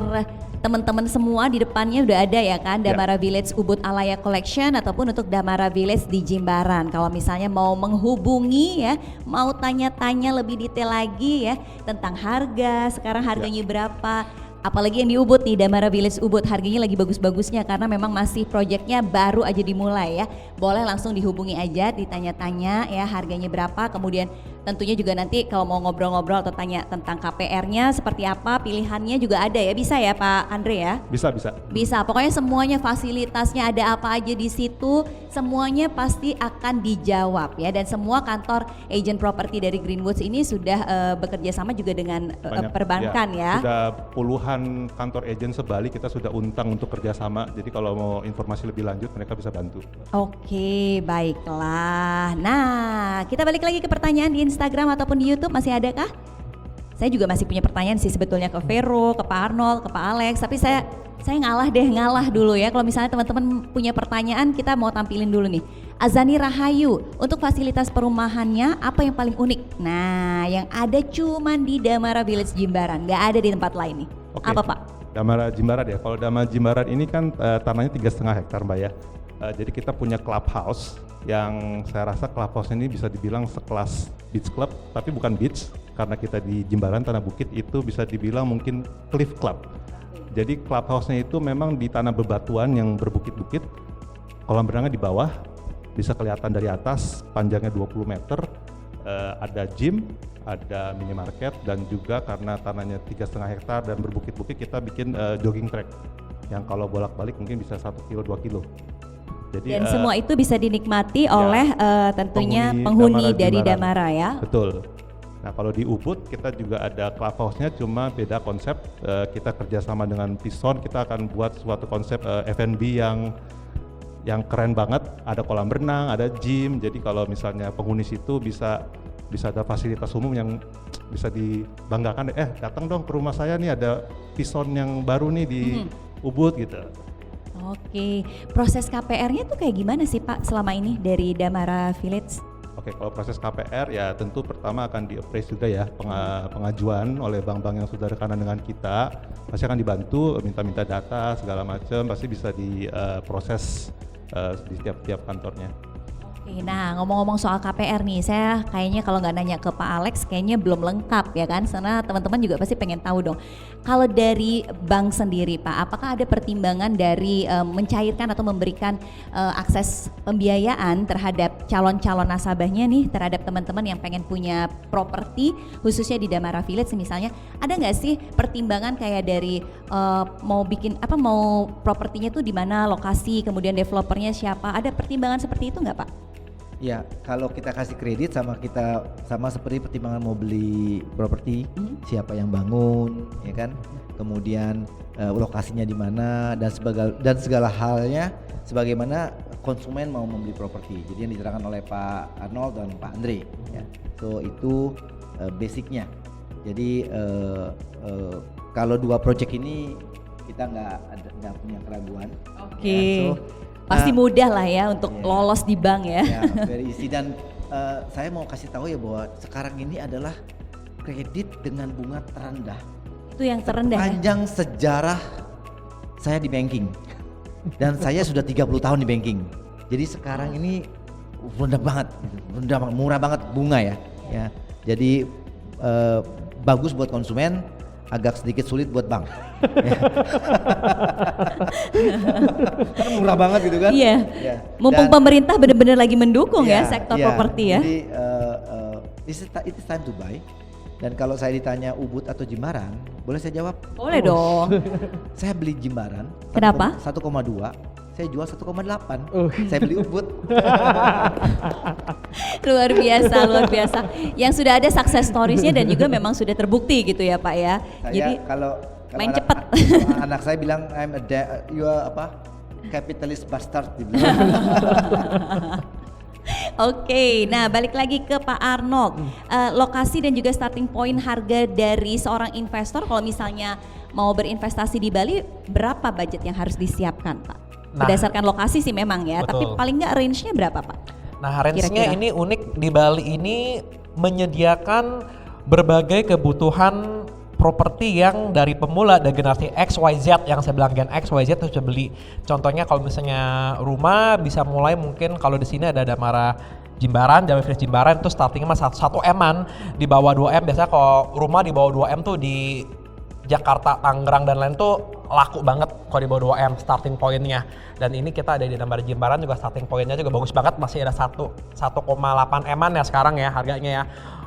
teman-teman semua di depannya udah ada ya kan Ya. Damara Village Ubud Alaya Collection ataupun untuk Damara Village di Jimbaran. Kalau misalnya mau menghubungi ya, mau tanya-tanya lebih detail lagi ya tentang harga, sekarang harganya berapa. Apalagi yang di Ubud nih, Damara Village Ubud harganya lagi bagus-bagusnya karena memang masih proyeknya baru aja dimulai ya. Boleh langsung dihubungi aja, ditanya-tanya ya harganya berapa. Kemudian tentunya juga nanti kalau mau ngobrol-ngobrol atau tanya tentang KPR-nya seperti apa, pilihannya juga ada ya. Bisa ya Pak Andre ya? Bisa, bisa. Bisa, pokoknya semuanya fasilitasnya ada apa aja di situ, semuanya pasti akan dijawab ya. Dan semua kantor agent properti dari Greenwoods ini sudah bekerja sama juga dengan Banyak, perbankan ya. Sudah puluhan kantor agent sebali kita sudah undang untuk kerjasama. Jadi kalau mau informasi lebih lanjut mereka bisa bantu. Oke, baiklah. Nah, kita balik lagi ke pertanyaan di Instagram ataupun di YouTube, masih ada kah? Saya juga masih punya pertanyaan sih sebetulnya ke Vero, ke Pak Arnold, ke Pak Alex, tapi saya ngalah dulu ya. Kalau misalnya teman-teman punya pertanyaan, kita mau tampilin dulu nih. Azani Rahayu, untuk fasilitas perumahannya apa yang paling unik? Nah, yang ada cuman di Damara Village Jimbaran, nggak ada di tempat lain nih. Oke. Apa Pak? Damara Jimbaran ya. Kalau Damara Jimbaran ini kan tanahnya 3,5 hektar Mbak ya. Jadi kita punya clubhouse yang saya rasa clubhouse ini bisa dibilang sekelas beach club, tapi bukan beach karena kita di Jimbaran Tanah Bukit, itu bisa dibilang mungkin cliff club. Jadi clubhouse-nya itu memang di tanah bebatuan yang berbukit-bukit, kolam renangnya di bawah, bisa kelihatan dari atas, panjangnya 20 meter, ada gym, ada minimarket, dan juga karena tanahnya 3,5 hektar dan berbukit-bukit, kita bikin jogging track yang kalau bolak-balik mungkin bisa 1 kilo 2 kilo. Jadi, Dan semua itu bisa dinikmati oleh tentunya Damara penghuni dari Jimbaran. Damara ya. Betul. Nah kalau di Ubud kita juga ada clubhouse-nya, cuma beda konsep. Kita kerjasama dengan Pison, kita akan buat suatu konsep F&B yang keren banget. Ada kolam renang, ada gym. Jadi kalau misalnya penghuni situ bisa ada fasilitas umum yang bisa dibanggakan. Datang dong ke rumah saya nih, ada Pison yang baru nih di Ubud gitu. Oke, proses KPR-nya tuh kayak gimana sih Pak selama ini dari Damara Village? Oke, kalau proses KPR ya tentu pertama akan di-appraise juga ya pengajuan oleh bank-bank yang sudah rekanan dengan kita. Pasti akan dibantu, minta data segala macam, pasti bisa diproses di tiap kantornya. Oke, nah ngomong-ngomong soal KPR nih, saya kayaknya kalau nggak nanya ke Pak Alex kayaknya belum lengkap ya kan, karena teman-teman juga pasti pengen tahu dong. Kalau dari bank sendiri Pak, apakah ada pertimbangan dari mencairkan atau memberikan akses pembiayaan terhadap calon-calon nasabahnya nih, terhadap teman-teman yang pengen punya properti khususnya di Damara Village misalnya, ada nggak sih pertimbangan kayak dari mau propertinya tuh di mana, lokasi, kemudian developernya siapa, ada pertimbangan seperti itu nggak Pak? Ya, kalau kita kasih kredit sama seperti pertimbangan mau beli properti, siapa yang bangun, ya kan? Kemudian lokasinya di mana dan segala halnya sebagaimana konsumen mau membeli properti. Jadi yang diterangkan oleh Pak Arnold dan Pak Andre, ya. So itu basicnya. Jadi kalau 2 project ini kita nggak punya keraguan. Oke. Ya, Pasti mudah lah ya untuk lolos di bank ya. Ya, very easy. Dan saya mau kasih tahu ya bahwa sekarang ini adalah kredit dengan bunga terendah. Itu yang terendah ya? Panjang sejarah saya di banking. Dan saya sudah 30 tahun di banking. Jadi sekarang ini rendah banget, murah banget bunga ya. Jadi bagus buat konsumen, agak sedikit sulit buat bank. Karena murah banget gitu kan. Iya. Mumpung pemerintah benar-benar lagi mendukung ya sektor properti ya. Jadi it is time to buy. Dan kalau saya ditanya Ubud atau Jimbaran, boleh saya jawab? Boleh dong. Saya beli Jimbaran. Kenapa? 1,2. Saya jual 1,8. Saya beli Ubud. Luar biasa. Yang sudah ada success stories-nya dan juga memang sudah terbukti gitu ya Pak ya. Saya Jadi kalau main cepet. Anak saya bilang you are capitalist bastard gitu. Oke, nah balik lagi ke Pak Arnold. Lokasi dan juga starting point harga dari seorang investor kalau misalnya mau berinvestasi di Bali, berapa budget yang harus disiapkan Pak? Berdasarkan lokasi sih memang ya, betul. tapi paling nggak range-nya berapa Pak? Nah, range-nya Kira-kira. ini unik di Bali ini menyediakan berbagai kebutuhan properti yang dari pemula dari generasi XYZ yang saya bilang gen XYZ itu bisa beli. Contohnya kalau misalnya rumah bisa mulai mungkin kalau di sini ada Damara Jimbaran, Jawa Village Jimbaran itu startingnya mah 1 M-an, di bawah 2 M. Biasanya kalau rumah di bawah 2 M tuh di Jakarta, Tangerang dan lain tuh laku banget kalau di bawah 2 M starting pointnya. Dan ini kita ada di Damara Jimbaran juga starting pointnya juga bagus banget, masih ada 1,8 M-an ya sekarang ya harganya ya.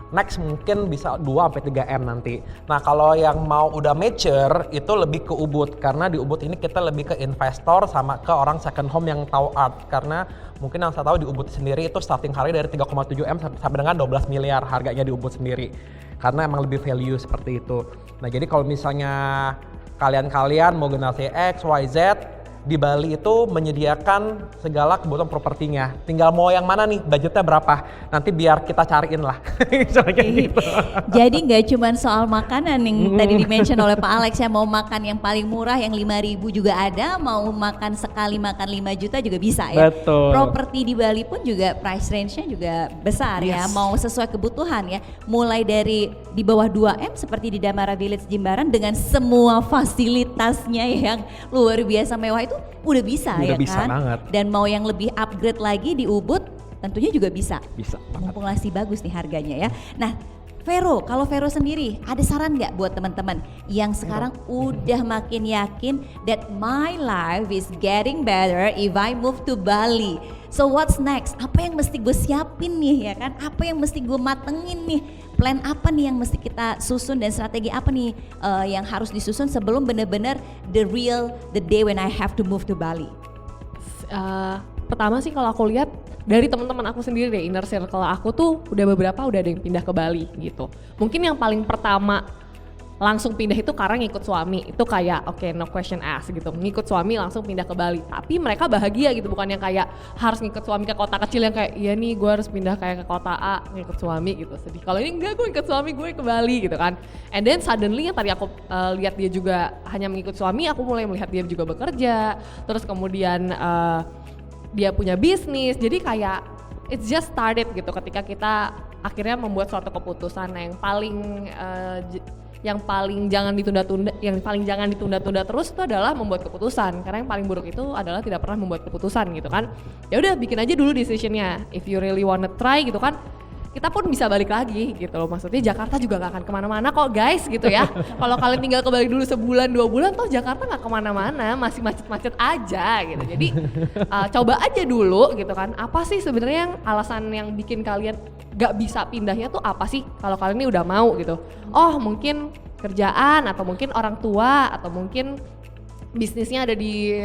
Next mungkin bisa 2-3 M nanti. Nah kalau yang mau udah mature itu lebih ke Ubud, karena di Ubud ini kita lebih ke investor sama ke orang second home yang tahu art. Karena mungkin yang saya tahu di Ubud sendiri itu starting harga dari 3,7 M sampai dengan 12 miliar harganya di Ubud sendiri. Karena emang lebih value seperti itu. Nah jadi kalau misalnya kalian mau generasi X, Y, Z, di Bali itu menyediakan segala kebutuhan propertinya. Tinggal mau yang mana nih, budgetnya berapa? Nanti biar kita cariin lah. Gitu. Jadi nggak cuma soal makanan yang tadi di-mention oleh Pak Alex ya, mau makan yang paling murah yang 5.000 juga ada, mau makan sekali makan 5 juta juga bisa ya. Betul. Properti di Bali pun juga price range-nya juga besar ya, mau sesuai kebutuhan ya. Mulai dari di bawah 2 M seperti di Damara Village Jimbaran dengan semua fasilitasnya yang luar biasa mewah itu udah bisa Udah ya bisa kan. banget. Dan mau yang lebih upgrade lagi di Ubud tentunya juga bisa. Bisa banget. Mumpung masih bagus nih harganya ya. Nah, Vero, kalau Vero sendiri ada saran nggak buat teman-teman yang sekarang udah makin yakin that my life is getting better if I move to Bali. So what's next? Apa yang mesti gue siapin nih ya kan? Apa yang mesti gue matengin nih? Plan apa nih yang mesti kita susun dan strategi apa nih yang harus disusun sebelum benar-benar the day when I have to move to Bali? Pertama sih kalau aku lihat dari teman-teman aku sendiri deh, inner circle aku tuh udah ada yang pindah ke Bali gitu. Mungkin yang paling pertama langsung pindah itu karena ngikut suami, itu kayak oke, no question asked gitu, ngikut suami langsung pindah ke Bali. Tapi mereka bahagia gitu, bukan yang kayak harus ngikut suami ke kota kecil yang kayak iya nih gue harus pindah kayak ke kota A ngikut suami gitu, sedih. Kalau ini enggak, gue ngikut suami gue ke Bali gitu kan. And then suddenly yang tadi aku lihat dia juga hanya mengikut suami, aku mulai melihat dia juga bekerja, terus kemudian dia punya bisnis, jadi kayak it's just started gitu ketika kita akhirnya membuat suatu keputusan yang paling jangan ditunda-tunda terus itu adalah membuat keputusan, karena yang paling buruk itu adalah tidak pernah membuat keputusan gitu kan. Ya udah bikin aja dulu decisionnya, if you really wanna try gitu kan, kita pun bisa balik lagi gitu loh. Maksudnya Jakarta juga gak akan kemana-mana kok guys gitu ya. Kalau kalian tinggal ke Bali dulu sebulan 2 bulan toh Jakarta gak kemana-mana, masih macet-macet aja gitu. Jadi coba aja dulu gitu kan, apa sih sebenarnya yang alasan yang bikin kalian gak bisa pindahnya tuh apa sih kalau kalian ini udah mau gitu. Oh mungkin kerjaan, atau mungkin orang tua, atau mungkin bisnisnya ada di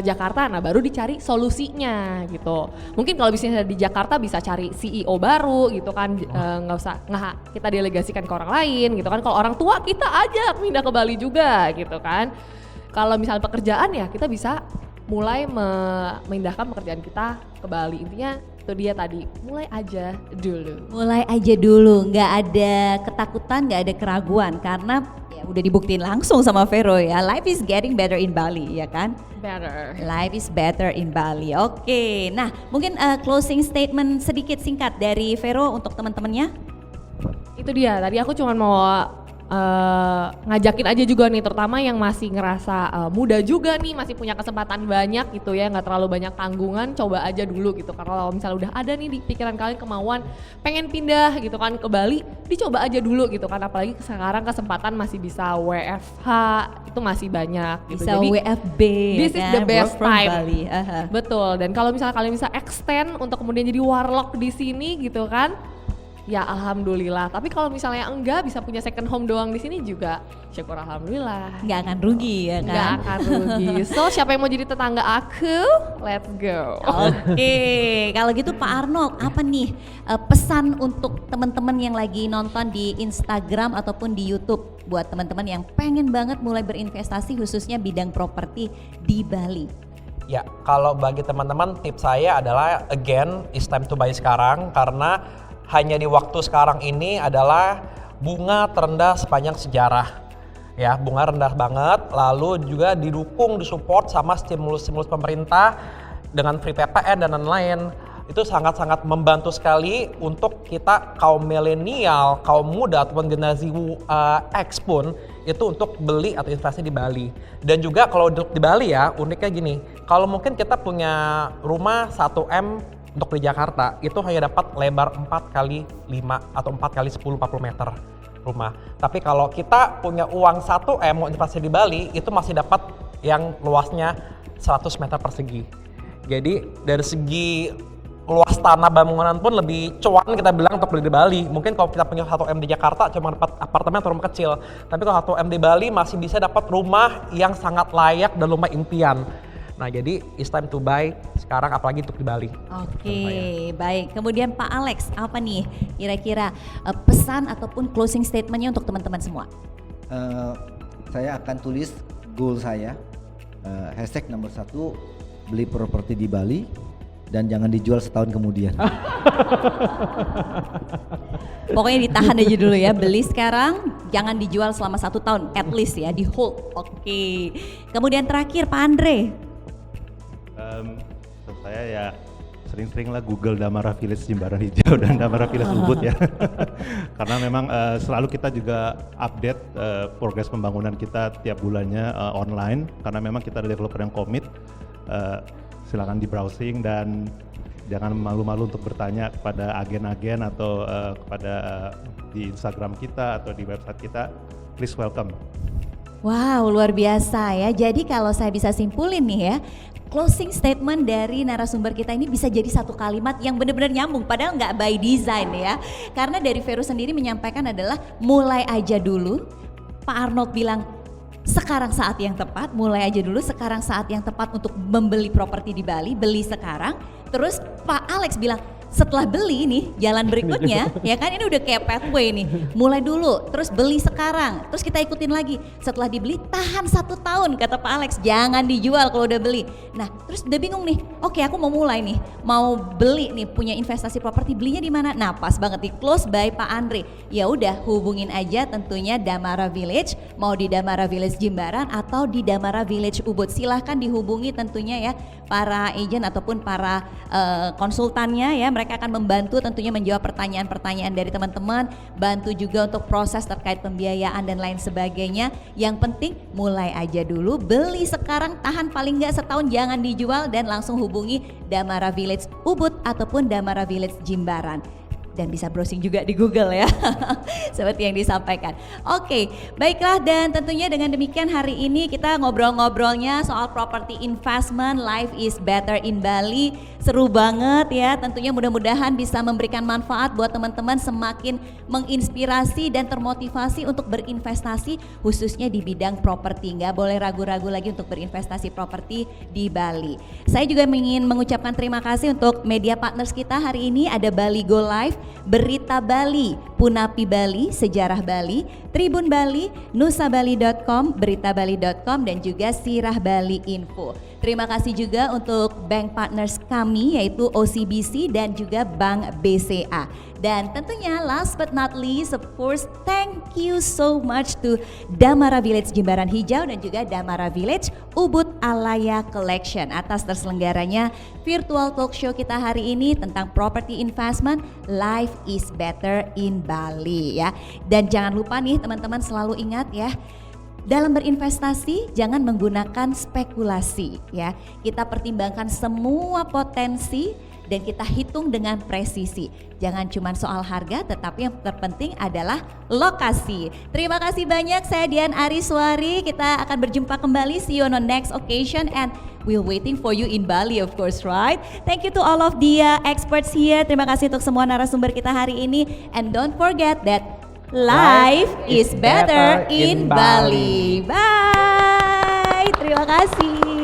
Jakarta, nah baru dicari solusinya gitu. Mungkin kalau bisnisnya ada di Jakarta bisa cari CEO baru gitu kan, nggak kita delegasikan ke orang lain gitu kan. Kalau orang tua kita ajak pindah ke Bali juga gitu kan. Kalau misalnya pekerjaan ya kita bisa mulai memindahkan pekerjaan kita ke Bali. Intinya itu dia tadi, mulai aja dulu, nggak ada ketakutan, nggak ada keraguan, karena ya udah dibuktiin langsung sama Vero ya, life is getting better in Bali ya kan. Life is better in Bali. Oke, nah mungkin closing statement sedikit singkat dari Vero untuk teman-temannya. Itu dia, tadi aku cuma mau ngajakin aja juga nih, terutama yang masih ngerasa muda juga nih, masih punya kesempatan banyak gitu ya, nggak terlalu banyak tanggungan, coba aja dulu gitu. Karena kalau misalnya udah ada nih di pikiran kalian kemauan pengen pindah gitu kan ke Bali, dicoba aja dulu gitu kan. Apalagi sekarang kesempatan masih bisa WFH, itu masih banyak gitu. Bisa Jadi WFB this is the best work from time. Bali. Betul. Dan kalau misalnya kalian bisa extend untuk kemudian jadi warlock di sini gitu kan, ya alhamdulillah. Tapi kalau misalnya enggak, bisa punya second home doang di sini juga, syukur alhamdulillah. Nggak akan rugi ya Nggak kan? akan rugi. So siapa yang mau jadi tetangga aku? Let's go. Oke, kalau gitu Pak Arnold, apa nih pesan untuk teman-teman yang lagi nonton di Instagram ataupun di YouTube buat teman-teman yang pengen banget mulai berinvestasi khususnya bidang properti di Bali? Ya, kalau bagi teman-teman tips saya adalah again, it's time to buy sekarang karena hanya di waktu sekarang ini adalah bunga terendah sepanjang sejarah. Ya, bunga rendah banget, lalu juga didukung, disupport sama stimulus-stimulus pemerintah dengan free PPN dan lain-lain. Itu sangat-sangat membantu sekali untuk kita kaum milenial, kaum muda ataupun generasi X pun itu untuk beli atau investasi di Bali. Dan juga kalau di Bali ya, uniknya gini, kalau mungkin kita punya rumah 1M untuk di Jakarta itu hanya dapat lebar 4x5 atau 4x10 40 meter rumah. Tapi kalau kita punya uang 1M mau investasi di Bali itu masih dapat yang luasnya 100 meter persegi. Jadi dari segi luas tanah bangunan pun lebih cuan kita bilang untuk beli di Bali. Mungkin kalau kita punya 1M di Jakarta cuma dapat apartemen atau rumah kecil. Tapi kalau 1M di Bali masih bisa dapat rumah yang sangat layak dan rumah impian. Nah jadi it's time to buy sekarang, apalagi untuk di Bali. Oke, baik. Kemudian Pak Alex, apa nih kira-kira pesan ataupun closing statementnya untuk teman-teman semua? Saya akan tulis goal saya, hashtag nomor 1, beli properti di Bali dan jangan dijual setahun kemudian. Pokoknya ditahan aja dulu ya, beli sekarang, jangan dijual selama 1 tahun, at least ya, di hold. Oke. Kemudian terakhir Pak Andre. Untuk saya ya sering-seringlah Google Damara Village Jimbaran Hijau dan Damara Village Ubud ya. Karena memang selalu kita juga update progres pembangunan kita tiap bulannya online. Karena memang kita ada developer yang komit. Silakan di browsing dan jangan malu-malu untuk bertanya kepada agen-agen atau kepada di Instagram kita atau di website kita. Please welcome. Wow, luar biasa ya. Jadi kalau saya bisa simpulin nih ya, closing statement dari narasumber kita ini bisa jadi satu kalimat yang benar-benar nyambung, padahal nggak by design ya. Karena dari Vero sendiri menyampaikan adalah mulai aja dulu. Pak Arnold bilang sekarang saat yang tepat, mulai aja dulu, sekarang saat yang tepat untuk membeli properti di Bali, beli sekarang. Terus Pak Alex bilang setelah beli nih jalan berikutnya ya kan, ini udah kayak pathway nih, mulai dulu terus beli sekarang, terus kita ikutin lagi, setelah dibeli tahan 1 tahun kata Pak Alex, jangan dijual kalau udah beli. Nah terus udah bingung nih, oke aku mau mulai nih, mau beli nih, punya investasi properti, belinya di mana? Nah pas banget di close by Pak Andre, ya udah hubungin aja tentunya Damara Village, mau di Damara Village Jimbaran atau di Damara Village Ubud, silahkan dihubungi tentunya ya para agent ataupun para konsultannya ya, mereka akan membantu tentunya menjawab pertanyaan-pertanyaan dari teman-teman, bantu juga untuk proses terkait pembiayaan dan lain sebagainya. Yang penting mulai aja dulu, beli sekarang, tahan paling nggak setahun, jangan dijual, dan langsung hubungi Damara Village Ubud ataupun Damara Village Jimbaran. Dan bisa browsing juga di Google ya, seperti yang disampaikan. Oke, baiklah, dan tentunya dengan demikian hari ini kita ngobrol-ngobrolnya soal property investment, life is better in Bali. Seru banget ya, tentunya mudah-mudahan bisa memberikan manfaat buat teman-teman, semakin menginspirasi dan termotivasi untuk berinvestasi khususnya di bidang properti. Nggak boleh ragu-ragu lagi untuk berinvestasi properti di Bali. Saya juga ingin mengucapkan terima kasih untuk media partners kita hari ini, ada Bali Go Live, Berita Bali, Punapi Bali, Sejarah Bali, Tribun Bali, nusabali.com, beritabali.com, dan juga Sirah Bali Info. Terima kasih juga untuk bank partners kami yaitu OCBC dan juga Bank BCA. Dan tentunya last but not least, of course, thank you so much to Damara Village Jimbaran Hijau dan juga Damara Village Ubud Alaya Collection atas terselenggaranya virtual talk show kita hari ini tentang property investment, life is better in Bali ya. Dan jangan lupa nih teman-teman selalu ingat ya, dalam berinvestasi jangan menggunakan spekulasi ya. Kita pertimbangkan semua potensi dan kita hitung dengan presisi. Jangan cuma soal harga, tetapi yang terpenting adalah lokasi. Terima kasih banyak, saya Dian Ariswari. Kita akan berjumpa kembali, see you on the next occasion and we're waiting for you in Bali of course, right? Thank you to all of the experts here. Terima kasih untuk semua narasumber kita hari ini. And don't forget that life is better in Bali. Bye. Terima kasih.